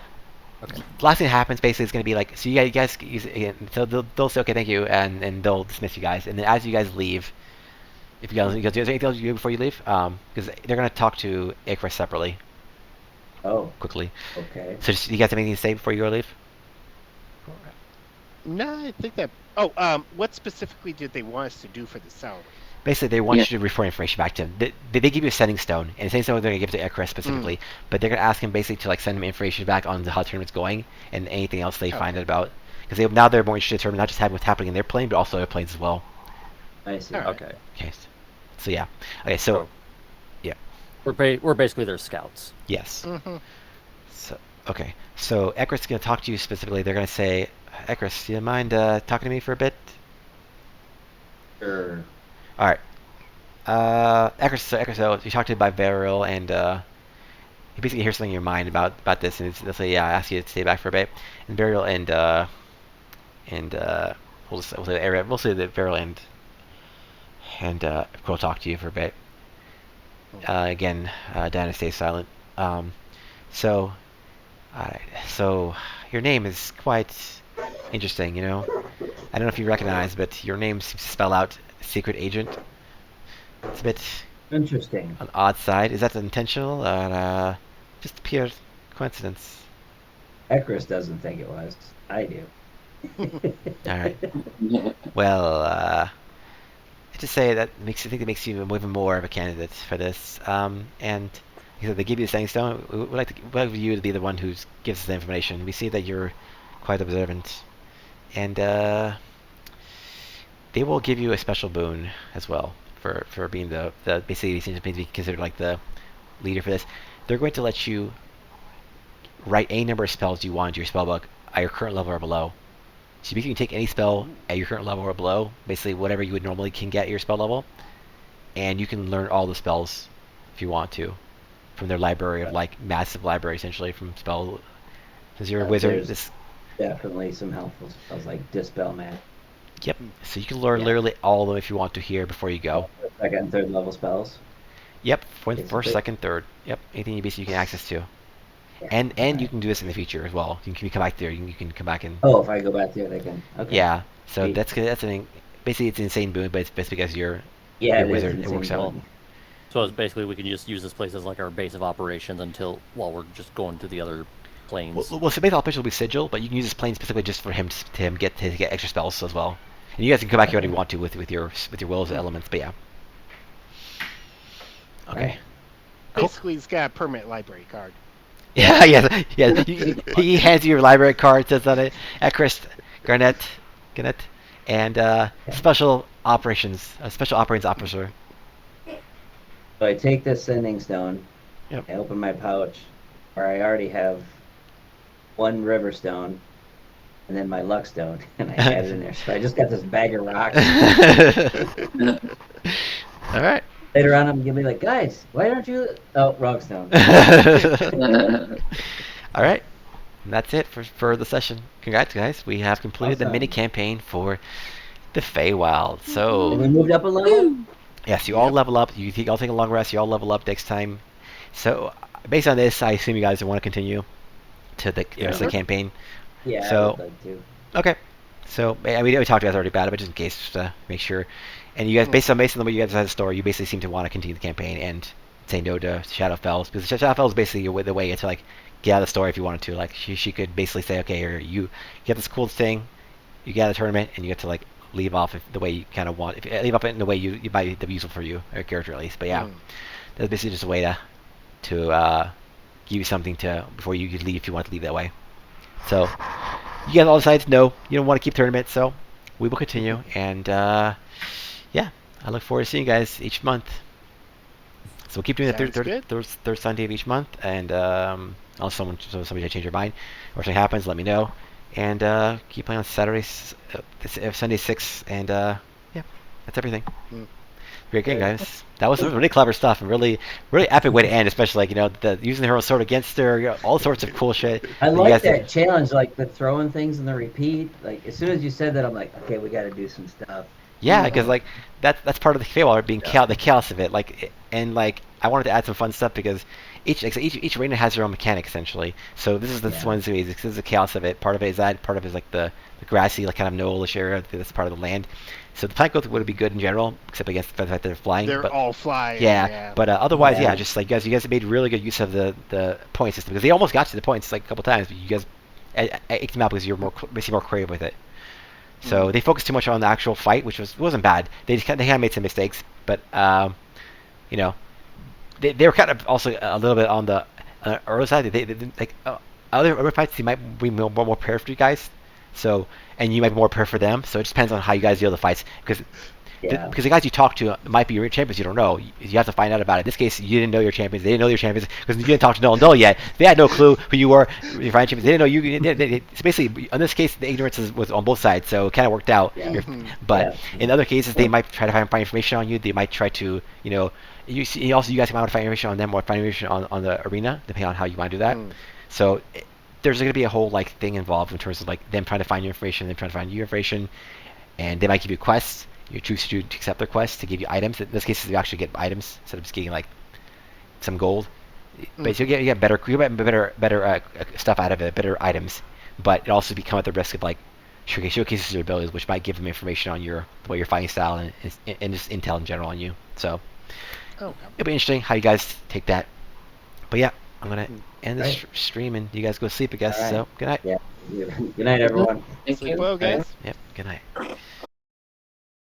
last thing that happens basically is going to be like, so you guys use it again. So they'll say okay, thank you, and they'll dismiss you guys. And then as you guys leave, if you guys is there anything else you do before you leave? Because they're going to talk to Icarus separately, Oh, quickly. okay. So just, you guys have anything to say before you go leave? No, I think that. Oh, what specifically did they want us to do for the salary? Basically, they want you to report information back to him. They give you a sending stone, and the sending stone they're gonna give it to Icarus specifically. But they're gonna ask him basically to like send him information back on how the tournament's going and anything else they find out about. Because now they're more interested in the tournament, not just having what's happening in their plane, but also other planes as well. I see. Alright. Okay. Okay. So yeah. Okay. So We're basically their scouts. yes. Mm-hmm. So okay. So Icarus is gonna talk to you specifically. They're gonna say, Icarus, do you mind talking to me for a bit? Sure. All right. Icarus, so you talked to by Varil, and you basically hear something in your mind about this, and they'll say, yeah, I asked you to stay back for a bit. And Varil and we'll say that Varil and will talk to you for a bit. Again, Diana stays silent. So, alright. So your name is quite interesting. You know, I don't know if you recognize, but your name seems to spell out secret agent. It's a bit Interesting. on the odd side. Is that intentional or just pure coincidence? Icarus doesn't think it was. I do. All right. Well, to say that I think it makes you even more of a candidate for this. And because they give you the standing stone, we'd like you to be the one who gives us the information. We see that you're quite observant, and they will give you a special boon as well for being the basically seems to be considered like the leader for this. They're going to let you write any number of spells you want into your spellbook at your current level or below. So you can take any spell at your current level or below, basically whatever you would normally can get at your spell level, and you can learn all the spells if you want to from their library of like massive library essentially from spell. Because you're a wizard, There's definitely some helpful spells like Dispel Man. Yep. So you can learn literally all of them if you want to here before you go. Second and third level spells. Yep. First, Basically. second, third. Yep. Anything you basically can access to. And you can do this in the future as well. You can come back there. You can come back and. Oh, if I go back there, they can. Okay. Yeah. So Sweet. that's an thing. Basically it's an insane boon, but it's because you're Yeah, you're a it is wizard. It insane works out. boon. So it's basically we can just use this place as like our base of operations while we're just going to the other planes. Well, so basically, operation will be sigil, but you can use this plane specifically just for him to get extra spells as well. And you guys can come back here when you want to with your wills and elements. But yeah. Okay. Cool. Basically, he's got a permanent library card. Yeah. Yeah. He hands you your library card. Says on it, Chris Garnett, and special operations officer. So I take this sending stone. Yep. I open my pouch, where I already have one river stone, and then my luck stone, and I add it in there. So I just got this bag of rocks. All right. Later on, I'm gonna be like, guys, why aren't you? Oh, rock stone. All right. And that's it for the session. Congrats, guys. We have completed the Awesome. mini campaign for the Feywild. And we So moved up a level. yes, you all level up. You all take a long rest. You all level up next time. So based on this, I assume you guys want to continue to the rest of the campaign. Yeah, So- I would like to. Okay. So we talked to you guys already about it, but just in case, just to make sure. And you guys, based on the way you guys had the story, you basically seem to want to continue the campaign and say no to Shadowfells, because Shadowfells is basically the way to like get out of the story if you wanted to. Like she could basically say, okay, here, you get this cool thing, you get out of the tournament, and you get to like leave off the way you kind of want. Leave off it in the way you might be useful for you or your character at least. But yeah, that's basically just a way to give you something to before you leave if you want to leave that way. So you guys all decide no, you don't want to keep tournament, so we will continue. And yeah, I look forward to seeing you guys each month. So we'll keep doing Sounds the good. third Sunday of each month, and unless somebody change their mind or something happens, let me know. And keep playing on Saturdays, Sunday 6, and yeah, that's everything. Great game, guys. That was some really clever stuff and really epic way to end, especially like using the hero sword against her, all sorts of cool shit. I you like guys that did. challenge, like the throwing things and the repeat. Like as soon as you said that, I'm like, okay, we got to do some stuff. Yeah, because like that's part of the Feywild being the chaos of it. And I wanted to add some fun stuff because each arena has their own mechanic essentially. So this one's this is the chaos of it. Part of it is that. Part of it is like the grassy, like kind of knoll-ish area. That's part of the land. So the plant growth would be good in general, except against the fact that they're flying. They're all flying. Yeah, but otherwise, Yeah. just like you guys have made really good use of the point system because they almost got to the points like a couple times, but you guys eked them out because you're basically more creative with it. So they focused too much on the actual fight, which wasn't bad. They kind of made some mistakes, But you know, they were kind of also a little bit on the early side. They like other fights, they might be more prepared for you guys. So, and you might be more prepared for them. So it just depends on how you guys deal with the fights. Yeah. Because the guys you talk to might be your champions you don't know. You have to find out about it. In this case, you didn't know your champions. They didn't know your champions because you didn't talk to Null and Dull yet. They had no clue who you were. Your fighting champions. They didn't know you. So basically, in this case, the ignorance was on both sides, so it kind of worked out. Yeah. But Yeah. in other cases, they might try to find information on you. They might try to, you see. Also, you guys might want to find information on them or find information on the arena, depending on how you want to do that. So there's going to be a whole like thing involved in terms of like them trying to find your information, them trying to find your information, and they might give you quests. You choose to accept their quest to give you items. In this case, you actually get items instead of just getting like some gold. But you get better stuff out of it, better items. But it also become at the risk of like showcases your abilities, which might give them information on your fighting style and just intel in general on you. So it'll be interesting how you guys take that. But yeah, I'm gonna end this stream and you guys go sleep, I guess. All right. So good night. Yeah. Good night, everyone. Thank Sleep you. well, guys. Yep. Good night.